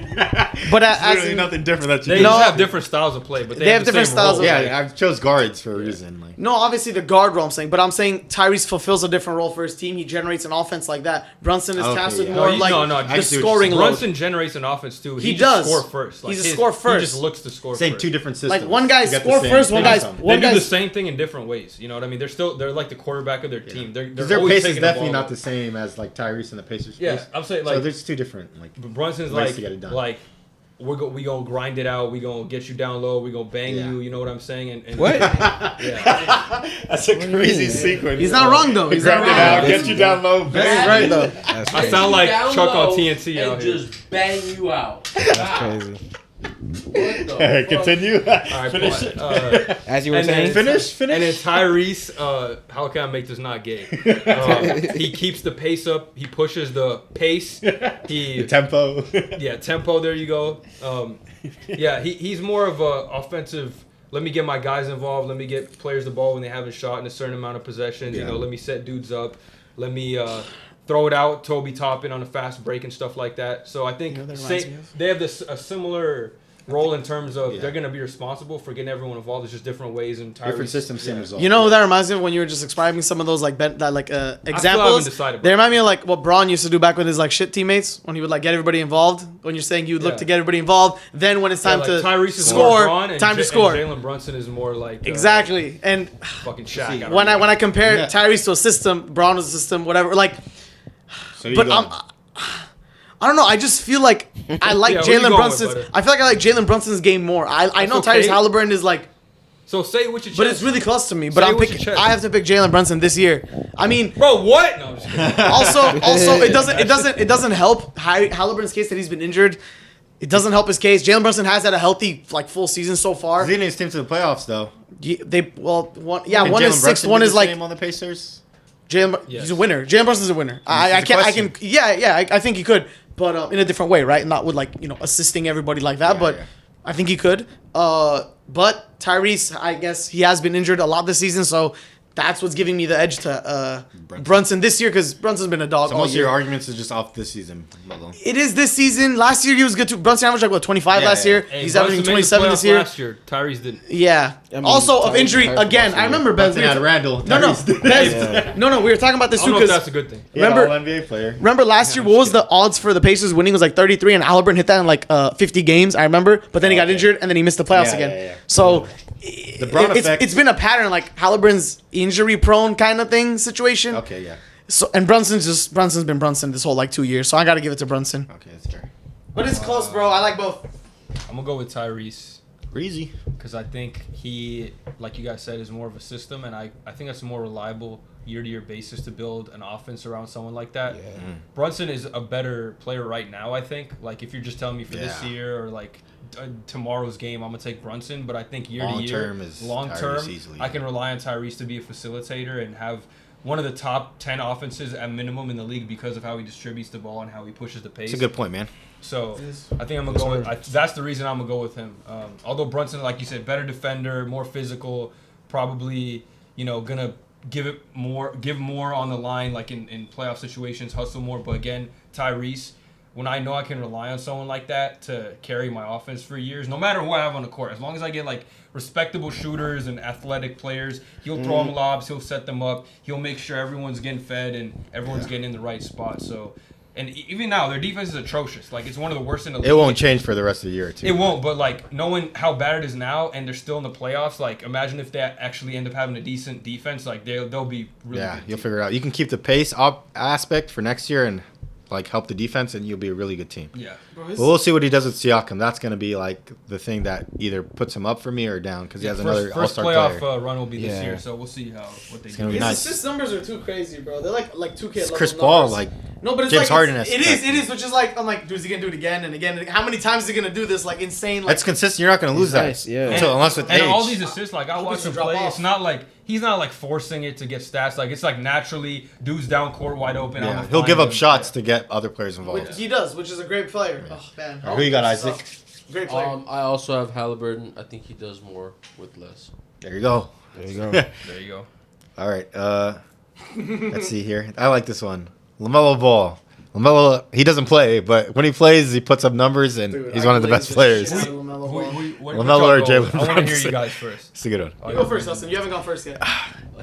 But It's as really in, nothing different that you They do. just have different styles of play, but they have have different the same styles role. of- Yeah, I chose guards for a reason. Like, no, obviously the guard role I'm saying, but I'm saying Tyrese fulfills a different role for his team. He generates an offense like that. Brunson is Okay, tasked with yeah. more No, like I the see what you're scoring saying. load. Brunson generates an offense too. He just does. score first. He's a score He first. just looks to score saying first. two different systems. Like one guy You got the score same first, one thing. guy's They one do the guy's. same thing in different ways. You know what I mean? They're like the quarterback of their team. They're Their always pace is taking the definitely ball. not the same as like Tyrese and the Pacers. Yeah, pace. I'm saying So like there's two different like. Brunson's ways to get it done. like we gonna grind it out. We gonna get you down low. We gonna bang Yeah. you. You know what I'm saying? And What? Yeah. That's a crazy sequence. He's not wrong though. He's not Grind it wrong. out, get you down low. He's right though. I sound like Down Chuck on low TNT out and here. just bang you out. Crazy. What the fuck? Continue. All right, Finish. but, As you were And then- saying, Finish. And then Tyrese, how can I make this not gay? He keeps the pace up. He pushes the pace. He Tempo. tempo. There you go. He's more of a offensive. Let me get my guys involved. Let me get players the ball when they haven't shot in a certain amount of possessions. Yeah. Let me set dudes up. Let me throw it out, Toby Toppin on a fast break and stuff like that. So I think You know what that reminds me of? they have a similar role in terms of Yeah. they're going to be responsible for getting everyone involved. It's just different ways and Different systems, same result. You know who that reminds me of when you were just describing some of those like examples. decided, They remind me of like what Braun used to do back with his like shit teammates when he would like get everybody involved. When you're saying he would look Yeah. to get everybody involved, then when it's time like to Tyrese is more score, Braun and time to score. And Jalen Brunson is more like Exactly. And fucking Shaq. when I compare Yeah. Tyrese to a system, Braun was a system, whatever. Like, So you but go. I don't know. I just feel like I like Yeah, who you Jalen going Brunson's. with, buddy? I feel like I like Jalen Brunson's game more. I know okay. Tyrese Halliburton is like, So say it with your chest. but it's really close to me. But Say I'm it with your picking. chest. I have to pick Jalen Brunson this year. I mean, Bro, what? No, I'm just kidding. also it doesn't help Halliburton's case that he's been injured. It doesn't help his case. Jalen Brunson has had a healthy like full season so far. He's leading his team to the playoffs, though. One Can is Jalen sixth. Brunson One do is the like same on the Pacers. Jalen. Yes. He's a winner. Jalen Brunson's a winner. I the can. question. I think he could, but in a different way, right? Not with like assisting everybody like that, Yeah, but yeah. I think he could. But Tyrese, I guess he has been injured a lot this season, so that's what's giving me the edge to Brunson this year because Brunson's been a dog So all most of year. your arguments is just off this season. Alone. It is this season. Last year he was good too. Brunson averaged like 25 Yeah, last yeah. year. Hey, He's Brunson averaging made the 27 this playoffs year. Last year, Tyrese didn't. Yeah. I mean, also of Tyrese injury hurt for again. most of I the year. remember Bez. Brunson had Randall. No, Tyrese. no. We were talking about this I too don't know if because that's a good thing. remember- NBA player. remember last year what was the odds for the Pacers winning was like 33, and Halliburton hit that in like 50 games. I remember, but then he got injured and then he missed the playoffs Yeah, again. yeah, yeah. So The Brown effect. it's been a pattern like Halliburton's injury prone kind of thing situation. Okay, yeah. So and Brunson's been Brunson this whole like 2 years. So I got to give it to Brunson. Okay, that's fair. But it's close, bro. I like both. I'm gonna go with Tyrese Breezy. because I think he, like you guys said, is more of a system, and I think that's a more reliable year-to-year basis to build an offense around someone like that. Yeah. Brunson is a better player right now, I think. Like if you're just telling me for this Yeah. year or like tomorrow's game, I'm gonna take Brunson. But I think year to year, Long-term is long Tyrese term, easily. I can rely on Tyrese to be a facilitator and have one of the top 10 offenses at minimum in the league because of how he distributes the ball and how he pushes the pace. It's a good point, man. So I think I'm gonna go with. That's the reason I'm gonna go with him. Although Brunson, like you said, better defender, more physical, probably gonna give more on the line, like in playoff situations, hustle more. But again, Tyrese, when I know I can rely on someone like that to carry my offense for years, no matter who I have on the court, as long as I get like respectable shooters and athletic players, he'll throw them lobs, he'll set them up, he'll make sure everyone's getting fed and everyone's getting in the right spot. So. And even now, their defense is atrocious. Like, it's one of the worst in the league. It won't change for the rest of the year, too. It won't, but, like, knowing how bad it is now and they're still in the playoffs, like, imagine if they actually end up having a decent defense. Like, they'll be really Yeah, good you'll team. figure it out. You can keep the pace aspect for next year and, like, help the defense, and you'll be a really good team. Yeah. But we'll see what he does with Siakam. That's going to be, like, the thing that either puts him up for me or down because he has another First all-star playoff player. run will be this Yeah. year, so we'll see what they do. gonna be His nice. assist numbers are too crazy, bro. They're like 2K. It's level Chris Paul, numbers. like, No, but it's James like Harden it has- is, which is like I'm like, dude, is he gonna do it again and again? How many times is he gonna do this? Like insane, like that's consistent. You're not going to lose that. nice, yeah. Unless with And age. all these assists, like I watch to him drop play, off. it's not like he's not like forcing it to get stats. Like it's like naturally, dudes down court wide open. Yeah, I'ma he'll find give up him. shots to get other players involved. which he does, which is a great player. Oh man, All right, who you got, Isaac? Great player. I also have Halliburton. I think he does more with less. There you go. There you go. There you go. All right. Let's see here. I like this one. LaMelo Ball. LaMelo, he doesn't play, but when he plays, he puts up numbers, and Dude, he's I one of the glaze best the players. shit out It's of LaMelo Who- Ball. what LaMelo y'all or go Jalen with? I want to hear Brunson? you guys first. a good one. You go first, Hassan. You haven't gone first yet.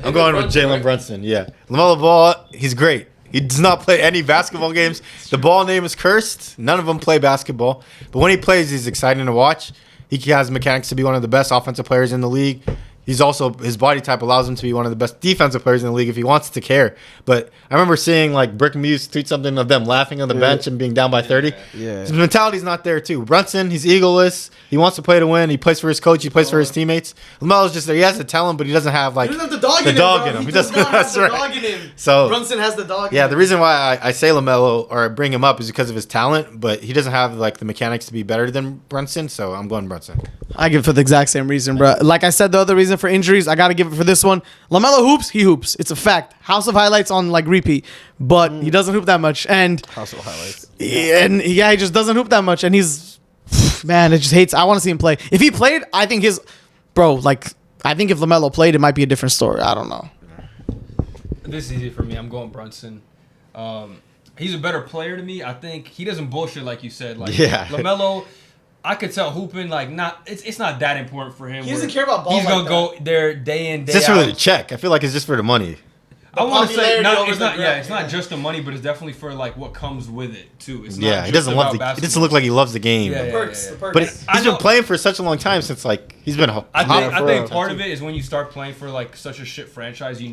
I'm going with Jalen Brunson. Yeah, LaMelo Ball. He's great. He does not play any basketball games. The ball name is cursed. None of them play basketball. But when he plays, he's exciting to watch. He has mechanics to be one of the best offensive players in the league. He's also, his body type allows him to be one of the best defensive players in the league if he wants to care. But I remember seeing like Brick Muse tweet something of them laughing on the bench and being down by 30. Yeah. His mentality's not there too. Brunson, he's egoless. He wants to play to win. He plays for his coach. He plays for his teammates. LaMelo's just there. He has the talent, but he doesn't have like He doesn't have the dog the in dog him. in Bro. him. He doesn't. does not have That's the right. dog in him. So Brunson has the dog. yeah, in the him. reason why I say LaMelo or bring him up is because of his talent, but he doesn't have like the mechanics to be better than Brunson. So I'm going Brunson. I give it for the exact same reason, bro. Like I said, the other reason for injuries, I got to give it for this one. LaMelo hoops, he hoops. It's a fact. House of highlights on like repeat, but he doesn't hoop that much. And House of highlights. he just doesn't hoop that much. And he's, man, it just hates. I want to see him play. If he played, I think I think if LaMelo played, it might be a different story. I don't know. This is easy for me. I'm going Brunson. He's a better player to me. I think he doesn't bullshit like you said. Like Yeah. LaMelo, I could tell hooping like it's not that important for him. He doesn't where care about ball He's like gonna go there day in day It's just out. for the check. I feel like it's just for the money. I want to say popularity over it's the not. Yeah, grab, it's not just the money, but it's definitely for like what comes with it too. It's Yeah, not he just doesn't about love the. He basketball. doesn't look like he loves the game. Yeah, yeah, Perks, yeah. the perks. But I he's been know- playing for such a long time since like he's been. I think forever. part of it is when you start playing for like such a shit franchise, year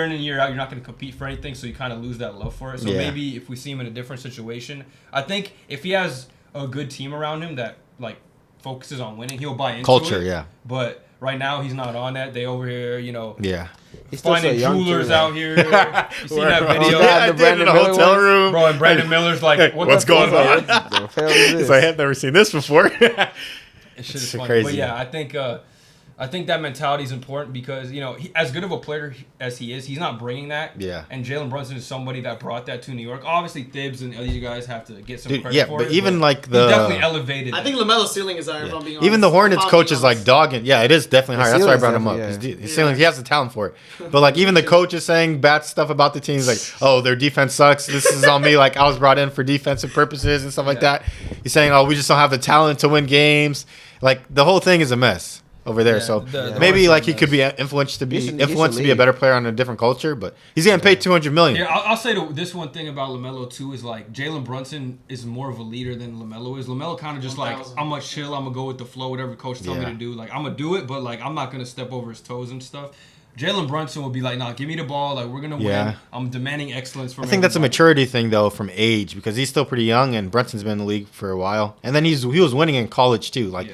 in and year out, you're not going to compete for anything, so you kind of lose that love for it. So Yeah. maybe if we see him in a different situation, I think if he has a good team around him that like focuses on winning, he'll buy into Culture, it. yeah. But right now he's not on that. They over here, Yeah. He's still so finding young, jewelers too. out here. You seen that video? Yeah, I the did Brandon in a Miller hotel ones. room. Bro, and Brandon Miller's like, What's the fuck? going on? The hell is He's this? like, I've never seen this before. It shit is It's funny. crazy. But yeah, I think that mentality is important because as good of a player as he is, he's not bringing that. Yeah. And Jalen Brunson is somebody that brought that to New York. Obviously, Thibs and these guys have to get some Dude, credit yeah, for but it. even like he the definitely elevated. I think LaMelo's ceiling is higher. If I'm being honest. even the Hornets If I'm coach being is like honest. dogging. Yeah, it is definitely higher. That's why I ceiling's brought him up. definitely, His ceiling, he has the talent for it. But like even the coach is saying bad stuff about the team. He's like, oh, their defense sucks. This is on me. Like I was brought in for defensive purposes and stuff like that. He's saying, oh, we just don't have the talent to win games. Like the whole thing is a mess. over there. Yeah, So the maybe like he Barcelona could be influenced to be He should influenced to be a leave. better player on a different culture, but he's getting paid $200 million. Here, I'll say this one thing about LaMelo too is like Jalen Brunson is more of a leader than LaMelo is. LaMelo kind of just like, 1,000. I'm gonna chill, I'm gonna go with the flow, whatever coach tell me Yeah. to do. Like I'm gonna do it, but like I'm not gonna step over his toes and stuff. Jalen Brunson will be like, nah, give me the ball. Like we're gonna Yeah. win. I'm demanding excellence from. I think that's a everybody. maturity thing though from age because he's still pretty young and Brunson's been in the league for a while. And then he was winning in college too, like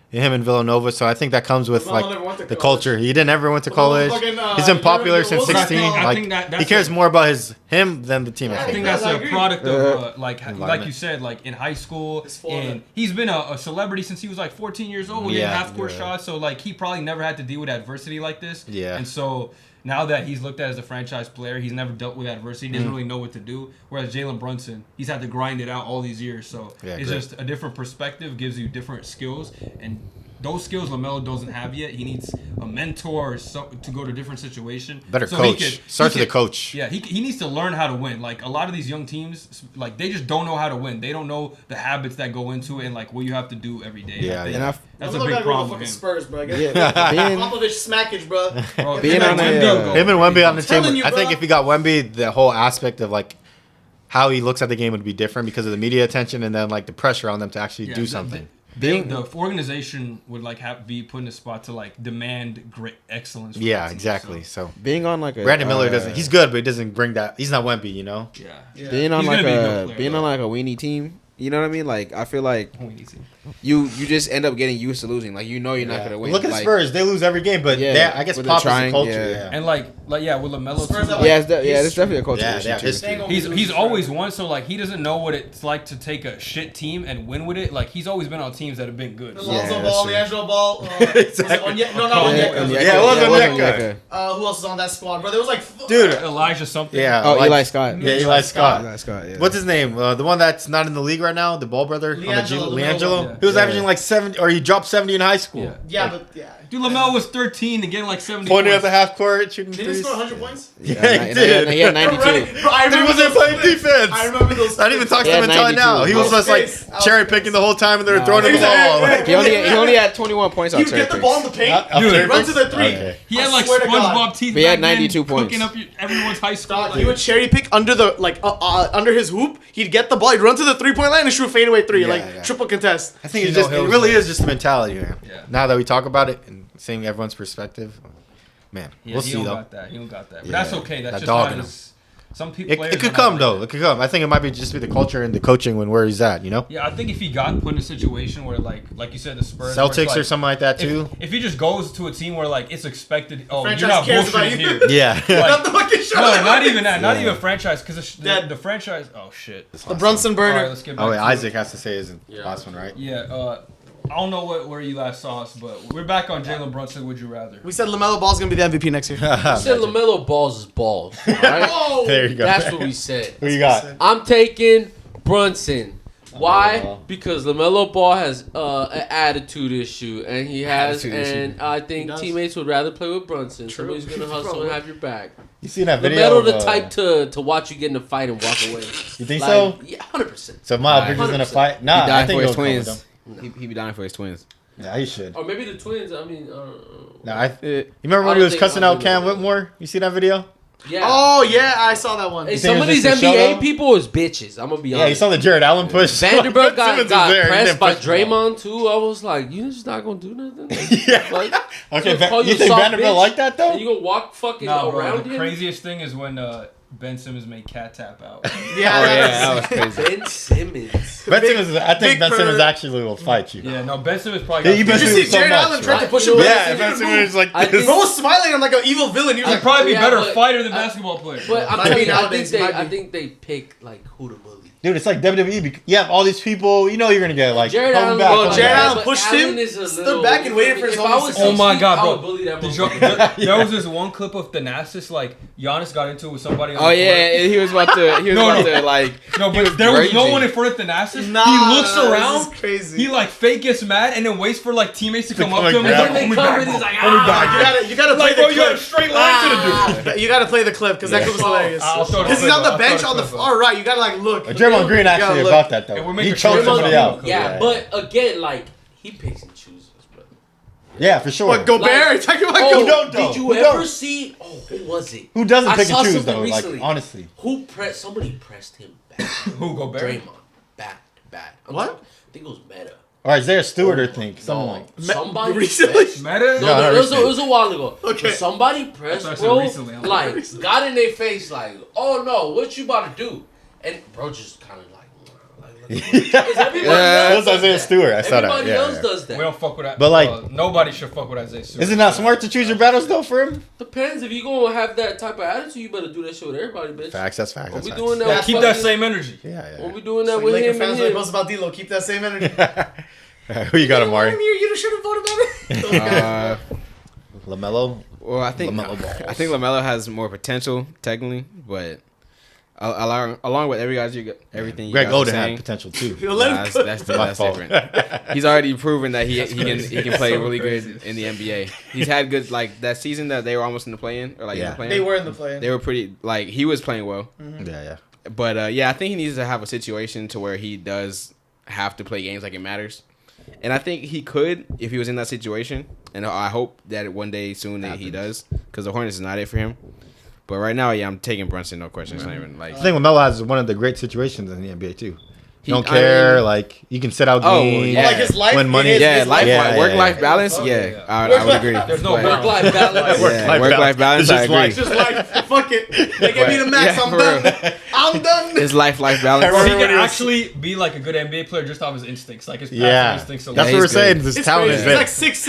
him in Villanova. So I think that comes with LaMelo never went like to the college. culture. He didn't ever went to LaMelo college. fucking, He's been popular Europe, since Wolves. 16. I Like think that's he cares a- more about him than the team. Yeah, I I think think. that's I a agree. product of like Environment. you said, like in high school, His father. and he's been a celebrity since he was like 14 years old. He Yeah, had half court yeah. shots, so like he probably never had to deal with adversity like this. Yeah. and so now that he's looked at as a franchise player, he's never dealt with adversity. He doesn't Mm. really know what to do. Whereas Jalen Brunson, he's had to grind it out all these years. So Yeah, it's great. just a different perspective, gives you different skills, and those skills LaMelo doesn't have yet. He needs a mentor or to go to a different situation. Better So he coach. Starts with the coach. Yeah, he needs to learn how to win. Like a lot of these young teams, like they just don't know how to win. They don't know the habits that go into it and like what you have to do every day. Yeah, I think yeah. that's a LaMelo big gotta go to problem fucking with him. Spurs, bro. Being- Popovich smackage, bro. Bro, Being like on a, Wemby will go. Him and Wemby on the telling team. you, I think bro. if he got Wemby, the whole aspect of like how he looks at the game would be different because of the media attention and then like the pressure on them to actually Yeah, do the- something. The organization would like be put in a spot to like demand great excellence. from Yeah, the team, exactly. so, So being on like a Brandon Miller doesn't. He's good, but he doesn't bring that. He's not Wemby, you know. yeah. being on He's like gonna be a good a player, being though. on like a weenie team. You know what I mean? Like I feel like We need to. you just end up getting used to losing. Like you know you're not gonna win. Look at the like, Spurs; they lose every game, but Yeah, I guess with Pop the is the trying, culture. yeah. Yeah, And like yeah, with LaMelo Spurs too. have, like, Yeah, there's definitely a culture Yeah, issue they have too. history. he's always won, so like he doesn't know what it's like to take a shit team and win with it. Like he's always been on teams that have been good. Lonzo Yeah, Ball, that's Leandro Ball. Exactly. No, not Yeah, Onyeka. Yeah, it was Onyeka. Who else is on that squad, bro? There was like, Dude. Elijah something. Yeah. Oh, like- Eli Scott. Yeah, Eli Scott. Eli Scott. Yeah. What's his name? The one that's not in the league right now, the Ball brother on the Leangelo, Leangelo. yeah. He was Yeah. averaging like 70, or he dropped 70 in high school. Yeah. yeah, but yeah. Dude, LaMelo was 13 to get like 70 Pointing at points. the half court, shooting Did he threes. score 100 points? Yeah, he He did. had Bro, 92. Bro, I Dude, he remember wasn't those playing clips. defense. I remember those. I didn't even talk to Yeah, him until 92. now. He was I was just like pissed. I was cherry pissed. picking the whole time, and they were Nah. throwing him the ball. Exactly. Like, He only had 21 points on You get the cherry ball in the paint, Dude, run to the three. Okay. He had I like swear to God. SpongeBob teeth. But he had back then, 92 points. Cooking up everyone's high school. Dog, he would cherry pick under the under his hoop. He'd get the ball, he'd run to the 3-point line and shoot a fadeaway three, Yeah, like yeah. triple contest. I think it's Chino just, it Hills, really man. is just a mentality, man. Yeah. Now that we talk about it and seeing everyone's perspective, man, Yeah, we'll he see don't though. got that. He don't got that. But Yeah. that's okay. That's That just dog not in him. his. Some people. It could come though. It could come. I think it might be just be the culture and the coaching when where he's at. You know, Yeah, I think if he got put in a situation where like you said, the Spurs, where it's Celtics like, or something like that too. If he just goes to a team where like it's expected, oh, Franchise you're not cares about bullshitting you. here. Yeah. Like, Not the fucking shot. no, not even that. Not Yeah. even franchise, because That- the franchise. Oh shit. The Brunson All right, burner. let's get back. Oh wait, to Isaac has to say his Yeah. last one, right? Yeah. I don't know where you last saw us, but we're back on Jalen Brunson. Would you rather? We said LaMelo Ball's gonna be the MVP next year. We said LaMelo balls is balls. Right? Oh, There you go. That's what we said. Who you got? I'm taking Brunson. Why? Ball. Because LaMelo Ball has an attitude issue, and he has, Attitude issue. and I think does. teammates would rather play with Brunson. True. Somebody's gonna hustle and have your back. You seen that video? LaMelo the of, type to watch you get in a fight and walk away. You think Like, so? Yeah, 100%. So Miles Nah, Bridges in a 100%. fight? He Nah, I dying think for his he'll come with twins. them. He be dying for his twins. Yeah, he should. Or maybe the twins. I mean, Nah, you Eh, remember I when he don't was think- cussing I out don't Cam think- Whitmore? You see that video? yeah. Oh yeah, I saw that one. Hey, You think some it of was these just a NBA show, people is bitches. I'm gonna be Yeah, you honest. saw the Jared Allen push. Vanderbilt Ben Simmons got was there. He pressed didn't by push the ball. Draymond too. I was like, you just not gonna do nothing. Yeah. Like, Okay, so call you a think soft Vanderbilt bitch, like that though? And you gonna walk fucking Nah, bro. around The him? craziest thing is when Ben Simmons made cat tap out. Yeah, Oh yeah, that was crazy. Ben Simmons. Ben Simmons, I think big Ben Simmons bird. actually will fight you. Yeah, no, Ben Simmons probably. Yeah, got you Did bet you him see so Jared much. Allen tried to push You him? know what? Yeah, Ben Simmons like I this. think- Bro was smiling like an evil villain. He was He'd like, probably be Yeah, better but- fighter than basketball player. But I'm Might be telling you, nowadays, might I be. think they pick like who to bully. Dude, it's like WWE. You have all these people. You know you're gonna get like Jared coming Allen, back. Bro, coming Jared back. Allen but pushed Allen him, is a stood little- back and waited for his If own I was Oh my 16, God, I bro. would bully that Did motherfucker. you- there was this one clip of Thanasis, like Giannis got into it with somebody. On Oh the yeah, court. he was about to. He was No, about no. to like. No, he was but there was no raging. one in front of Thanasis. Nah, he looks this around. is crazy. He like fake gets mad and then waits for like teammates to come up like to him. He's grab like, him. "Oh, me They back, come in, he's bro. like, Oh, me ah. back." you gotta play Like, bro, the you got a clip. straight line to the dude. You gotta play the clip because that clip was hilarious. I'll throw the Because he's clip on the up. bench I'll on the throw the clip far right. You gotta like look. Draymond Green You gotta actually look. about that Yeah, though. we're He making choked sure somebody Draymond- out. Yeah, but again, like he picks and chooses, bro. Yeah, for sure. What, Gobert? Are you talking about Oh, Gobert? did you ever see? Oh, who was it? Who doesn't I pick saw and choose something though? recently. Like honestly. Somebody pressed him back. Who Gobert? Draymond. Back. What? I think it was Meta. Or Isaiah Stewart, I think. Someone like. Somebody recently? pressed- Meta? No, not it was a while ago. Okay. But somebody pressed, That's bro, what I said recently. I'm like, like, got in their face, like, oh no, what you about to do? And bro just kind of like, everybody That else was Isaiah does Stewart. I saw that. Everybody Yeah, else yeah. does that. We don't fuck with that. But, like- nobody should fuck with Isaiah Stewart. Is it not smart to choose your battles though for him? Depends. If you gonna have that type of attitude, you better do that shit with everybody, bitch. That's facts. When That's we facts. doing that, Yeah, with keep that fucking- same energy. Yeah, When we doing that Like with Laker him fans and like him. post about D'Lo. Keep that same energy. Who you got, I'm Omari? here. You should have voted about it. LaMelo. Well, I think LaMelo balls. LaMelo has more potential technically, but along with everything you Greg guys are Oden had saying, potential too. that's My fault. different. He's already proven that he can play so really crazy. good in the NBA. He's had good like that season that they were almost in the play-in or like in Yeah. the play-in. They were in the play. They were pretty like he was playing well, Yeah. but yeah, I think he needs to have a situation to where he does have to play games like it matters. And I think he could if he was in that situation. And I hope that one day soon that he does. Because the Hornets is not it for him. But right now, yeah, I'm taking Brunson, no question. It's not even like... I think LaMelo has one of the great situations in the NBA too. He- Don't I care, mean- like you can sit out Oh, games, yeah. Like his life. win money. His Yeah, life. work-life balance, Oh, yeah, yeah. I would agree. There's no But- Work-life balance. Yeah, work-life balance, It's I just agree. life. It's just like, fuck it. They gave me the max. Yeah, I'm for done. real. I'm done. His life balance. Or he Everyone can is- actually be like a good NBA player just off his instincts, like his passive Yeah, instincts. that's Yeah, what we're he's saying. good. This It's talent crazy. is He's there.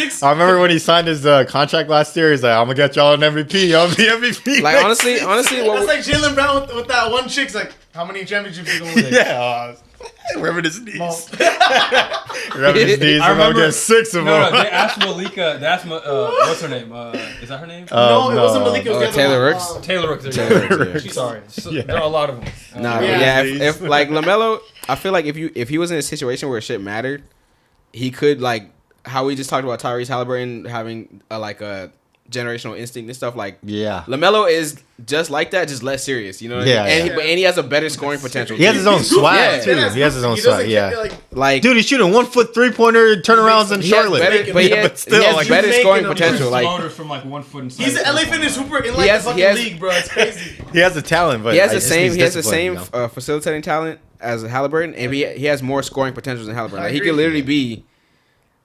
like 6'6". I remember when he signed his contract last year. He's like, "I'm gonna get y'all an MVP. Y'all be MVP." Like, honestly, That's what like Jaylen Brown with that one chick. Like, how many championships you gonna win? yeah. Rubbing his knees. Well, Rubbing his knees. I I'm gonna remember- get 6 of No, them. they asked Malika. They asked what's her name? Is that her name? no, it wasn't Malik. It was the other Taylor one. Rooks? Taylor Rooks. Taylor Rooks, yeah. Sorry, Yeah. there are a lot of them. Nah, Yeah. yeah. If like LaMelo, I feel like if he was in a situation where shit mattered, he could like how we just talked about Tyrese Halliburton having like a generational instinct and stuff. Like Yeah. LaMelo is just like that, just less serious. You know what Yeah, I mean? yeah. And he has a better scoring potential. He has too. his own swag Yeah. too. He has his own He doesn't swag. care, Yeah. like, Like Dude, he's shooting 1 foot 3-pointer turnarounds in he has Charlotte. better, but he Yeah, has, still, he has like, better making scoring them potential. Like floaters from like 1 foot inside. he's an LA Fitness hooper in like He has- the he fucking has- league, bro. It's crazy. he has the talent, but he has I the just same needs he has the discipline, same you know? facilitating talent as Halliburton, and he has more scoring potential than Halliburton. I Like, he agree. could literally be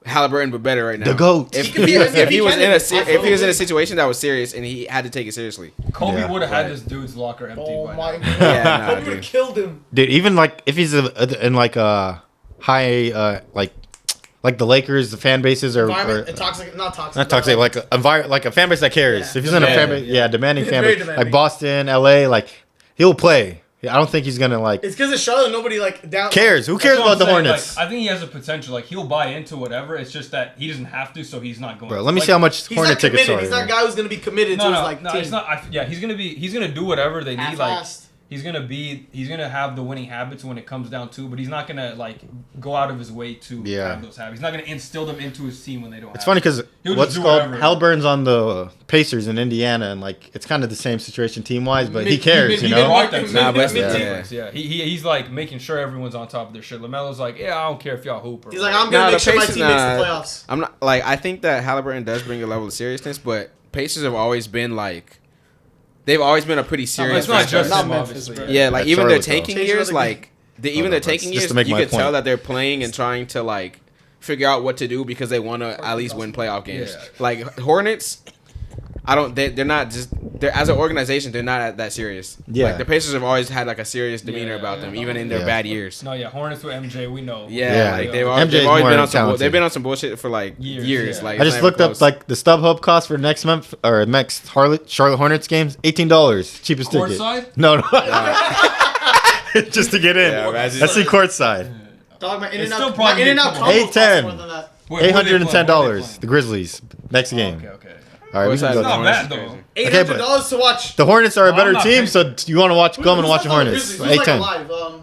Halliburton, but better right now. The GOAT. If He could be an if he MVP was in a candidate. if he was in a situation that was serious and he had to take it seriously. Kobe Yeah. would have had Right. this dude's locker empty Oh by my now. god. Yeah, nah, Kobe would dude. have killed him. Dude, even like if he's in like a high like the Lakers, the fan bases are Environment, toxic, not toxic. not but, toxic, like like a fan base that cares. Yeah. If he's in a fan Demanding, base, yeah, demanding fan Very base, demanding. like Boston, LA, like he'll play. I don't think he's gonna like It's because it's Charlotte. Nobody like down. cares. Who That's cares what about I'm the saying, Hornets? Like, I think he has a potential. Like he'll buy into whatever. It's just that he doesn't have to, so he's not going. Bro, to. let me Like, see how much He's Hornet not tickets committed. are. He's not a guy who's gonna be committed to No, his no, like no. team. It's not. Yeah, he's gonna do whatever they need. Like Half-assed. he's gonna have the winning habits when it comes down to. But he's not gonna like go out of his way to Yeah. have those habits. He's not gonna instill them into his team when they don't. It's have funny it. because He'll just what's do called whatever. Halliburton's on the Pacers in Indiana, and like it's kind of the same situation team wise, but he Mid- cares, He you didn't know. want them to. Nah, but yeah. Yeah. He's like making sure everyone's on top of their shit. LaMelo's like, yeah, I don't care if y'all hoop. Or He's like, I'm Nah, gonna the make sure my Pacers, team makes the nah. playoffs. I'm not like I think that Halliburton does bring a level of seriousness, but Pacers have always been like they've always been a pretty serious. it's not franchise. just Not him, Memphis, obviously. bro. Yeah, like That's even their Charlotte, though. tanking Change years, another like even no, their but tanking just years, to make you my could tell point. that they're playing and trying to like figure out what to do because they want to at least win playoff games. Yeah. Like Hornets, I don't. They're not just. They're as an organization, they're not that serious. Yeah. Like the Pacers have always had like a serious demeanor Yeah, about yeah. them, even in their Yeah. bad years. No, yeah, Hornets with MJ, we know. Yeah, Yeah. like MJ they've is always more been on some. talented. They've been on some bullshit for like Years, years. yeah. Like I it's just not looked even up close. like the StubHub cost for next month or next Charlotte Hornets games, $18, cheapest ticket. Courtside? No, just to get in. Yeah, imagine- Let's see courtside. Dog, my It's In-N-Out, still my probably In-N-Out couple- combo costs 810. more than that. Wait, who are they playing? $810. The Grizzlies next game. Okay, okay. All right, we Courtside can is go It's not there. bad though. $800 to watch. The Hornets are a No, better I'm not team, paying. so you want to watch? Come and Who's watch the left on Hornets. Grizzlies? Who's like 810. alive?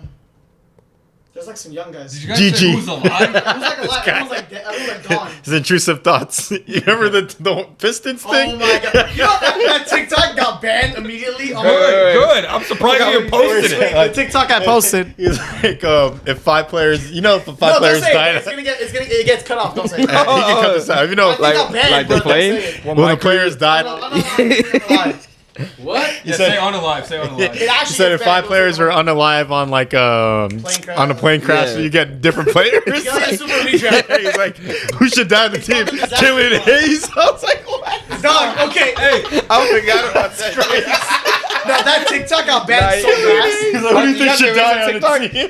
There's like some young guys. Did Who's you guys GG. say who's alive? like alive? Everyone's like dead. Everyone's like gone. His intrusive thoughts. You remember the Pistons Oh thing? my god! You know that TikTok got banned immediately. Oh, Good. I'm surprised you even posted it. the TikTok I posted. He's like, if 5 players, if 5 players die, It gets cut off. Don't say it. he can cut this out. like the plane. When the players died, What? Yeah, say unalive. Say unalive. he said if 5 players were unalive on like on a plane crash, you get different players. You get like a super redraft. He's like, who should die on the team? Killian Hayes. I was like, what? Dog, okay. Hey, I forgot about that. no, that TikTok got banned so fast. He's like, who do you think should die on the team?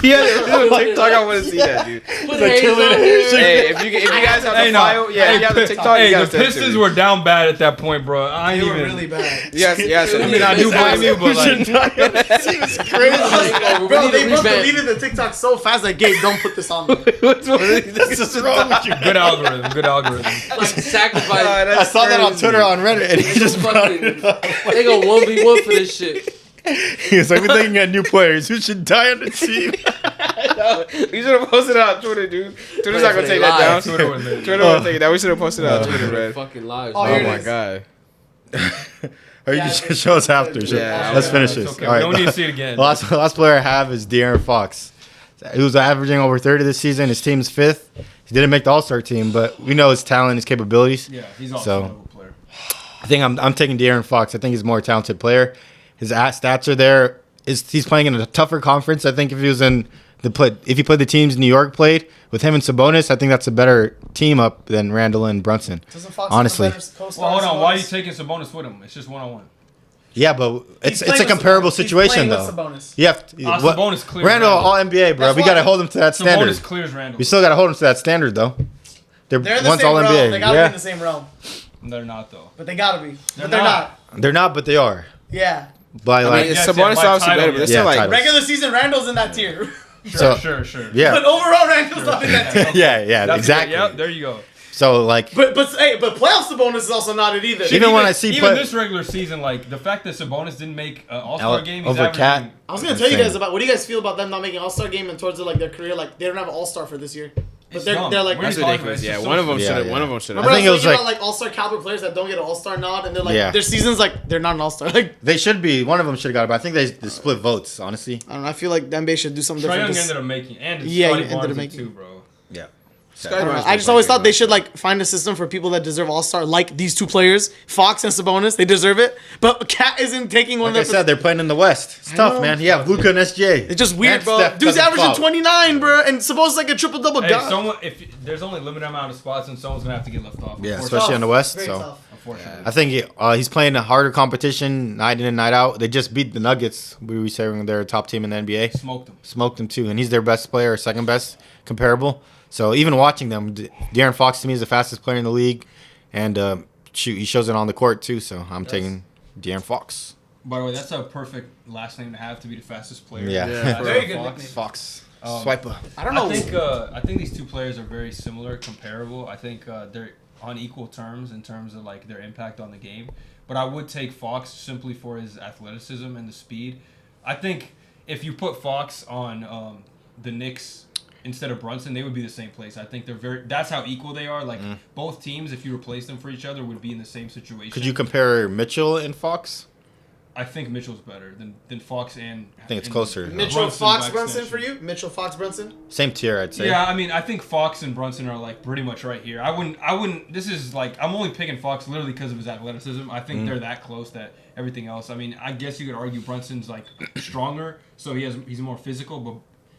Yeah, there's a TikTok. I want to see that, dude. Put Like Hayes Killian on Hayes. here. Hey, if you guys have the file, yeah, if you have the TikTok, you Hey, gotta the send it to Pistons me. were down bad at that point, bro. I ain't They were even. really bad. Yes. I mean, I do blame you, but like, It's crazy. Bro, they both deleted the TikTok so fast that Gabe, don't put this on me. What's What's wrong with you? good algorithm. Good algorithm. Like sacrifice. I saw that on Twitter on Reddit, and he just brought Fucking, it up. they go 1v1 for this shit. He was like, we're looking at new players. Who should die on the team? We should have posted it on Twitter, dude. Twitter's not gonna take that down. Twitter was there. Twitter won't take it down. We should have posted it on Twitter, man. Fucking lives. Oh, Oh here it my is. god. Or you can show us after. Yeah, Let's okay. finish It's this. okay. All We right. don't need to see it again. Last player I have is De'Aaron Fox. He was averaging over 30 this season. His team's 5th. He didn't make the All-Star team, but we know his talent, his capabilities. Yeah, he's also So- a level player. I think I'm taking De'Aaron Fox. I think he's a more talented player. His stats are there. He's playing in a tougher conference. I think if he played the teams New York played with him and Sabonis, I think that's a better team up than Randall and Brunson. Doesn't Fox Honestly. have a better co-star Well, hold on. than Why are you Sabonis? taking Sabonis with him? It's just 1-on-1. Yeah, but He's it's playing a with comparable Sabonis. He's situation playing though. with Sabonis. You have to, Sabonis clears Randall Randall. all NBA, bro. That's We gotta why- hold him to that standard. Sabonis clears Randall. We still gotta hold him to that standard though. They're They're in the once same all realm. NBA. They gotta be in Yeah, the same realm. They're not though. But they gotta be. They're But they're not. not. they're not, but they are. Yeah. By I like, mean, it's yeah, Sabonis by obviously title, better, but it's yeah, still like title. Regular season, Randall's in that tier. So- Sure. yeah, But overall, Randall's not in that tier. yeah, That's exactly. Yep, there you go. So like, But playoff Sabonis is also not it either. Even when I see even play- this regular season, like the fact that Sabonis didn't make an All-Star game, he's over Cat. averaging. I was gonna tell you Insane. guys about what do you guys feel about them not making All Star game and towards their career, like they don't have an All Star for this year. But It's they're dumb. they're like What are that's you talking ridiculous. about? Yeah, It's one of them Yeah, should have. yeah. One of them should remember have. I think it was about like- All Star caliber players that don't get an All Star nod and they're like Yeah. their seasons like they're not an All Star. Like they should be. One of them should have got it, but I think they split votes. Honestly, I don't know. I feel like the NBA should do something Trae different. Young 'cause- ended up making, and Yeah, Scotty he ended up Barnes making- too, bro. yeah. I don't know. I just always thought they should like find a system for people that deserve All Star, like these two players, Fox and Sabonis. They deserve it, but Cat isn't taking one Like I of them. said, they're playing in the West. It's I tough, know. man. You have Luka and SJ. It's just weird, And bro. Steph Dude's doesn't averaging foul. 29, bro, and Sabonis like a triple double. Hey, if there's only a limited amount of spots, and someone's gonna have to get left off. Yeah, Unfortunately. especially on the West. Very So tough. Unfortunately. I think he's playing a harder competition night in and night out. They just beat the Nuggets. We were saying they're a top team in the NBA. Smoked them. Smoked them too, and he's their best player, or second best comparable. So even watching them, De'Aaron Fox to me is the fastest player in the league, and he shows it on the court too. So I'm taking De'Aaron Fox. By the way, that's a perfect last name to have to be the fastest player. Yeah. Yeah. Very good Fox. nickname. Fox. Um, Swiper. I don't know. I think these two players are very similar, comparable. I think they're on equal terms in terms of like their impact on the game. But I would take Fox simply for his athleticism and the speed. I think if you put Fox on the Knicks instead of Brunson, they would be the same place. I think that's how equal they are. Like both teams, if you replace them for each other, would be in the same situation. Could you compare Mitchell and Fox? I think Mitchell's better than Fox and. I think it's closer. Mitchell Brunson Fox by Brunson extension. for you? Mitchell Fox Brunson? Same tier, I'd say. Yeah, I mean, I think Fox and Brunson are like pretty much right here. I wouldn't. This is like I'm only picking Fox literally because of his athleticism. I think they're that close that everything else. I mean, I guess you could argue Brunson's like stronger, so he's more physical, but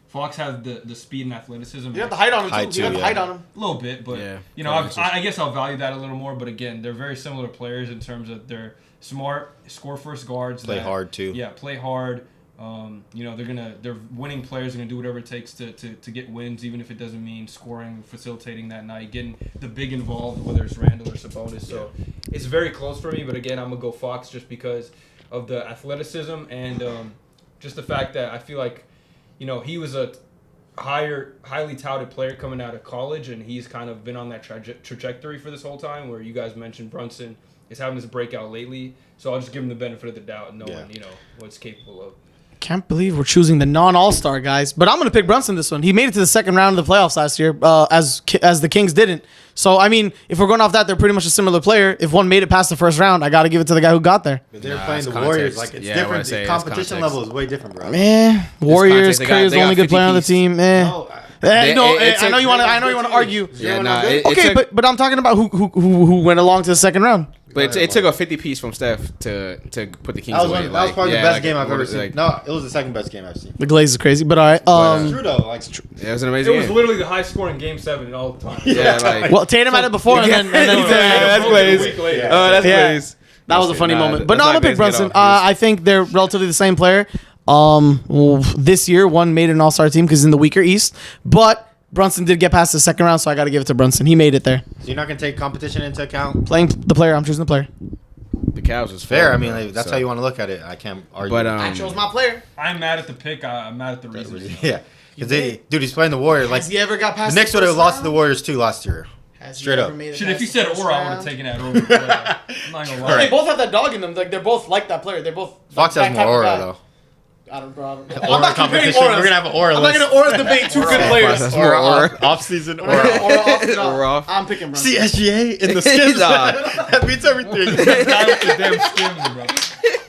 Fox has the speed and athleticism. You have the height on him Height too. You have too, the yeah. height on him. A little bit, but Yeah. you know, I guess I'll value that a little more. But again, they're very similar players in terms of they're smart, score first guards, Play hard, too. Yeah, play hard. You know, they're winning players. Are gonna do whatever it takes to get wins, even if it doesn't mean scoring, facilitating that night, getting the big involved, whether it's Randall or Sabonis. So it's very close for me. But again, I'm gonna go Fox just because of the athleticism and just the fact that I feel like, you know, he was a highly touted player coming out of college, and he's kind of been on that trajectory for this whole time. Where you guys mentioned Brunson is having this breakout lately, so I'll just give him the benefit of the doubt, knowing you know what he's capable of. Can't believe we're choosing the non-All-Star guys, but I'm gonna pick Brunson this one. He made it to the second round of the playoffs last year, as the Kings didn't. So I mean, if we're going off that, they're pretty much a similar player. If one made it past the first round, I got to give it to the guy who got there. But they're playing it's the context. Warriors. Like it's Yeah, I wanna different. say The it's competition context. level is way different, bro. Warriors, context. They got- Curry's they the got only good 50 player on the piece. team. No, I know you want to argue. Yeah, nah, it Okay, took, but I'm talking about who went along to the second round. but it took a 50 piece from Steph to put the Kings that was, away. that was probably the best game I've ever like, seen. No, it was the second best game I've seen. The Glaze is crazy, but all right. It's true though. Like, it was an It amazing was game. literally the high scoring game 7 in all the time. Yeah, like Well, Tatum had it before, and then that's Glaze. That's Yeah. Glaze. that was a funny moment. But no, let's I'm gonna not pick Glaze get Brunson. off I think they're relatively the same player. This year, one made an All-Star team because he's in the weaker East, but Brunson did get past the second round, so I got to give it to Brunson. He made it there. so you're not gonna take competition into account? Playing the player, I'm choosing the player. The Cavs was Fair. fun, I mean, bro, like, that's so. how you want to look at it. I can't argue. But I chose my player. I'm mad at the pick. I'm mad at the reasons. yeah, because dude, he's playing the Warriors. Like Has he ever got past the Knicks would have lost to the Warriors too last year. Straight up. Shit, if you said Aura, I would have taken that over. I'm not gonna They lie. both have that dog in them. Like they're both like that player. They're both. Fox like, has that more type of aura guy. though. I don't know. Aura I'm not comparing competition. auras. We're gonna have an aura I'm not list. gonna aura debate two good players. That's Aura more aura. off season. Aura Aura. off, no. Aura off. I'm picking Brunson. CSGA in the skims. Nah. That beats everything. Guy with the damn skims, bro.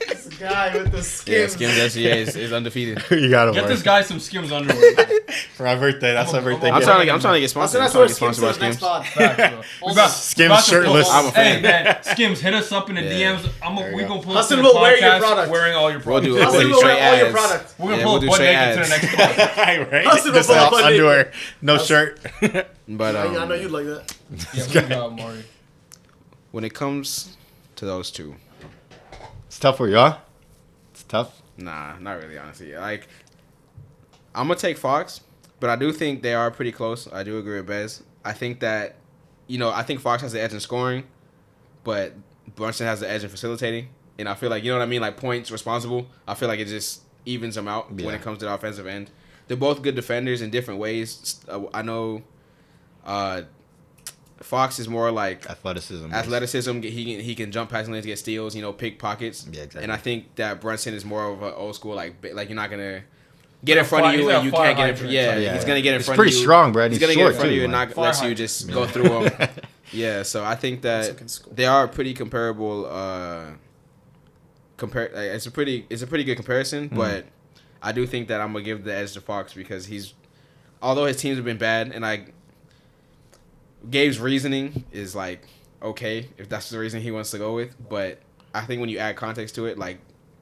This guy with the Yeah, skins. Skims SGA is undefeated. You got him. Get this guy some Skims underwear. Man. for my birthday. That's my birthday. I'm gift. trying to get sponsored. I'm That's trying to get what sponsored by skins Skims. Facts, bro. We about- Skims we about to shirtless. pull- I'm a fan. Hey man, Skims, hit us up in the Yeah. DMs. We gonna pull Hassan up to the will wear your podcast product. wearing all your We'll products. do it. Hassan We'll do will straight wear all your ads. product. We're gonna Yeah, pull we'll up do butt straight naked to ads. the next podcast. right? Hustle Just will pull up underwear, no shirt. But I know you'd like that. Yeah, we got Omari. when it comes to those two, It's tough for you, huh? It's tough. nah, not really. Honestly, like I'm gonna take Fox, but I do think they are pretty close. I do agree with Bez. I think that, I think Fox has the edge in scoring, but Brunson has the edge in facilitating. And I feel like, you know what I mean? Like points responsible. I feel like it just evens them out when it comes to the offensive end. They're both good defenders in different ways. I know Fox is more like Athleticism. He can jump past lanes, get steals, pick pockets. Yeah, exactly. And I think that Brunson is more of an old school, like you're not gonna get in front of you He's and you got fire can't get in. hydrant. Yeah, he's gonna get in It's front of you. pretty strong, Brad. He's He's gonna get in short, front of too, you and like. not let you just go through him. Yeah, so I think that they are pretty comparable. It's a pretty good comparison, but I do think that I'm gonna give the edge to Fox because although his teams have been bad, and Gabe's reasoning is like okay if that's the reason he wants to go with, but I think when you add context to it,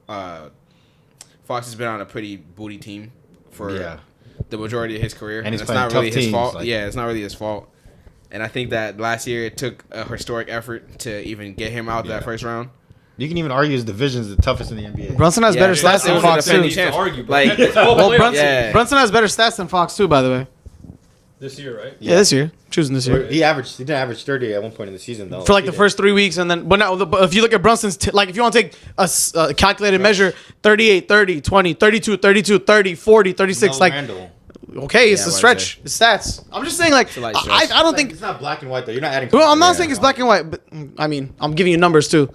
Fox has been on a pretty booty team for the majority of his career, And he's it's playing not really tough his teams, fault. like- Yeah, it's not really his fault. And I think that last year it took a historic effort to even get him out that first round. You can even argue his division is the toughest in the NBA. Brunson has better stats than Fox too. Well, Brunson has better stats than Fox too, by the way. This year, right? Yeah, this year. Choosing this year. He didn't average 30 at one point in the season though. For like He the did. first 3 weeks, and then, but if you look at Brunson's, if you want to take a calculated measure, 38, 30, 20, 32, 32, 30, 40, 36, No Randall. okay, it's Yeah, a what stretch. It's stats. I'm just saying, a light stretch. I don't think. It's not black and white though. You're not adding. Well, I'm not Yeah. saying it's black and white, but I mean, I'm giving you numbers too.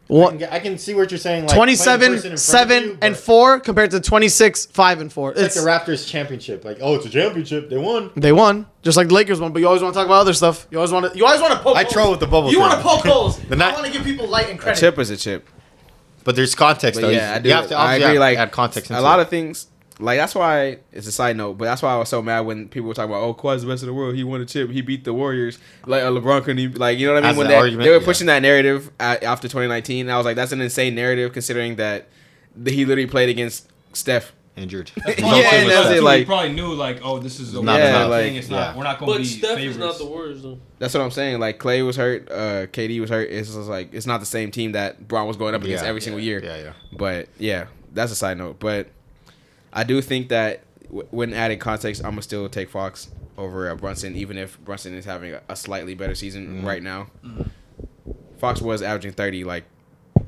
I can see what you're saying. Like 27, 7, and 4 compared to 26, 5, and 4. It's like the Raptors championship. Like, oh, it's a championship. They won. They won, just like the Lakers won. But you always want to talk about other stuff. You always want to poke. I holes. troll with the bubble. You want to thing. poke holes. The I ni- want to give people light and A credit. chip is a chip. But there's context But though. yeah, I do. You have to I obviously agree. add context. A into lot it. of things. That's why it's a side note, but that's why I was so mad when people were talking about, Kawhi's the best in the world. He won a chip. He beat the Warriors. LeBron couldn't. You know what I mean? As When an argument, they were yeah. pushing that narrative after 2019, and I was like, that's an insane narrative considering that he literally played against Steph. injured. Yeah, and that's it, Like, like- probably knew this is a Not weird enough. thing. It's Yeah. not. We're not going to But be Steph favorites. is not the Warriors though. That's what I'm saying. Like Clay was hurt, KD was hurt. It's just like it's not the same team that Braun was going up against every single year. Yeah. But yeah, that's a side note. But I do think that when adding context, I'm gonna still take Fox over Brunson, even if Brunson is having a slightly better season right now. Fox was averaging 30 like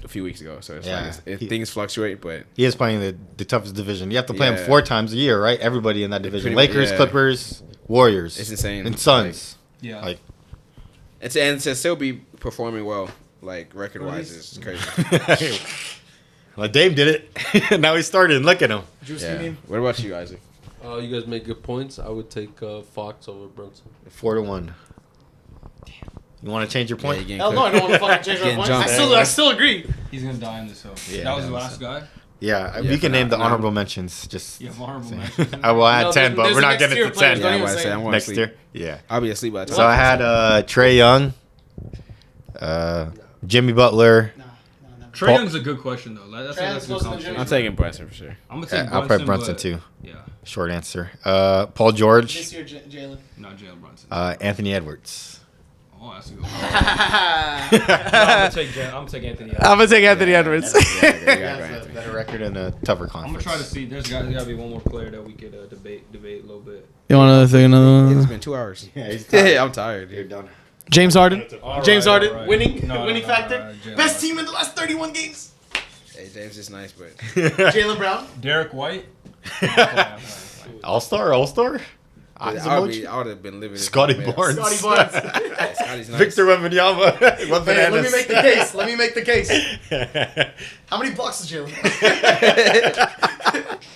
a few weeks ago, so it's things fluctuate. But He is playing the toughest division. You have to play him Yeah. 4 times a year, right? Everybody in that division: pretty much, Lakers, yeah. Clippers, Warriors. it's insane. And Suns. Yeah. Like And to still be performing well, like record wise, is crazy. Well, Dave did it. Now he started. Look at him. Yeah. What about you, Isaac? You guys make good points. I would take Fox over Brunson. 4-1. You want to change your point? Yeah, Hell no, I don't want to fucking change my Getting point. jumped. I still agree. He's gonna die in this hill. Yeah, that was the that last was guy. Yeah, Yeah, we can name the no. honorable mentions. Just Yeah, honorable mentions. I will add No, 10, but there's we're a not next getting tier to of players, 10 don't Yeah, even I say say it. I'm going to next sleep. year. Yeah. I'll be asleep by the So I had Trey Young, Jimmy Butler. Trey Young's a good question though. That's Trey a Young's good closer than conversation. Jimmy. I'm taking Brunson for sure. I'm gonna take Brunson. I'll put Brunson but- too. Yeah, Short answer. Paul George, This year, Jalen. not Jalen Brunson. Anthony Edwards. Oh, that's a good one. I'm gonna take Anthony. I'm gonna take Anthony Edwards. Yeah, He go has a Anthony. better record in a tougher I'm gonna conference. try to see. There's gotta be one more player that we could debate a little bit. You want to take another It's one? been 2 hours. Yeah, he's tired. Yeah, I'm tired, You're dude. done. James Harden. All James right, Harden. all right. Winning. No, Winning no, factor. all right, Jalen Best Harden. team in the last 31 games. Hey, James is nice, but Jalen Brown. Derek White. All-star? I would have been living. Scotty in the Barnes. Scotty Barnes. Yeah, Scotty's nice. Victor Wembanyama. Hey, let me make the case. Let me make the case. How many blocks is Jalen?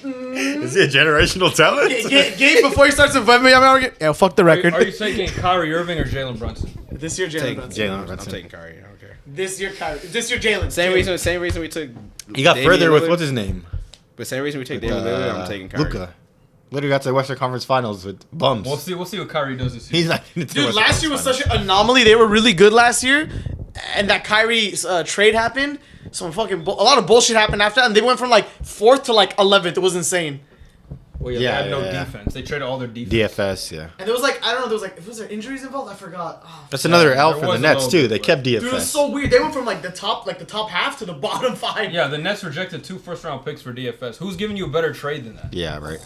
Is he a generational talent? Gabe, before he starts with Wembanyama, yeah, fuck the record. Are you taking Kyrie Irving or Jalen Brunson? This year, Jalen Take Brunson. Jalen I'm Brunson. taking Kyrie. I don't care. This year, Kyrie. This year, Jalen. Same Jalen. reason we took. He got Damian further with Lillard. what's his name? But same reason we took Damian Lillard. I'm taking Kyrie. Luka. Literally got to the Western Conference Finals with bums. We'll see what Kyrie does this year. He's not into the Dude, Western last year was Conference such an anomaly. They were really good last year, and that Kyrie trade happened. Some fucking a lot of bullshit happened after that, and they went from like 4th to like 11th. It was insane. Well, Yeah, they had no yeah. defense. They traded all their defense. DFS, yeah. And there was like, I don't know, there was like, was there injuries involved? I forgot. Oh, That's another L there for was the a Nets little too. bit, They but- kept DFS. dude, it was so weird. They went from like the top half to the bottom 5. Yeah, the Nets rejected 2 first-round picks for DFS. Who's giving you a better trade than that? Yeah, right.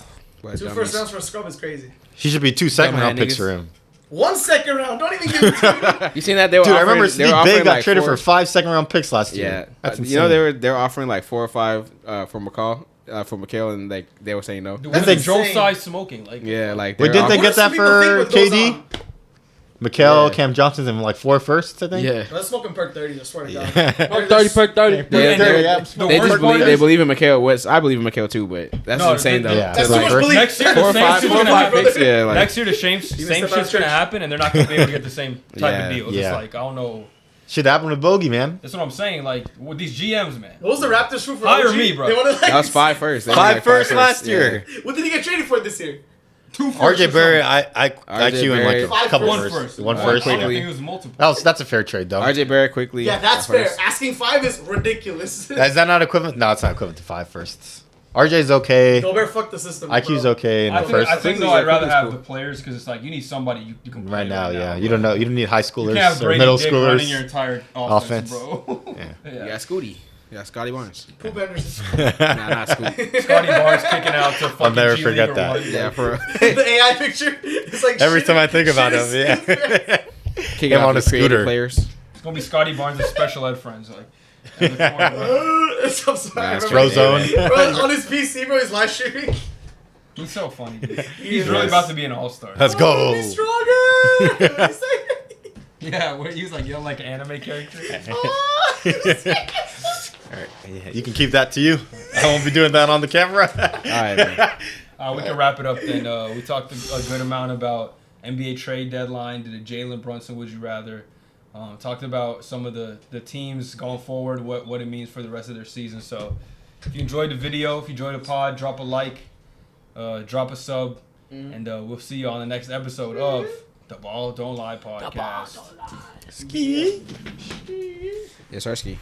But 2 dummies. first rounds for a scrub is crazy. He should be 2 second-round Dumbass picks niggas. for him. 1 second round. Don't even give it to You seen that they were Dude, I offering, remember they were Steve Bay offering got like traded 4 for 5 second-round picks last Yeah, year. That's insane. you know they were offering like 4 or 5 for McCall, for McHale, and like they were saying no. Dude, That's what is Joe insane. Size smoking? Like, Yeah, like Wait, they didn't were they offering- get that What do people for think what goes KD? Mikael, Yeah. Cam Johnson's and like 4 firsts, I think. Yeah. Let's smoke him perk 30, I swear to God. Yeah. Perk 30, perk 30. Yeah, And yeah, the yeah. worst They just part believe is- they believe in McHale. West. I believe in McHale too, but that's No, insane though. yeah. That's Like too much first- belief. Next year, 4 the or same 5, shit's 4 or gonna 5 happen. picks. Yeah, like Next year, the same step shit's out gonna of church. happen, and they're not gonna be able to get the same type Yeah. of deal. It's Yeah. just like, I don't know. Shit happened with Bogey, man. That's what I'm saying. Like, with these GMs, man. What was the Raptors fruit for Hire OG? me, bro. They wanted, like, that was 5 first. They were 5 like first first, last yeah. year. What did he get traded for this year? 2 firsts RJ or Barrett, something. IQ in like a Five couple first. One firsts. first. One Uh, first. I don't quickly. think it was multiple. That's a fair trade though. RJ Barrett quickly. Yeah, that's first. fair. Asking 5 is ridiculous. Is that not equivalent? No, it's not equivalent to 5 firsts. RJ's okay. Gobert fucked the system. IQ's bro. okay in the I first. think though, Quickly, I'd rather Quickly's have cool. the players because it's like you need somebody you can play Right now, yeah. bro. You don't know. You don't need high You schoolers can't have or Brady middle Dick running your schoolers. entire Offense. offense, bro. Yeah. You got Scooty. You got Scotty Barnes. Poop Anderson. Nah, not Scooty. Scotty Barnes kicking out to fucking never G forget League or that. what. Yeah, for The AI picture. It's like Every shit- time I think about shit him, is- yeah. kicking Him out on the a creative scooter. players. It's gonna be Scotty Barnes and special ed friends. Like, in the corner, bro. I'm sorry. Nah, it's I remember- Throw zone. Bro, on his PC, bro, he's live streaming. He's so funny, dude. He's really Yes. about to be an all-star. Let's Be go. stronger. He's like- Yeah, where he was like yelling like an anime character. Oh. All right. Yeah, you can keep that to you. I won't be doing that on the camera. All right, man. We can wrap it up then. We talked a good amount about NBA trade deadline. Did a Jalen Brunson would you rather? Talked about some of the teams going forward, what it means for the rest of their season. So if you enjoyed the video, if you enjoyed the pod, drop a like, drop a sub, and we'll see you on the next episode of the Ball Don't Lie podcast. Yes, Arsky.